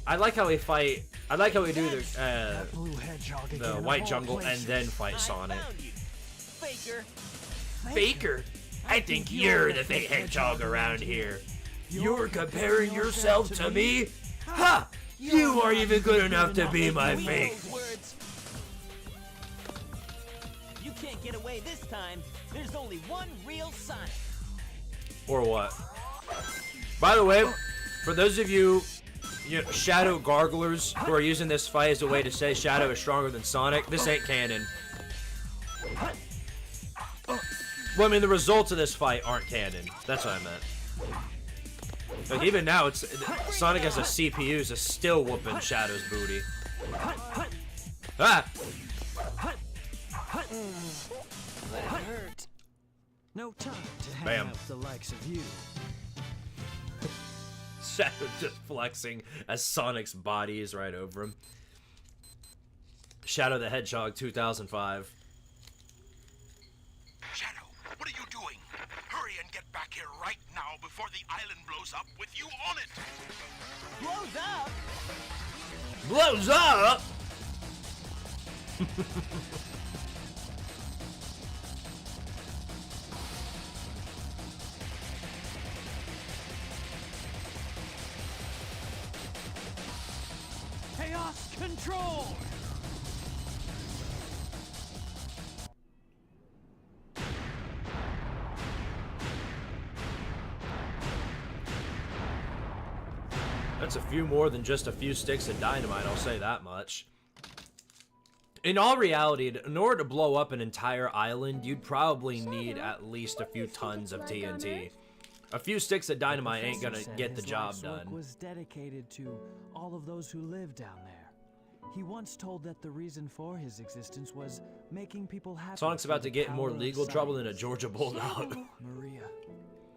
fight. I like how we do the white jungle and then fight Sonic. Faker. Faker. I think you're the fake hedgehog around here. You're comparing yourself to me? Ha! You aren't even good enough to be my fake. You can't get away this time. There's only one real Sonic. Or what? By the way, for those of you, Shadow garglers who are using this fight as a way to say Shadow is stronger than Sonic, this ain't canon. Well, I mean, the results of this fight aren't canon. That's what I meant. Like, even now, it's Sonic as a CPU is still whooping Shadow's booty. Ah! That hurt. No time to hang Bam. out the likes of you. Shadow just flexing as Sonic's body is right over him. Shadow the Hedgehog 2005. Shadow, what are you doing? Hurry and get back here right now before the island blows up with you on it! Blows up? Blows up? Chaos control! That's a few more than just a few sticks of dynamite, I'll say that much. In all reality, in order to blow up an entire island, you'd probably need at least a few tons of TNT. A few sticks of dynamite ain't gonna get the job done. Was dedicated to all of those who live down there. He once told that the reason for his existence was making people happy. Sonic's about to get in more legal trouble than a Georgia Bulldog. Maria,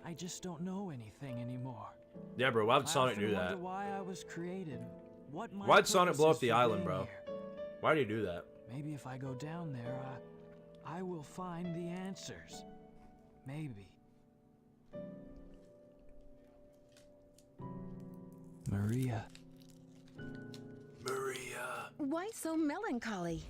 I just don't know anything anymore. Yeah, bro, why would Sonic do that? Why I was created. Why'd Sonic blow up the island, bro? Why'd he do that? Maybe if I go down there, I will find the answers. Maybe. Maria. Maria. Why so melancholy?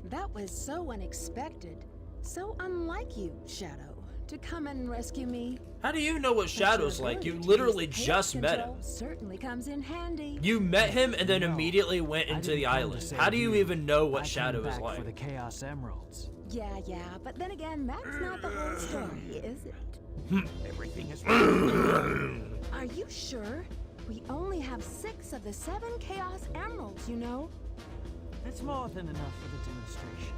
That was so unexpected. So unlike you, Shadow, to come and rescue me. How do you know what Shadow's like? You literally just met him. Certainly comes in handy. You met him and then immediately went into the island. How do you even know what Shadow is like? For the Chaos Emeralds. Yeah, but then again, that's not the whole story, is it? Everything is Are you sure? We only have 6 of the 7 Chaos Emeralds, you know. That's more than enough for the demonstration.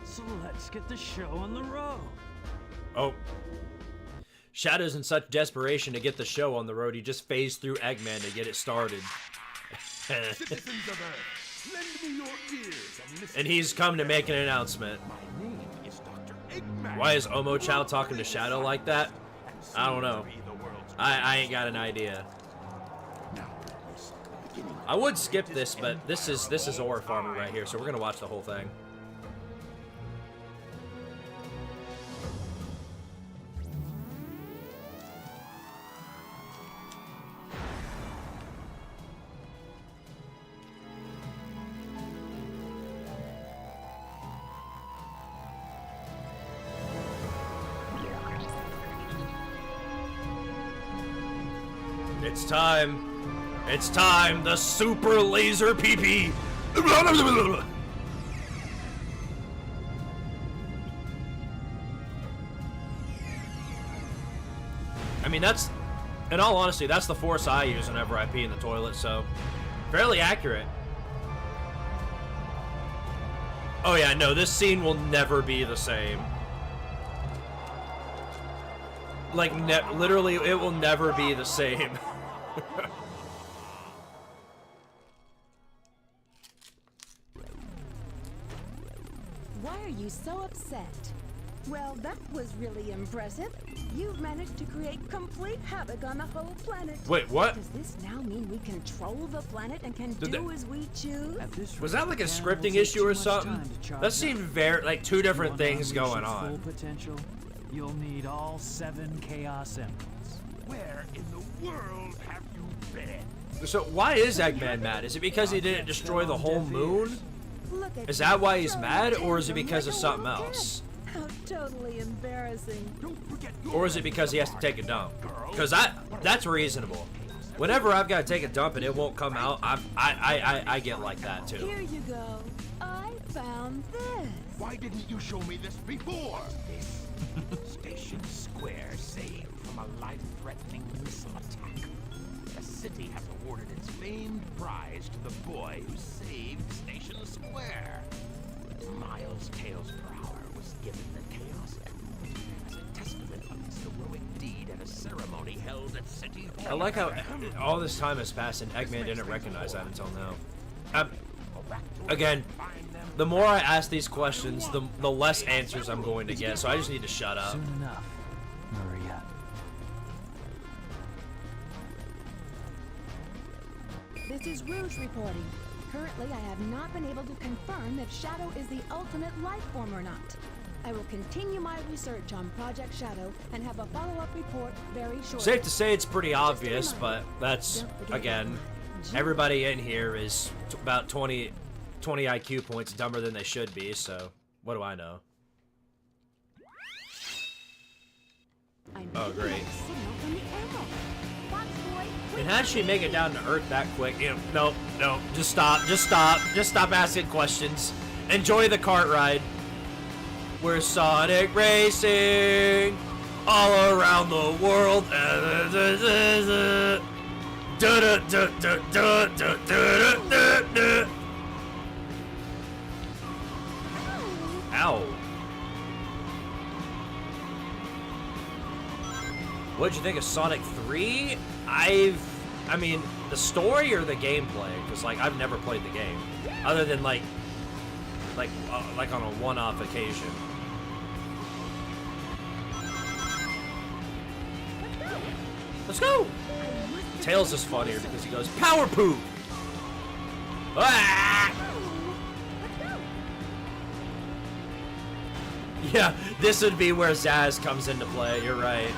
So let's get the show on the road. Oh. Shadow's in such desperation to get the show on the road, he just phased through Eggman to get it started. Citizens of Earth, lend me your ears and listen. And he's come to make an announcement. My name is Dr. Eggman. Why is Omo Chow talking to Shadow like that? I don't know. I ain't got an idea. I would skip this, but this is Ore Farmer right here, so we're gonna watch the whole thing. It's time. It's time. The super laser PP. I mean, that's, in all honesty, that's the force I use whenever I pee in the toilet, so fairly accurate. Oh yeah, no, this scene will never be the same. Like, literally, it will never be the same. Why are you so upset? Well, that was really impressive. You've managed to create complete havoc on the whole planet. Wait, what? Does this now mean we control the planet and can do as we choose? Was that like a scripting issue or something? That seemed very, like, two different things going on. Full potential, you'll need all 7 Chaos Emeralds. Where in the world have you been? So why is Eggman mad? Is it because he didn't destroy the whole moon? Is that why he's mad, or is it because of something else? How totally embarrassing. Or is it because he has to take a dump? Because that's reasonable. Whenever I've got to take a dump and it won't come out, I get like that too. Here you go. I found this. Why didn't you show me this before? This Station Square saved from a life-threatening missile attack. The city has awarded its famed prize to the boy who saved Station Square. Miles Tails per hour was given the Chaos Emerald as a testament of his heroic deed at a ceremony held at City Hall. I like how all this time has passed and Eggman didn't recognize that until now. Again, the more I ask these questions, the less answers I'm going to get, so I just need to shut up. Soon enough. Hurry up. This is Rouge reporting. Currently, I have not been able to confirm if Shadow is the ultimate life form or not. I will continue my research on Project Shadow and have a follow-up report very shortly. Safe to say it's pretty obvious, but that's, again, everybody in here is about 20 IQ points dumber than they should be, so what do I know? Oh, great. And how did she make it down to Earth that quick? No, just stop asking questions. Enjoy the cart ride. We're Sonic racing all around the world. Ow. What'd you think of Sonic 3? I mean, the story or the gameplay? Because, like, I've never played the game. Other than, like on a one-off occasion. Let's go! Tails is funnier because he goes, Power Poop! Ah! Yeah, this would be where Zaz comes into play, you're right.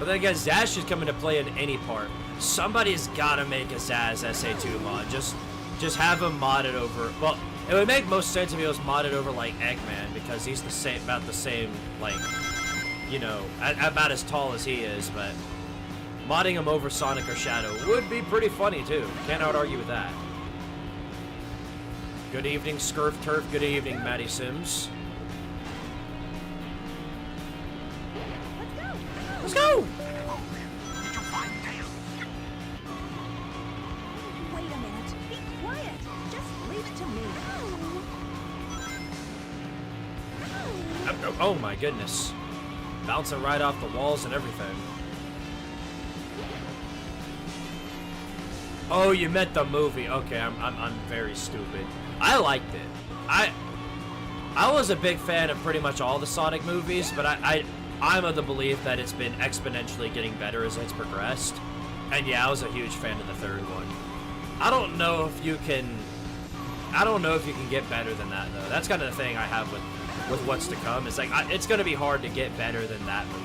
But then again, Zaz should come into play in any part. Somebody's gotta make a Zaz SA2 mod. Just have him modded over. Well, it would make most sense if he was modded over like Eggman, because he's about the same, like, you know, about as tall as he is, but modding him over Sonic or Shadow would be pretty funny too. Cannot argue with that. Good evening, Scurf Turf. Good evening, Maddie Sims. Let's go! Wait a minute. Be quiet. Just leave it to me. Oh my goodness. Bouncing right off the walls and everything. Oh, you meant the movie. Okay, I'm very stupid. I liked it. I was a big fan of pretty much all the Sonic movies, but I'm of the belief that it's been exponentially getting better as it's progressed. And yeah, I was a huge fan of the third one. I don't know if you can get better than that though. That's kind of the thing I have with what's to come. It's like it's going to be hard to get better than that movie.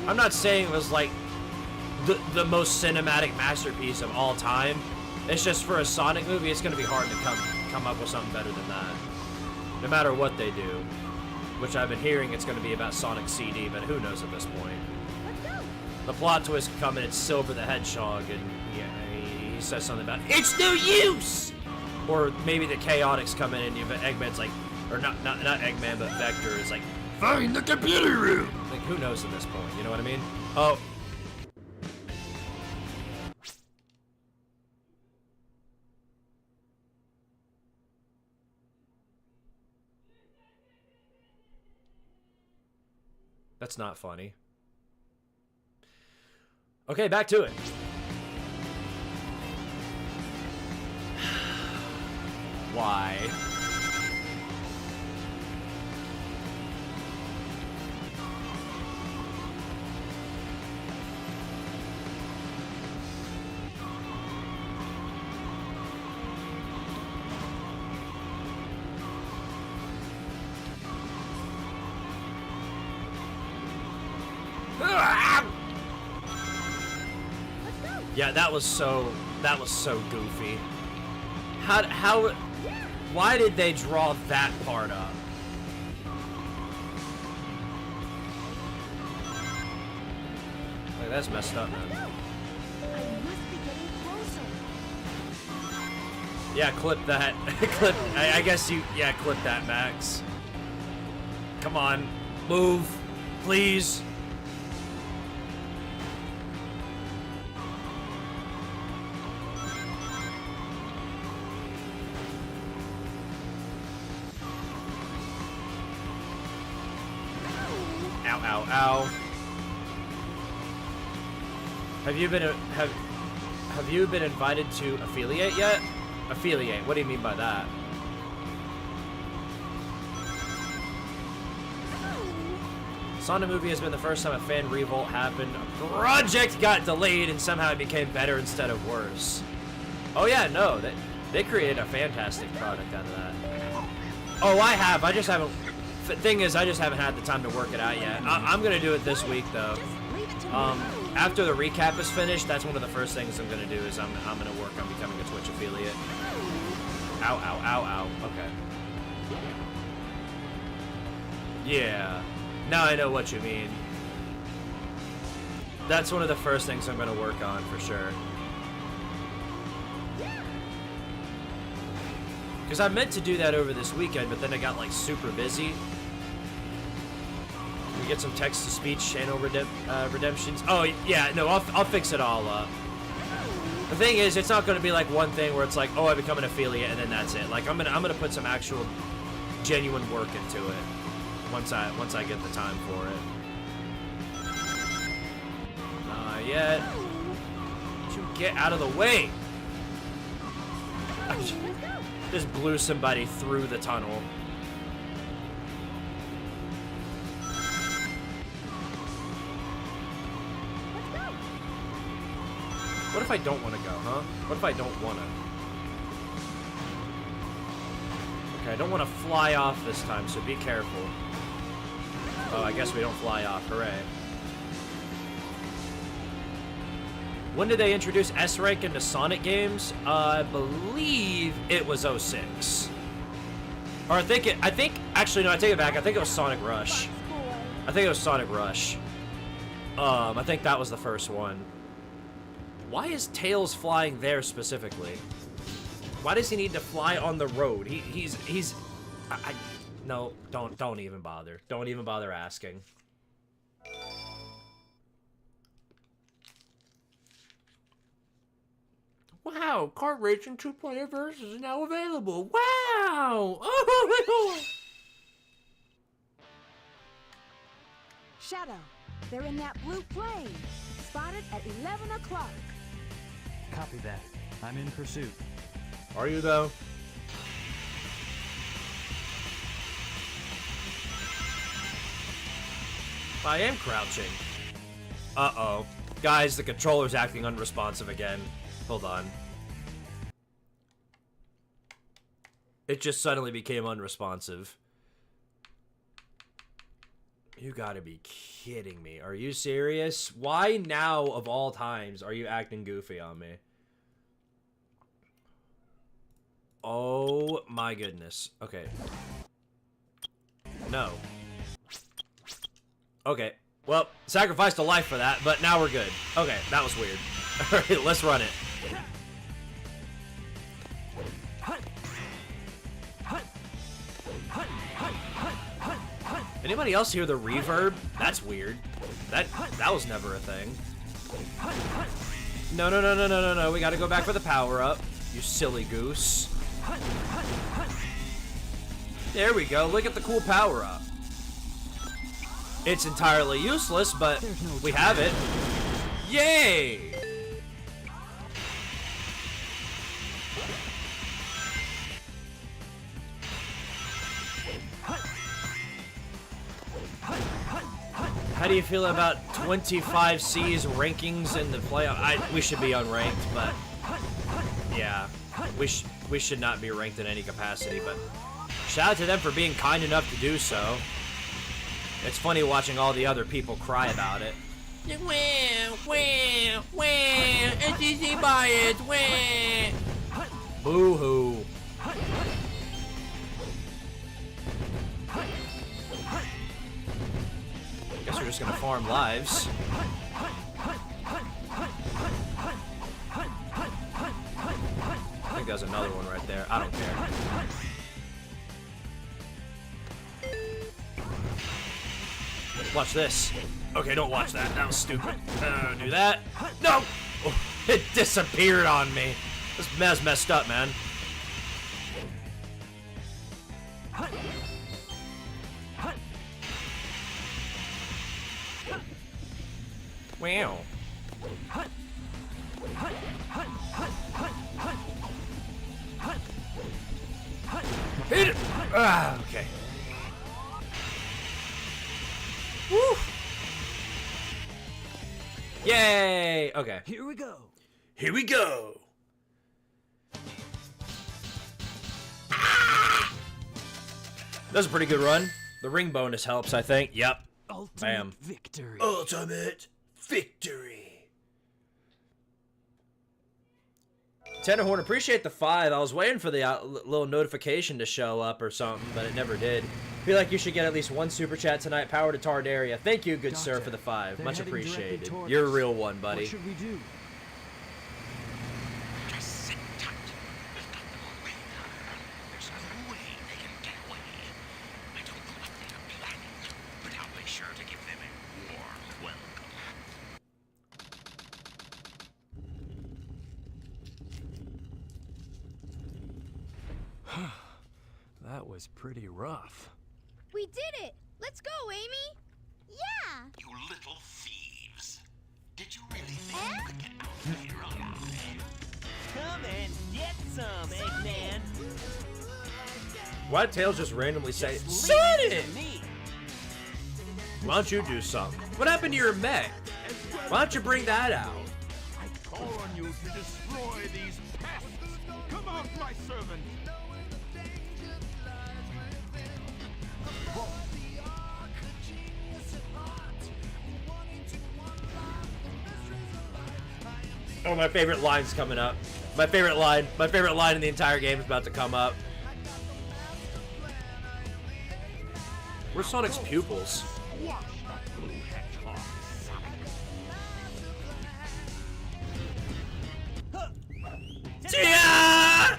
I'm not saying it was like the most cinematic masterpiece of all time. It's just for a Sonic movie, it's going to be hard to come up with something better than that. No matter what they do. Which I've been hearing it's going to be about Sonic CD, but who knows at this point. The plot twist come in, it's Silver the Hedgehog, and he says something about, it's no use! Or maybe the Chaotix come in and Eggman's like, or not Eggman, but Vector is like, find the computer room! Like, who knows at this point, you know what I mean? Oh. That's not funny. Okay, back to it. Why? Yeah, that was so goofy. Why did they draw that part up? Like, that's messed up, man. Yeah, clip that. Clip. I guess you. Yeah, clip that, Max. Come on, move, please. Ow. Have you been invited to affiliate yet? Affiliate, what do you mean by that? Sonic movie has been the first time a fan revolt happened. A project got delayed and somehow it became better instead of worse. Oh yeah, no, they created a fantastic product out of that. Oh, I just haven't. The thing is, I just haven't had the time to work it out yet. I'm gonna do it this week, though. After the recap is finished, that's one of the first things I'm gonna do. Is I'm gonna work on becoming a Twitch affiliate. Ow. Okay. Yeah. Now I know what you mean. That's one of the first things I'm gonna work on for sure. Because I meant to do that over this weekend, but then I got like super busy. We get some text-to-speech channel redemptions. Oh yeah, no, I'll fix it all up. The thing is, it's not going to be like one thing where it's like, oh, I become an affiliate and then that's it. Like I'm gonna put some actual genuine work into it once I get the time for it. Not yet. You get out of the way. Just blew somebody through the tunnel. What if I don't want to go, huh? What if I don't want to? Okay, I don't want to fly off this time, so be careful. Oh, I guess we don't fly off. Hooray. When did they introduce S-Rank into Sonic games? I believe it was 06. Or actually, no, I take it back. I think it was Sonic Rush. I think that was the first one. Why is Tails flying there specifically? Why does he need to fly on the road? No, don't even bother. Don't even bother asking. Wow, Kart Racing 2-player versus is now available. Wow! Oh, Shadow, they're in that blue plane. Spotted at 11 o'clock. Copy that. I'm in pursuit. Are you, though? I am crouching. Uh-oh. Guys, the controller's acting unresponsive again. Hold on. It just suddenly became unresponsive. You gotta be kidding me. Are you serious? Why now, of all times, are you acting goofy on me? Oh my goodness. Okay. No. Okay. Well, sacrificed a life for that, but now we're good. Okay, that was weird. Alright, let's run it. Anybody else hear the reverb? That's weird. That was never a thing. No, no, no, no, no, no, no. We gotta go back for the power-up. You silly goose. There we go. Look at the cool power-up. It's entirely useless, but we have it. Yay! How do you feel about 25C's rankings in the playoff? We should be unranked, but yeah, we should not be ranked in any capacity. But shout out to them for being kind enough to do so. It's funny watching all the other people cry about it. SEC bias, Boo-hoo. Guess we're just gonna farm lives. I think there's another one right there. I don't care. Watch this. Okay, don't watch that. That was stupid. Do that. No! Oh, it disappeared on me. That's messed up, man. Wow. Hit it! Ah, okay. Woo! Yay! Okay. Here we go. Here we go. That's a pretty good run. The ring bonus helps, I think. Yep. Ultimate Bam. victory. Ultimate victory. Tenderhorn, appreciate the 5. I was waiting for the little notification to show up or something, but it never did. Feel like you should get at least one super chat tonight. Power to Tardaria. Thank you, good sir, for the 5. They're Much heading appreciated. directly toward You're a us. real one, buddy. What should we do? Just sit tight. We've got them all way now. There's no way they can get away. I don't know what they're planning, but I'll be sure to give them a warm welcome. That was pretty rough. We did it! Let's go, Amy! Yeah! You little thieves. Did you really think you could get out of here alive? Come and get some, Eggman. Why did Tails just randomly say, Leave Sonic? it to me. Why don't you do something? What happened to your mech? Why don't you bring that out? I call on you to destroy these pests. Come out, my servant. Oh, my favorite line's coming up. My favorite line in the entire game is about to come up. Where's Sonic's pupils? Watch that blue hedgehog, Yeah!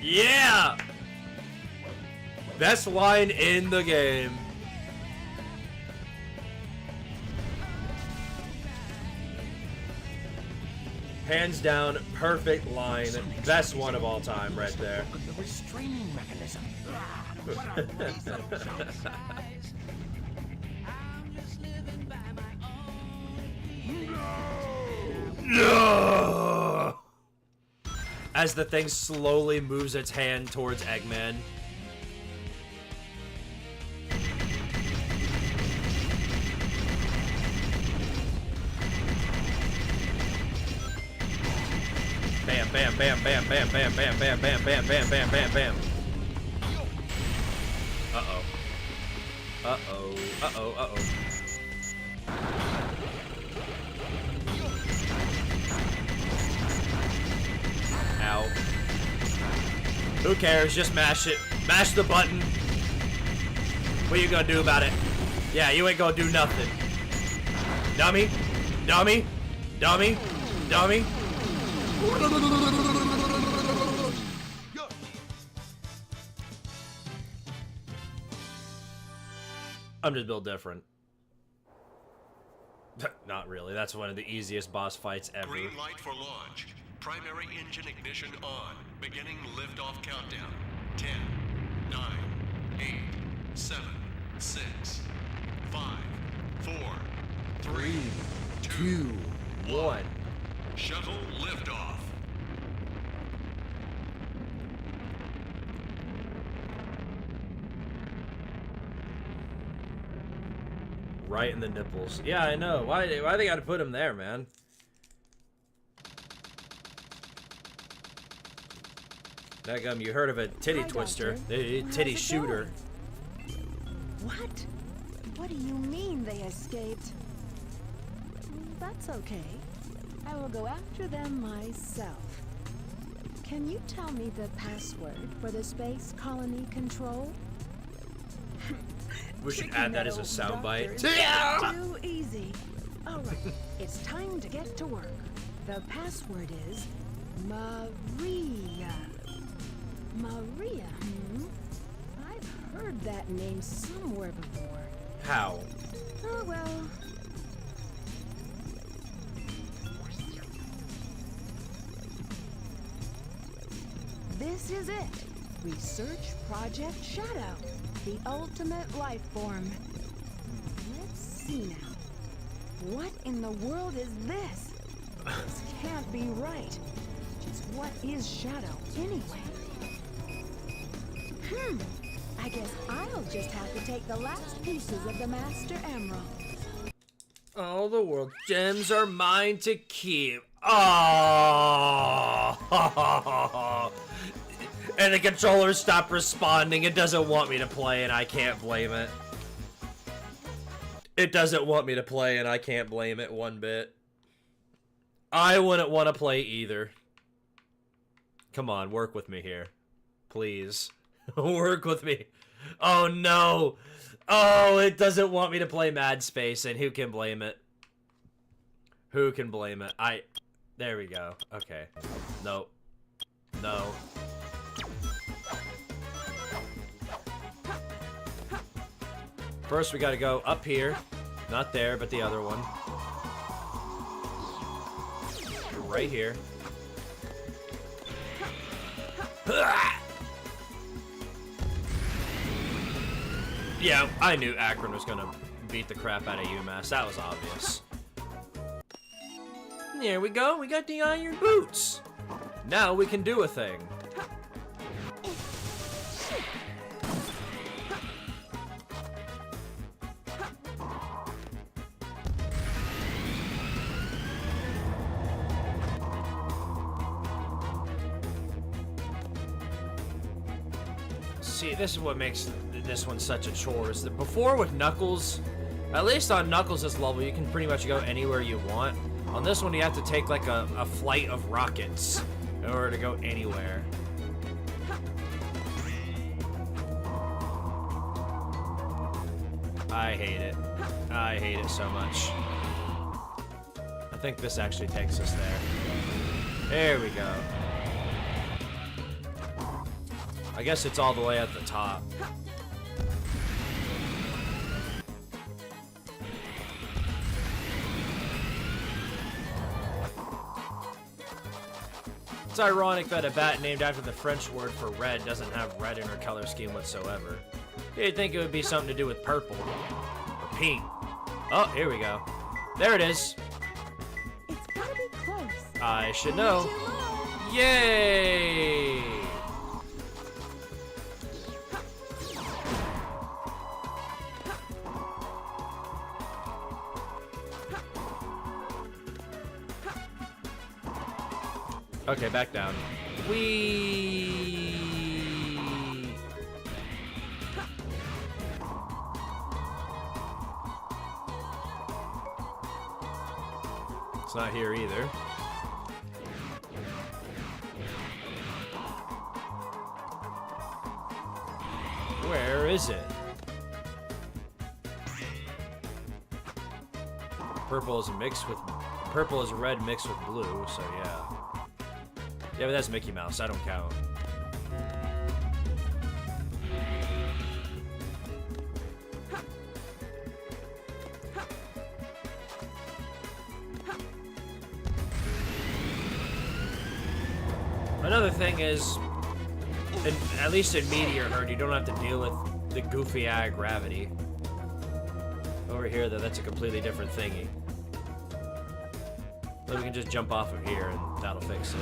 Yeah! Best line in the game. Hands down, perfect line. Best one of all time right there. The restraining mechanism. No! As the thing slowly moves its hand towards Eggman. Bam, bam, bam, bam, bam, bam, bam, bam, bam, bam, bam, bam, bam, bam. Uh-oh. Uh-oh. Uh-oh, uh-oh. Ow. Who cares? Just mash it. Mash the button. What are you gonna do about it? Yeah, you ain't gonna do nothing. Dummy. Dummy. Dummy. Dummy. I'm just built different. Not really. That's one of the easiest boss fights ever. Green light for launch. Primary engine ignition on. Beginning liftoff countdown. 10, 9, 8, 7, 6, 5, 4, 3, 2, 1. Shuttle liftoff. Right in the nipples. Yeah, I know. Why they gotta put him there, man? Daggum, you heard of a titty twister. A titty shooter. What? What do you mean they escaped? That's okay. I will go after them myself. Can you tell me the password for the space colony control? We should add that as a soundbite. Too easy. All right, it's time to get to work. The password is Maria. Maria, I've heard that name somewhere before. How? Oh, well. This is it. Research Project Shadow, the ultimate life form. Let's see now. What in the world is this? This can't be right. Just what is Shadow, anyway? I guess I'll just have to take the last pieces of the Master Emerald. All the world's gems are mine to keep. Oh! And the controller stopped responding. It doesn't want me to play, and I can't blame it. It doesn't want me to play, and I can't blame it one bit. I wouldn't want to play either. Come on, work with me here. Please. Work with me. Oh, no. Oh, it doesn't want me to play Mad Space, and who can blame it? Who can blame it? There we go. Okay. Nope. No. First, we gotta go up here. Not there, but the other one. Right here. Yeah, I knew Akron was gonna beat the crap out of UMass. That was obvious. There we go. We got the iron boots. Now we can do a thing. See, this is what makes this one such a chore. Is that before with Knuckles, at least on Knuckles' level, you can pretty much go anywhere you want. On this one, you have to take like a flight of rockets in order to go anywhere. I hate it. I hate it so much. I think this actually takes us there. There we go. I guess it's all the way at the top. It's ironic that a bat named after the French word for red doesn't have red in her color scheme whatsoever. You'd think it would be something to do with purple or pink. Oh, here we go. There it is. It's gotta be close. I should know. Yay! Okay, back down. Whee! It's not here either. Where is it? Purple is red mixed with blue, so yeah. Yeah, but that's Mickey Mouse. I don't count. Another thing is, at least in Meteor Herd, you don't have to deal with the goofy eye gravity. Over here, though, that's a completely different thingy. But we can just jump off of here, and that'll fix it.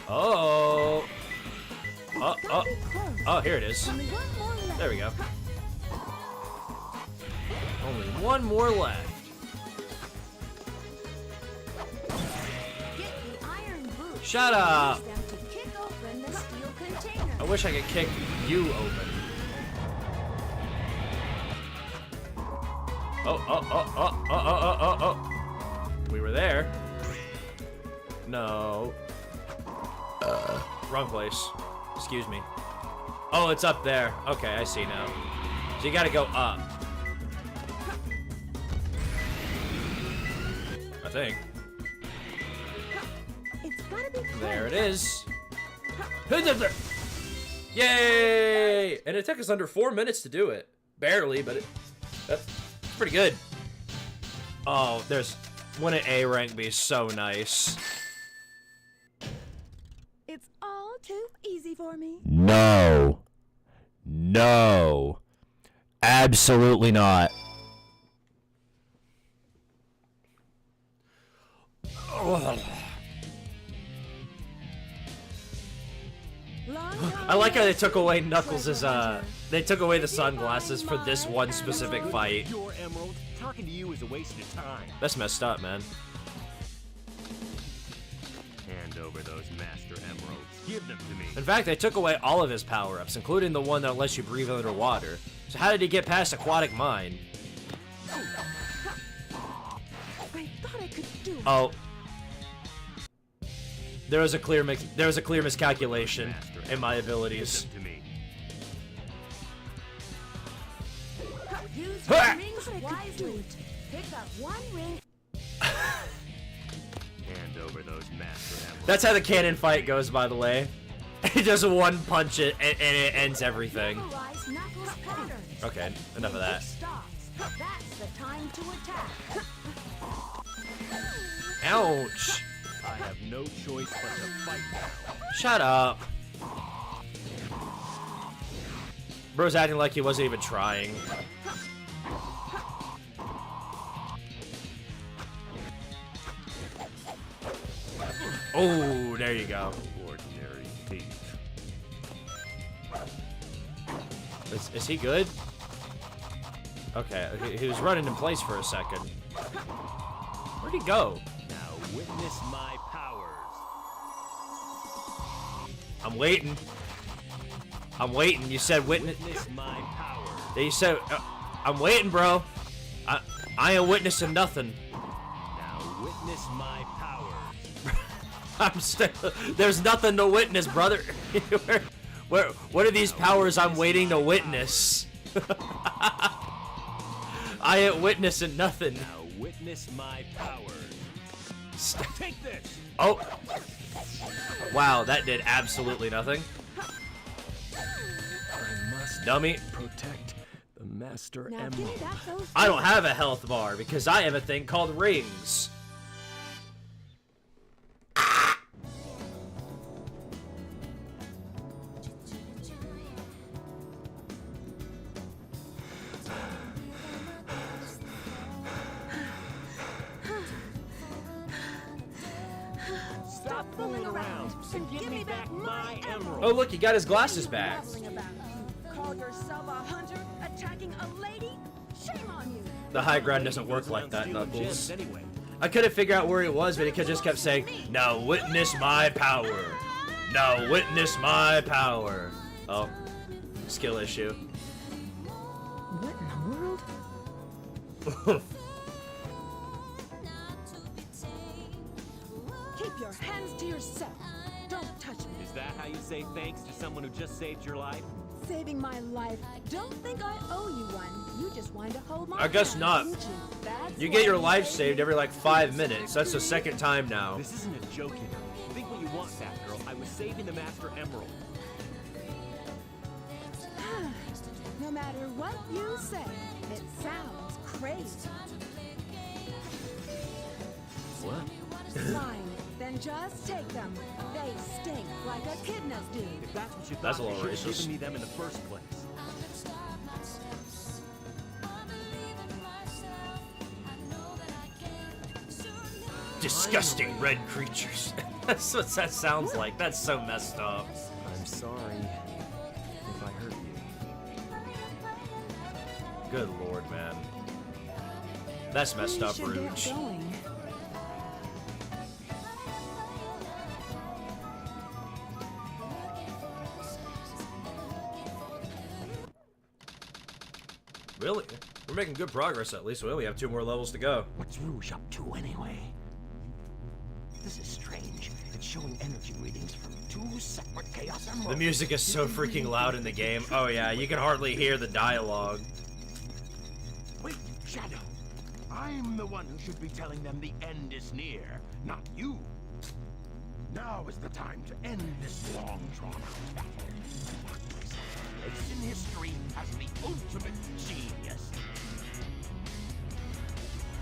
Oh! Oh, here it is. There we go. Only one more left. Shut up! I wish I could kick you open. Oh. We were there. No. Wrong place. Excuse me. Oh, it's up there. Okay, I see now. So you gotta go up. I think. There it is. Yay! And it took us under 4 minutes to do it. Barely, but that's pretty good. Oh, wouldn't A rank be so nice? It's all too easy for me. No. No. Absolutely not. Oh. I like how they took away Knuckles' they took away the sunglasses for this one specific fight. Your emerald, talking to you is a waste of time. That's messed up, man. Hand over those master emeralds. Give them to me. In fact, they took away all of his power-ups, including the one that lets you breathe underwater. So how did he get past Aquatic Mine? I thought I could do it. Oh. There was a clear miscalculation in my abilities. Use your rings wisely. Pick up one ring. Hand over those master emeralds. That's how the cannon fight goes, by the way. He does a one punch it and it ends everything. Okay, enough of that. That's the time to attack. Ouch. I have no choice but to fight now. Shut up. Bro's acting like he wasn't even trying. Oh, there you go. Ordinary thief. Is he good? Okay, he was running in place for a second. Where'd he go? Now witness my powers. I'm waiting. I'm waiting. You said witness my powers. You said I'm waiting, bro. I ain't witnessing nothing. Now witness my powers. I'm still. There's nothing to witness, brother. What are these powers I'm waiting to witness? I ain't witnessing nothing. Now witness my powers. Take this. Oh. Wow, that did absolutely nothing. I must Dummy. protect the master Now emerald. give me back those I don't have a health bar because I have a thing called rings. Stop fooling around and give me back my emerald. Oh, look, he got his glasses back. Call yourself a hunter attacking a lady? Shame on you. The high ground doesn't work like that, Stealing Knuckles. gems anyway. I couldn't figure out where he was, but he just kept saying, "Now witness my power. Now witness my power." Oh, skill issue. What in the world? Keep your hands to yourself. Don't touch me. Is that how you say thanks to someone who just saved your life? saving my life. Don't think I owe you one. You just wanted to hold my I guess hand, not. didn't you? That's You get your why you life saved every like 5 minutes. That's the second time now. This isn't a joke, you know. Think what you want, Batgirl. I was saving the Master Emerald. No matter what you say, it sounds crazy. What? Fine, then just take them. They stink like echidnas do. If that's what you thought, That's a little you should have racist. given me them in the first place. Disgusting red creatures. That's what that sounds like. That's so messed up. I'm sorry if I hurt you. Good lord, man. That's messed up, Rouge. Really? We're making good progress at least. We only have 2 more levels to go. What's Rouge up to anyway? This is strange. It's showing energy readings from 2 separate Chaos Emeralds. The music is so freaking loud in the game. Oh yeah, you can hardly hear the dialogue. Wait, Shadow. I'm the one who should be telling them the end is near, not you. Now is the time to end this long drawn-out battle. Place in history as the ultimate genius.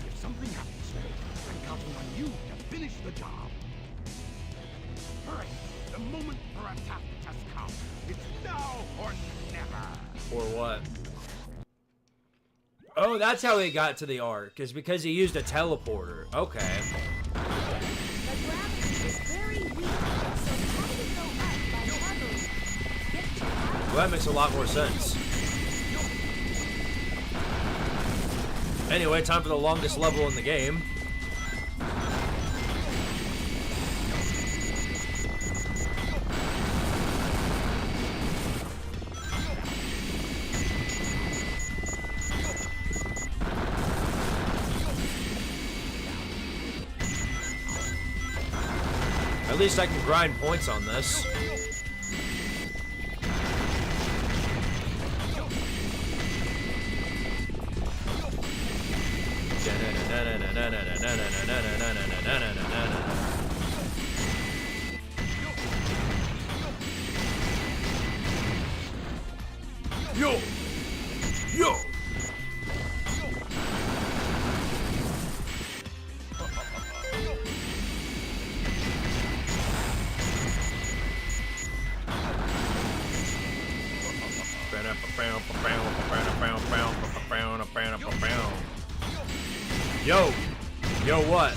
If something happens today, I'm counting on you to finish the job. Hurry! The moment for attack has come. It's now or never. Or what? Oh, that's how he got to the Ark, is because he used a teleporter. Okay. Well, that makes a lot more sense. Anyway, time for the longest level in the game. At least I can grind points on this. Yo! Yo! Yo! Yo, what?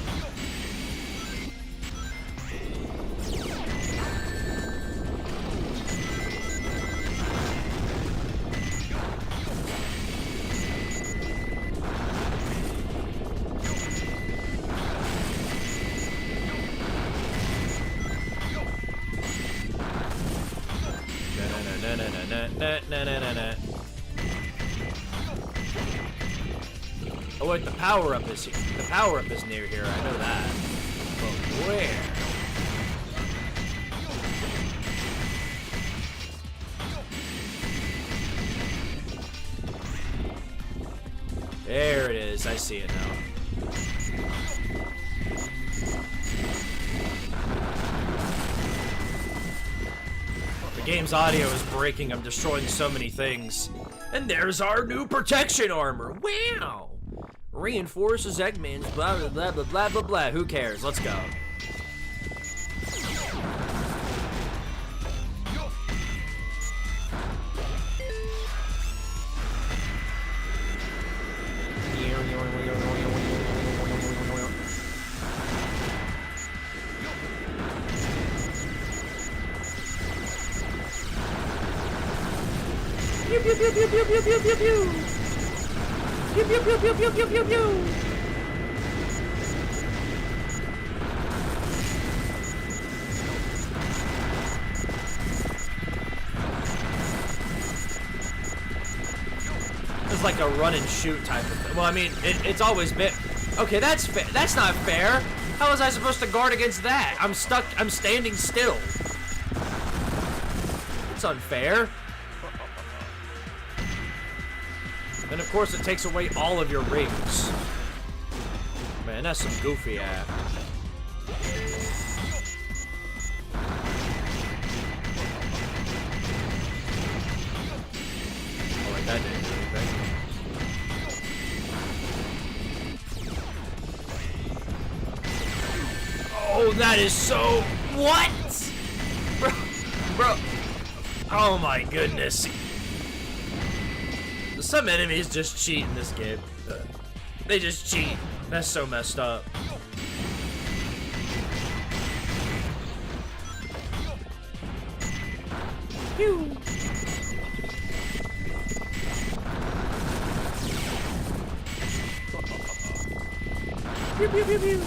Oh wait, the power up is here. The power up is near here. I know that. But where? There it is. I see it now. The game's audio is breaking. I'm destroying so many things. And there's our new protection armor. Wow! Reinforces Eggman's blah blah blah blah blah blah blah. Who cares? Let's go. Pew pew pew pew pew pew pew pew pew. Pew pew pew pew pew pew pew pew. It's like a run and shoot type of thing. Well, I mean, it's always been. Okay, that's fair. That's not fair. How was I supposed to guard against that? I'm stuck. I'm standing still. It's unfair. And of course it takes away all of your rings. Man, that's some goofy ass. Oh wait, that didn't do anything. Oh, that is so... What? Bro. Oh my goodness. Some enemies just cheat in this game. They just cheat. That's so messed up. Pew. Pew, pew, pew, pew.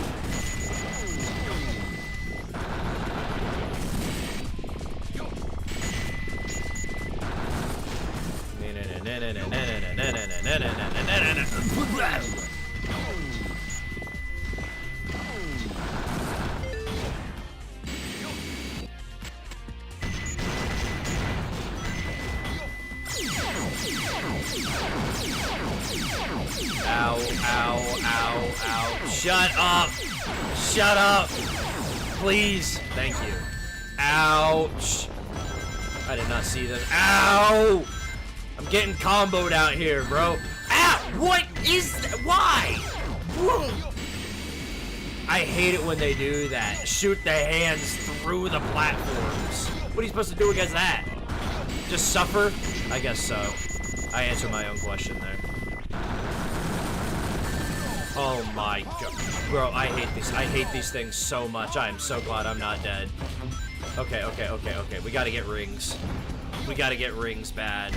Ow, ow, ow, ow. Shut up! Shut up! Please! Thank you. Ouch! I did not see this. Ow! I'm getting comboed out here, bro. Ow! What is that? Why? Whoa. I hate it when they do that. Shoot the hands through the platforms. What are you supposed to do against that? Just suffer? I guess so. I answered my own question there. Oh my god. Bro, I hate these. I hate these things so much. I am so glad I'm not dead. Okay, okay, okay, okay. We gotta get rings. We gotta get rings bad.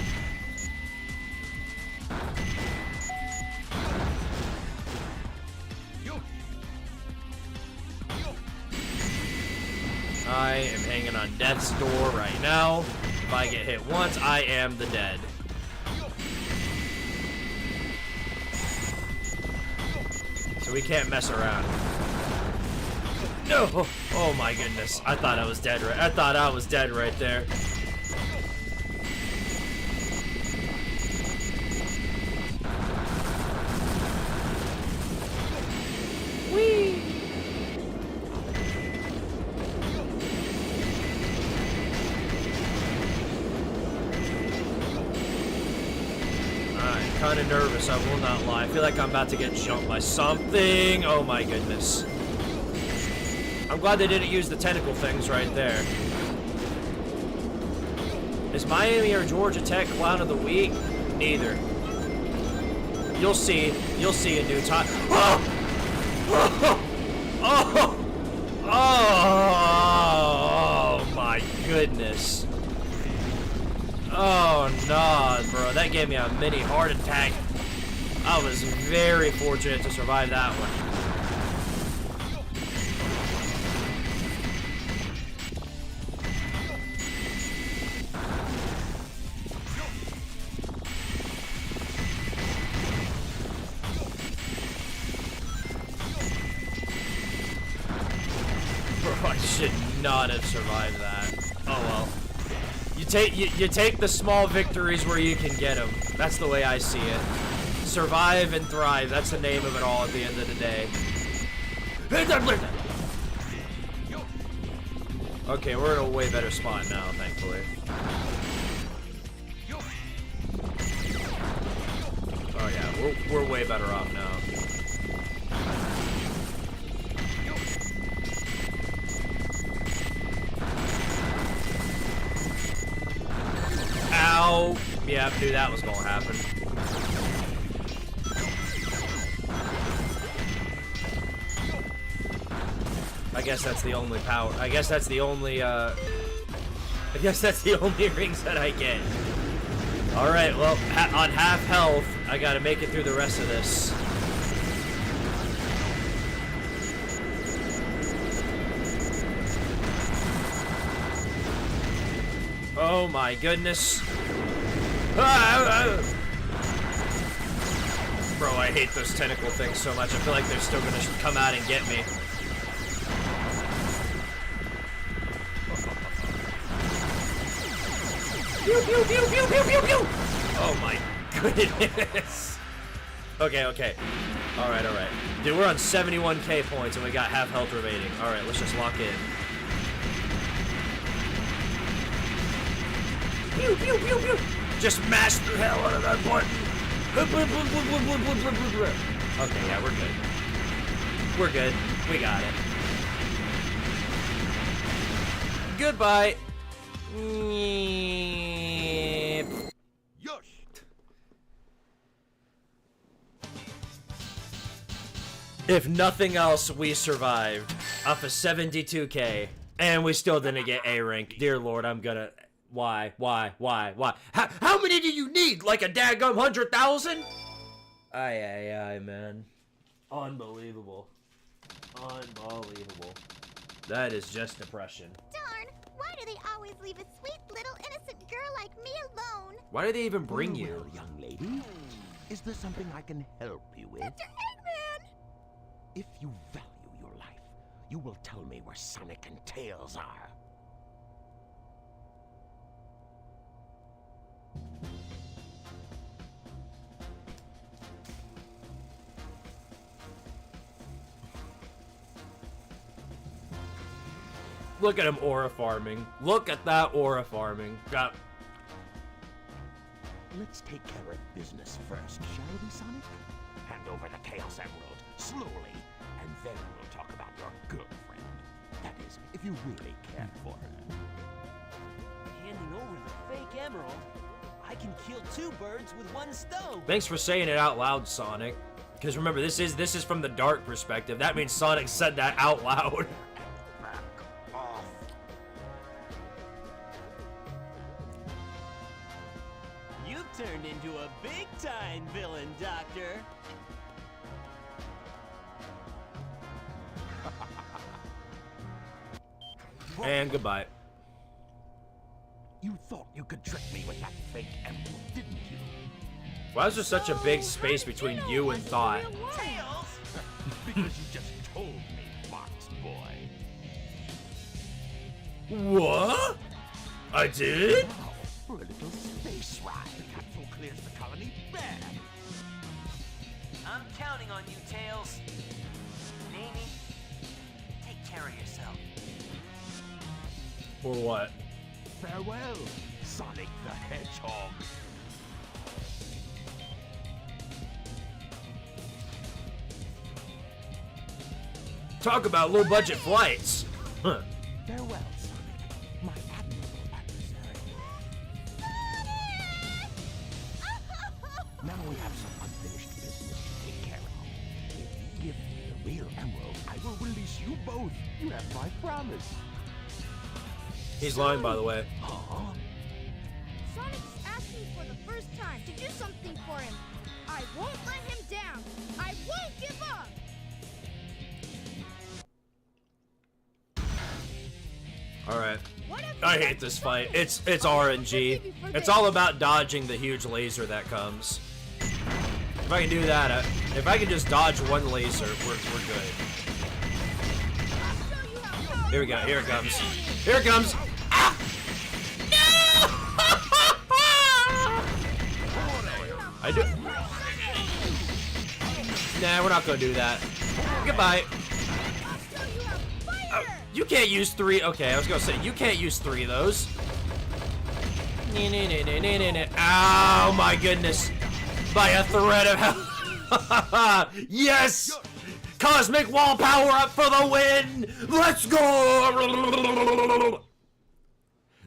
I am hanging on death's door right now. If I get hit once, I am the dead. So we can't mess around. No! Oh my goodness. I thought I was dead right. I thought I was dead right there. Whee! I'm kind of nervous, I will not lie. I feel like I'm about to get jumped by something. Oh my goodness. I'm glad they didn't use the tentacle things right there. Is Miami or Georgia Tech Clown of the Week? Neither. You'll see. You'll see in due time. Oh! Oh! Oh! Oh my goodness. Oh no, bro. That gave me a mini heart attack. I was very fortunate to survive that one. Bro, I should not have survived that. Oh well. You take the small victories where you can get them. That's the way I see it. Survive and thrive. That's the name of it all at the end of the day. Okay, we're in a way better spot now, thankfully. Oh yeah, we're way better off now. Ow! Yeah, I knew that was gonna happen. I guess that's the only power. I guess that's the only, I guess that's the only rings that I get. Alright, well, on half health, I gotta make it through the rest of this. Oh my goodness. Bro, I hate those tentacle things so much. I feel like they're still gonna come out and get me. Pew, pew, pew, pew, pew, pew, pew. Oh my good it is. Okay, okay. Alright, alright. Dude, we're on 71k points and we got half health remaining. Alright, let's just lock in. Pew, pew, pew, pew. Just mash the hell out of that button. Okay, yeah, we're good. We're good. We got it. Goodbye. If nothing else, we survived off of 72k, and we still didn't get A rank. Dear Lord, I'm gonna. Why? How many do you need? Like a daggum 100,000? Aye, man. Unbelievable. Unbelievable. That is just depression. Darn! Why do they always leave a sweet little innocent girl like me alone? Why do they even bring you? Well, young lady, is there something I can help you with? Mr. Eggman! If you value your life, you will tell me where Sonic and Tails are. Look at him aura farming. Look at that aura farming. Got. Let's take care of business first, shall we, Sonic? Hand over the Chaos Emerald, slowly, and then we'll talk about your girlfriend. That is, if you really care for her. Handing over the fake emerald? I can kill 2 birds with 1 stone. Thanks for saying it out loud, Sonic. Because remember, this is from the dark perspective. That means Sonic said that out loud. Turned into a big-time villain, Doctor. And goodbye. You thought you could trick me with that fake emerald, didn't you? Why is there such a big space between you and Thought? Because you just told me, Fox Boy. What? I did? For a little space ride. Clears the colony bad. I'm counting on you, Tails. And Amy, take care of yourself. Or what? Farewell, Sonic the Hedgehog. Talk about low budget flights. Huh. Farewell, Sonic, my admirable adversary. Now we have some unfinished business to take care of. If you give me the real emerald, I will release you both. You have my promise. He's lying, by the way. Huh? Sonic's asking for the first time to do something for him. I won't let him down. I won't give up. All right. I hate this fight. It's RNG. It's all about dodging the huge laser that comes. If I can do that, if I can just dodge one laser, we're good. Here we go. Here it comes. Here it comes. Ah! No! I do. Nah, we're not gonna do that. Goodbye. Oh, you can't use 3. Okay, I was gonna say you can't use 3 of those. Oh my goodness! By a thread of hell. Yes! Cosmic wall power up for the win! Let's go!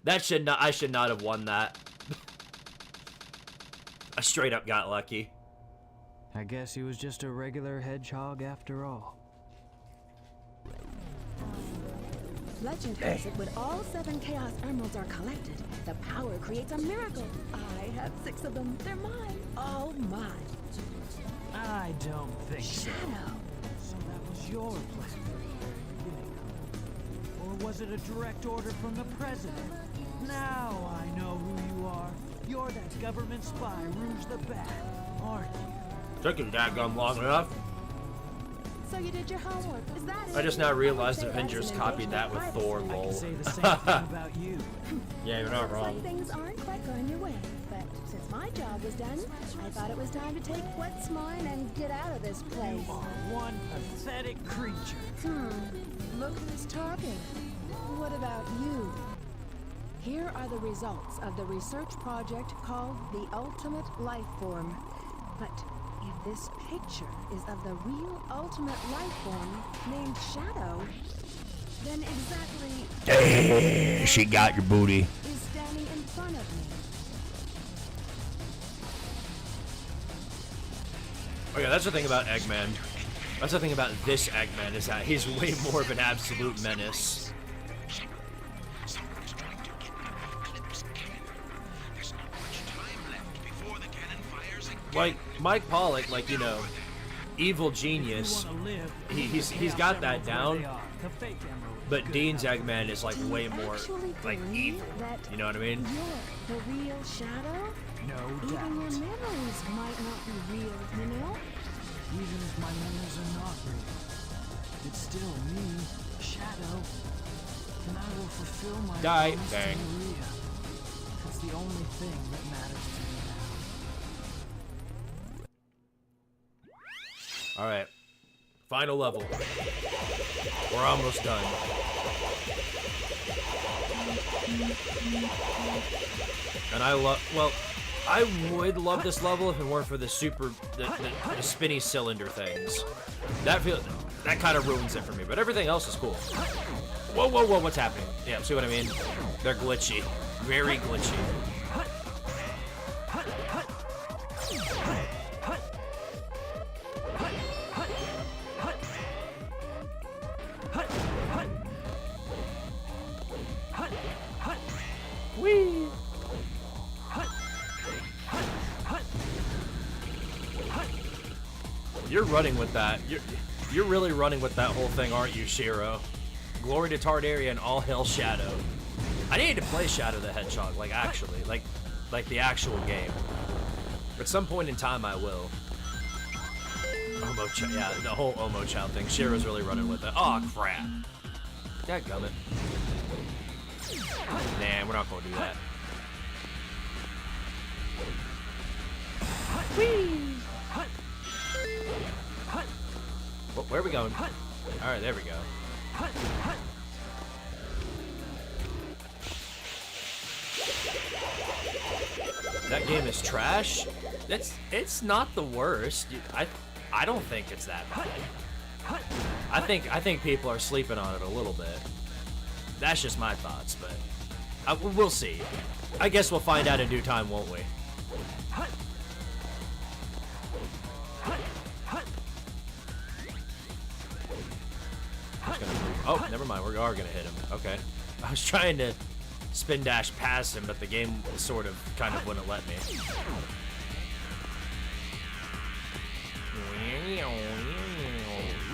That should not. I should not have won that. I straight up got lucky. I guess he was just a regular hedgehog after all. Legend has it when all 7 Chaos Emeralds are collected, the power creates a miracle. I have 6 of them. They're mine. All mine. I don't think so. Shadow. So that was your plan from the beginning. Or was it a direct order from the president? Now I know who you are. You're that government spy, Rouge the Bat, aren't you? Took him daggum long enough. So you did your homework. Is that it? I just now realized Avengers copied that with Thor, lol. I can say the same thing about you. Yeah, you're not Looks wrong. like things aren't quite going your way, but since my my job was done, I thought it was time to take what's mine and get out of this place. You are one pathetic creature. Look who's talking. What about you? Here are the results of the research project called the Ultimate Life Form. But if this picture is of the real ultimate life form named Shadow, then exactly She got your booty. is standing in front of me. Oh yeah, that's the thing about Eggman. That's the thing about this Eggman, is that he's way more of an absolute menace. Like Mike Pollock, like, you know, evil genius. He's got that down. But Dean's Eggman is like way more like evil. You know what I mean? You're the real Shadow? No doubt. Even your memories might not be real, you know? Even if my memories are not real, it's still me, Shadow. And I will fulfill my Die. promise Bang. to Maria. It's the only thing that matters to me now. Alright. Final level. We're almost done. And I love, well, I would love this level if it weren't for the the spinny cylinder things. That kind of ruins it for me, but everything else is cool. Whoa, whoa, whoa, what's happening? Yeah, see what I mean? They're glitchy. Very glitchy. Whee! You're running with that. You're really running with that whole thing, aren't you, Shiro? Glory to Tardaria and all hell Shadow. I need to play Shadow the Hedgehog, like actually, like the actual game. At some point in time, I will. Omo-chan, yeah, the whole Omo-chan thing. Shiro's really running with it. Oh crap! Dadgummit. Nah, we're not gonna do that. Whee! Where are we going? Alright, there we go. That game is trash? It's not the worst. I don't think it's that bad. I think people are sleeping on it a little bit. That's just my thoughts, but we'll see. I guess we'll find out in due time, won't we? Oh, never mind. We are gonna hit him. Okay. I was trying to spin dash past him, but the game sort of kind of wouldn't let me.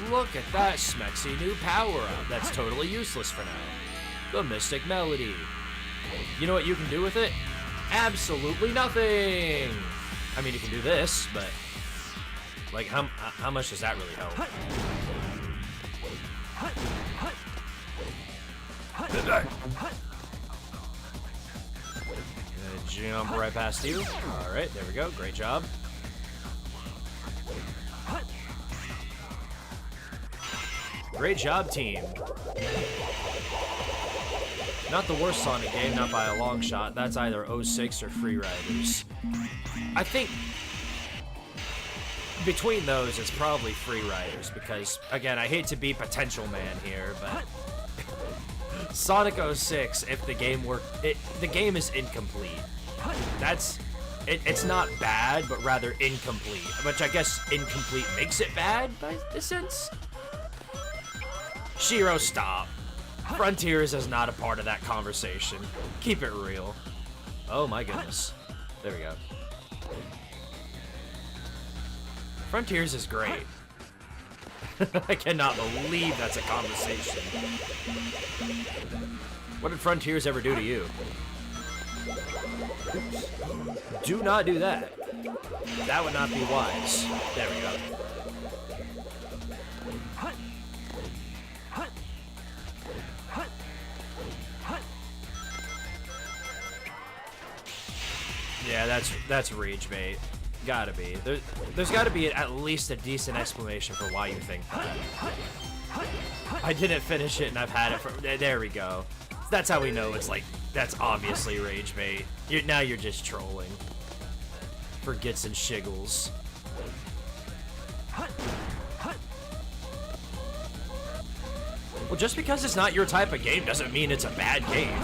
Look at that smexy new power-up. That's totally useless for now. The Mystic Melody. You know what you can do with it? Absolutely nothing! I mean, you can do this, but... like, how much does that really help? Gonna jump right past you. Alright, there we go. Great job. Great job, team. Not the worst Sonic game, not by a long shot. That's either 06 or Free Riders. I think between those, it's probably Free Riders because, again, I hate to be potential man here, but Sonic 06, if the game the game is incomplete. It's not bad, but rather incomplete, which I guess incomplete makes it bad by the sense. Shiro, stop. Frontiers is not a part of that conversation. Keep it real. Oh my goodness. There we go. Frontiers is great. I cannot believe that's a conversation. What did Frontiers ever do to you? Oops. Do not do that. That would not be wise. There we go. Yeah, that's rage bait. Gotta be. There's gotta be at least a decent explanation for why you think that. I didn't finish it and I've had it for... There we go. That's how we know it's like... That's obviously rage bait. Now you're just trolling. For gits and shiggles. Well, just because it's not your type of game doesn't mean it's a bad game.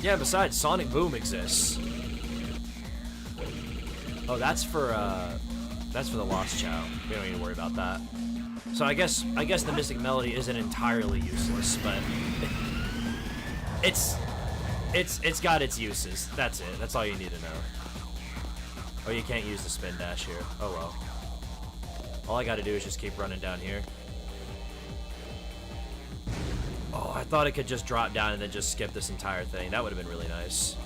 Yeah, besides, Sonic Boom exists. Oh, that's for the Lost Chow. We don't need to worry about that. So I guess the Mystic Melody isn't entirely useless, but it's got its uses. That's it. That's all you need to know. Oh, you can't use the spin dash here. Oh well. All I gotta do is just keep running down here. Oh, I thought it could just drop down and then just skip this entire thing. That would have been really nice.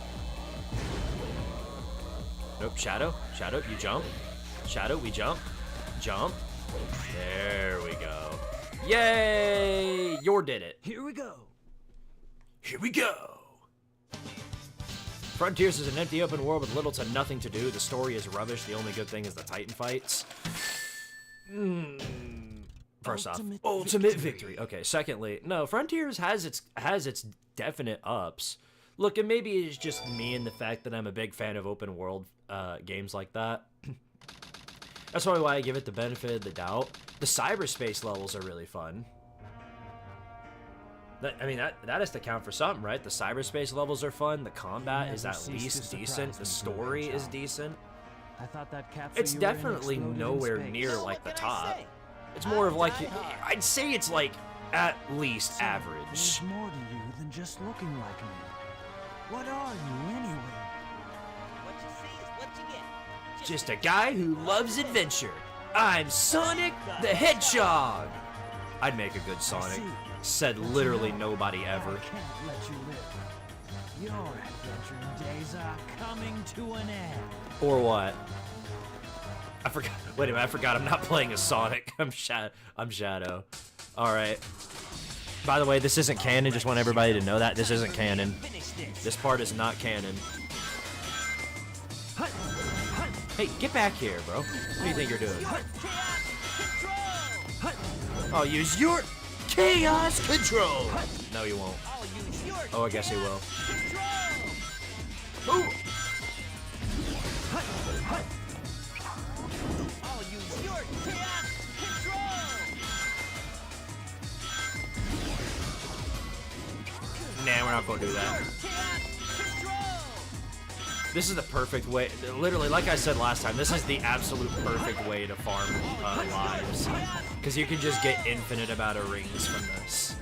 Nope, Shadow. Shadow, you jump. Shadow, we jump. Jump. There we go. Yay! Yor did it. Here we go. Here we go. Frontiers is an empty open world with little to nothing to do. The story is rubbish. The only good thing is the Titan fights. First off, ultimate victory. Okay, secondly, no, Frontiers has its definite ups. Look, and maybe it's just me and the fact that I'm a big fan of open world games like that. That's probably why I give it the benefit of the doubt. The cyberspace levels are really fun. I mean, that has to count for something, right? The cyberspace levels are fun. The combat is at least decent. The story is decent. I thought that It's definitely nowhere near like the top. It's more of like, I'd say it's like at least average. There's more to you than just looking like me. What are you anyway? What you see is what you get. Just a guy who loves adventure. I'm Sonic the Hedgehog. I'd make a good Sonic. Said literally nobody ever. I can't let you live. Your adventuring days are coming to an end. Or what? I forgot. Wait a minute, I forgot I'm not playing as Sonic. I'm Shadow. Alright. By the way, this isn't canon. Just want everybody to know that. This isn't canon. This part is not canon. Hey, get back here, bro. What do you think you're doing? I'll use your chaos control. No, you won't. Oh, I guess he will. Ooh. I'll use your chaos control. Nah, we're not gonna do that. This is the perfect way. Literally, like I said last time, this is the absolute perfect way to farm lives. Because you can just get infinite amount of rings from this.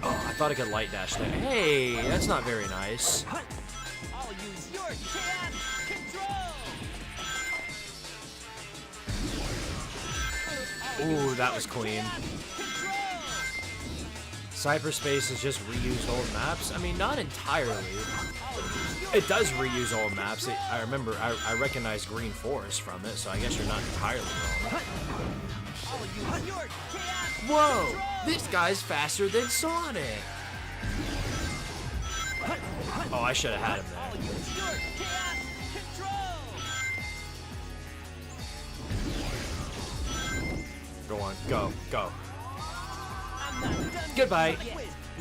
Oh, I thought I could light dash there. Hey, that's not very nice. I'll use your chaos control. Ooh, that was clean. Cyberspace is just reused old maps. I mean, not entirely. It does reuse old maps. I remember, I recognize Green Forest from it, so I guess you're not entirely wrong. Whoa! This guy's faster than Sonic! Oh, I should have had him there. Go on, go, go. Goodbye.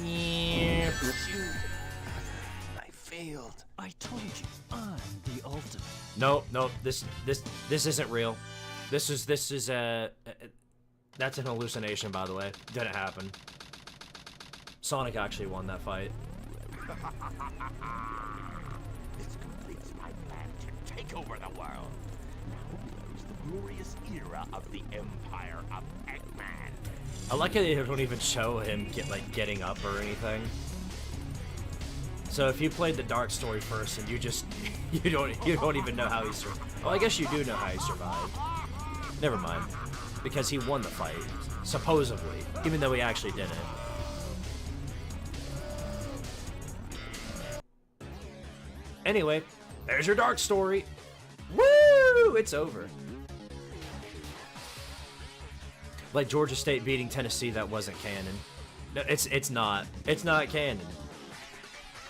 Yeah. I failed. I told you, I'm the ultimate. No, no, this isn't real. This is that's an hallucination, by the way. Didn't happen. Sonic actually won that fight. This completes my plan to take over the world. Now goes the glorious era of the Empire of Eggman. I like how they don't even show him getting up or anything. So if you played the Dark Story first and you don't even know how he survived. Well, I guess you do know how he survived. Never mind, because he won the fight, supposedly, even though he actually didn't. Anyway, there's your Dark Story. Woo! It's over. Like Georgia State beating Tennessee, that wasn't canon. No, it's not. It's not canon.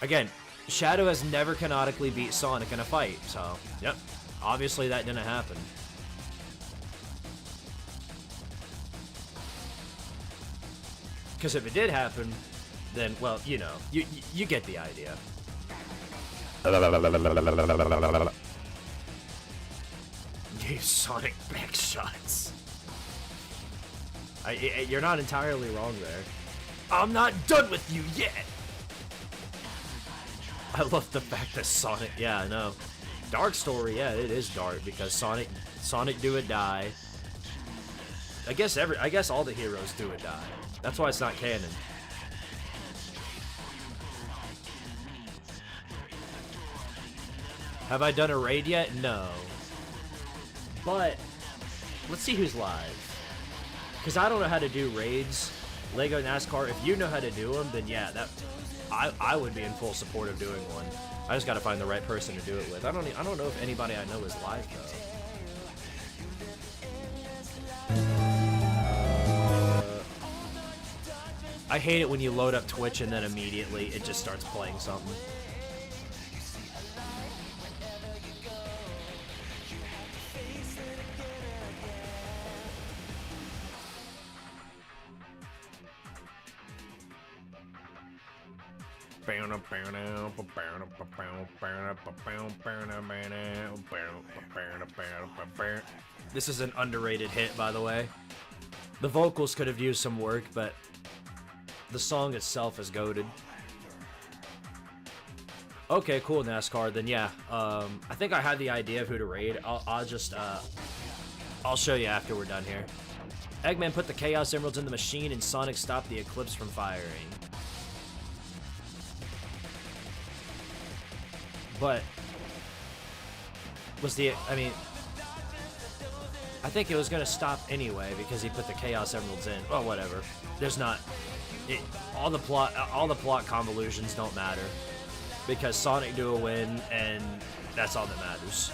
Again, Shadow has never canonically beat Sonic in a fight, so, yep. Obviously that didn't happen. Because if it did happen, then, well, you know, you get the idea. Gave Sonic back shots. You're not entirely wrong there. I'm not done with you yet! I love the fact that Sonic, yeah, I know. Dark story, yeah, it is dark because Sonic do or die. I guess all the heroes do or die. That's why it's not canon. Have I done a raid yet? No. But let's see who's live. Because I don't know how to do raids. Lego NASCAR, if you know how to do them, then yeah, I would be in full support of doing one. I just got to find the right person to do it with. I don't know if anybody I know is live though. I hate it when you load up Twitch and then immediately it just starts playing something. This is an underrated hit, by the way. The vocals could have used some work, but the song itself is goated. Okay, cool, NASCAR. Then yeah, I think I had the idea of who to raid. I'll show you after we're done here. Eggman put the Chaos Emeralds in the machine, and Sonic stopped the Eclipse from firing. But I think it was gonna stop anyway because he put the Chaos Emeralds in. Oh, whatever. There's not all the plot convolutions don't matter because Sonic do a win, and that's all that matters.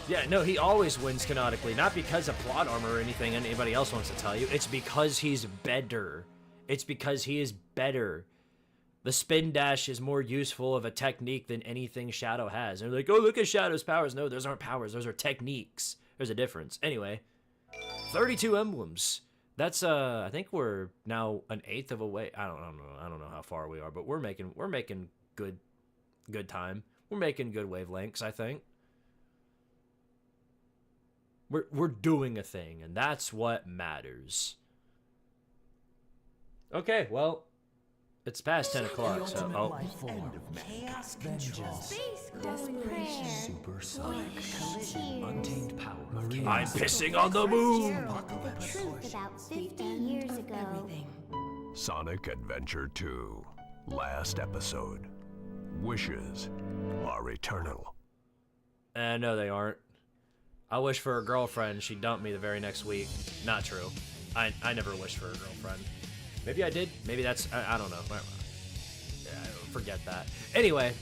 Yeah, no, he always wins canonically, not because of plot armor or anything anybody else wants to tell you. It's because he's better. It's because he is better. The spin dash is more useful of a technique than anything Shadow has. And they're like, oh, look at Shadow's powers. No, those aren't powers. Those are techniques. There's a difference. Anyway, 32 emblems. That's, I think we're now an eighth of a way. I don't know how far we are, but we're making good time. We're making good wavelengths, I think. We're doing a thing, and that's what matters. Okay, well, it's past 10 o'clock, so Chaos vengeance, Desperation, supersonic collision, untamed power. I'm pissing on the moon. The truth about 50 years ago. Sonic Adventure 2. Last episode. Wishes are eternal. No, they aren't. I wish for a girlfriend. She dumped me the very next week. Not true. I never wished for a girlfriend. Maybe I did. Maybe that's... I don't know. Yeah, forget that. Anyway.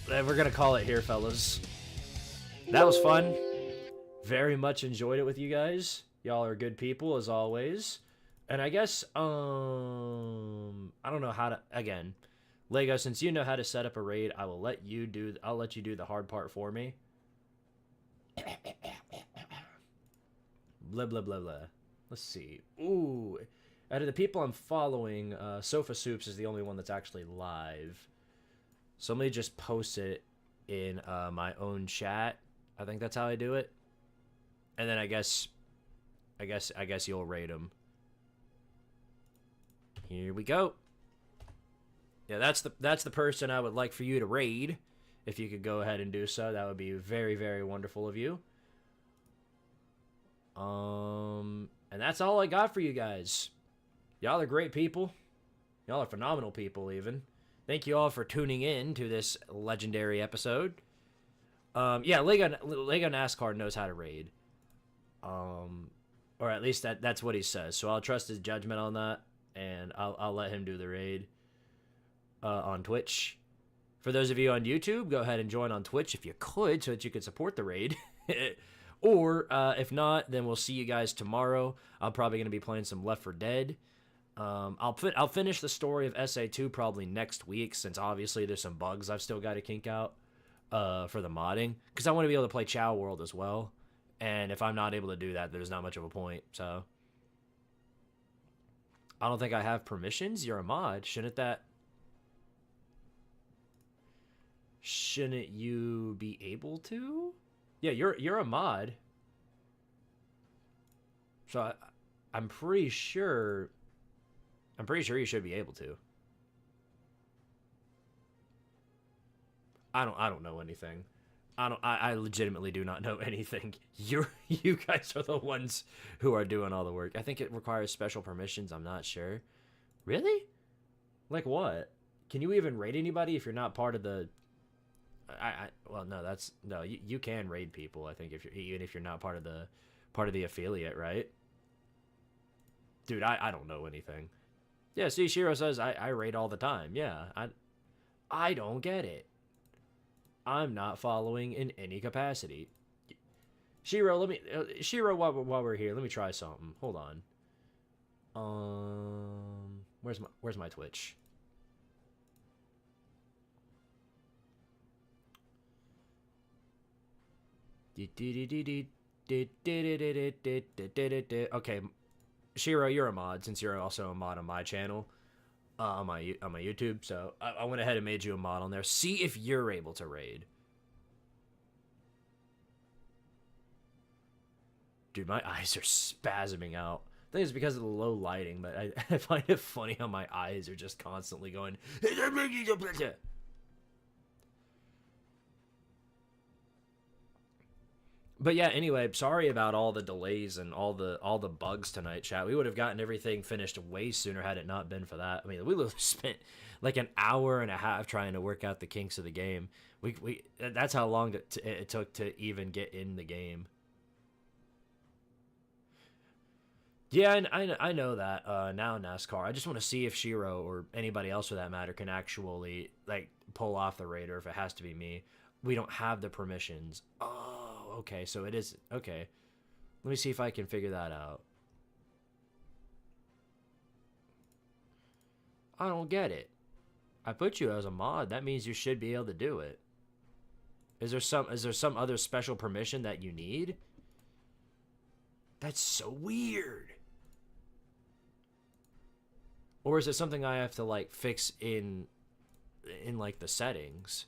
We're going to call it here, fellas. That was fun. Very much enjoyed it with you guys. Y'all are good people, as always. And I guess... I don't know how to... Again, Lego, since you know how to set up a raid, I'll let you do the hard part for me. Blah, blah, blah, blah. Let's see. Ooh. Out of the people I'm following, Sofa Soups is the only one that's actually live. So let me just post it in my own chat. I think that's how I do it. And then I guess you'll rate him. Here we go. Yeah, that's the person I would like for you to raid. If you could go ahead and do so, that would be very, very wonderful of you. And that's all I got for you guys. Y'all are great people. Y'all are phenomenal people, even. Thank you all for tuning in to this legendary episode. Yeah, Lego NASCAR knows how to raid. Or at least that's what he says. So I'll trust his judgment on that, and I'll let him do the raid on Twitch. For those of you on YouTube, go ahead and join on Twitch if you could, so that you could support the raid. Or if not, then we'll see you guys tomorrow. I'm probably going to be playing some Left 4 Dead. I'll finish the story of SA2 probably next week, since obviously there's some bugs I've still got to kink out for the modding, because I want to be able to play Chow World as well. And if I'm not able to do that, there's not much of a point. So I don't think I have permissions. You're a mod. Shouldn't you be able to? Yeah, you're a mod. So I'm pretty sure you should be able to. I don't know anything. I legitimately do not know anything. You guys are the ones who are doing all the work. I think it requires special permissions. I'm not sure. Really? Like what? Can you even raid anybody if you're not part of the? Well, no. You can raid people. I think even if you're not part of the affiliate, right? Dude, I don't know anything. Yeah, see, Shiro says I raid all the time. Yeah, I don't get it. I'm not following in any capacity. Shiro, while we're here, let me try something. Hold on. Where's my Twitch? Okay, Shiro, you're a mod, since you're also a mod on my channel, on my YouTube. So I went ahead and made you a mod on there. See if you're able to raid. Dude, my eyes are spasming out. I think it's because of the low lighting, but I find it funny how my eyes are just constantly going. But yeah, anyway, sorry about all the delays and all the bugs tonight, chat. We would have gotten everything finished way sooner had it not been for that. I mean, we literally spent like an hour and a half trying to work out the kinks of the game. That's how long it took to even get in the game. Yeah, I know that. Now NASCAR. I just want to see if Shiro or anybody else for that matter can actually like pull off the raid, or if it has to be me. We don't have the permissions. Oh, okay. So it is okay. Let me see if I can figure that out. I don't get it. I put you as a mod. That means you should be able to do it. Is there some other special permission that you need? That's so weird. Or is it something I have to like fix in like the settings?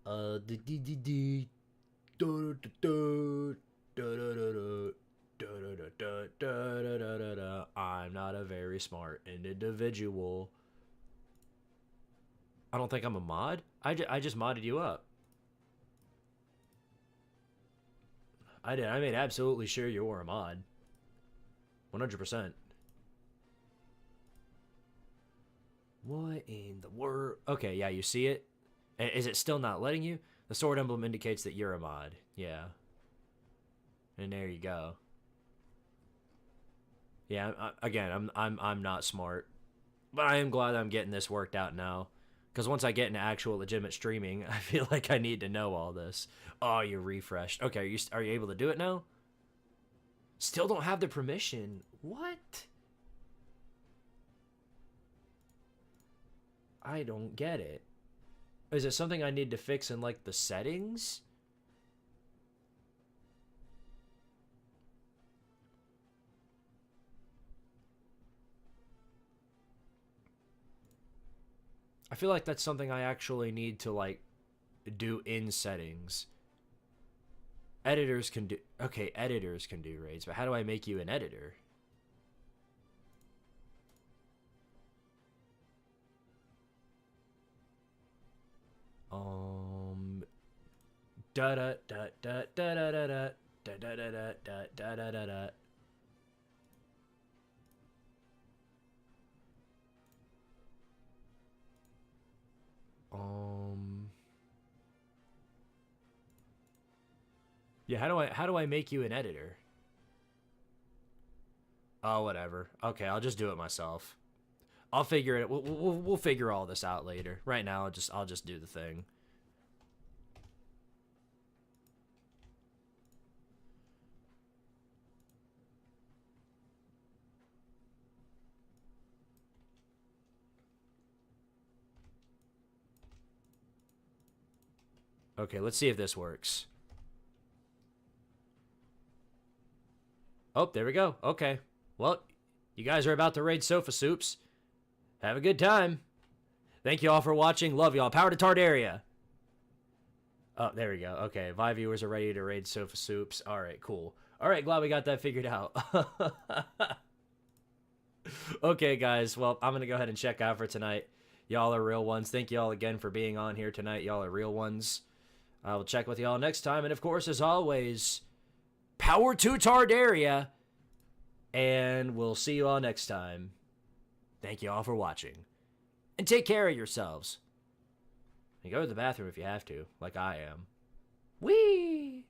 I'm not a very smart individual. I don't think I'm a mod. I just modded you up. I did. I made absolutely sure you were a mod. 100%. What in the world? Okay, yeah, you see it? Is it still not letting you? The sword emblem indicates that you're a mod. Yeah. And there you go. Yeah, again, I'm not smart. But I am glad I'm getting this worked out now. Because once I get into actual legitimate streaming, I feel like I need to know all this. Oh, you're refreshed. Okay, are you able to do it now? Still don't have the permission. What? I don't get it. Is it something I need to fix in, like, the settings? I feel like that's something I actually need to, like, do in settings. Editors can do... Okay, editors can do raids, but how do I make you an editor? Da da da da da da da da da da da da da da da. Yeah, how do I make you an editor? Oh, whatever. Okay, I'll just do it myself. I'll figure it. We'll figure all this out later. Right now, I'll just do the thing. Okay, let's see if this works. Oh, there we go. Okay. Well, you guys are about to raid Sofa Soups. Have a good time. Thank you all for watching. Love y'all. Power to Tardaria. Oh, there we go. Okay, Vi viewers are ready to raid Sofa Soups. All right, cool. All right, glad we got that figured out. Okay, guys. Well, I'm going to go ahead and check out for tonight. Y'all are real ones. Thank y'all again for being on here tonight. Y'all are real ones. I will check with y'all next time. And, of course, as always, power to Tardaria. And we'll see you all next time. Thank you all for watching. And take care of yourselves. And go to the bathroom if you have to, like I am. Whee!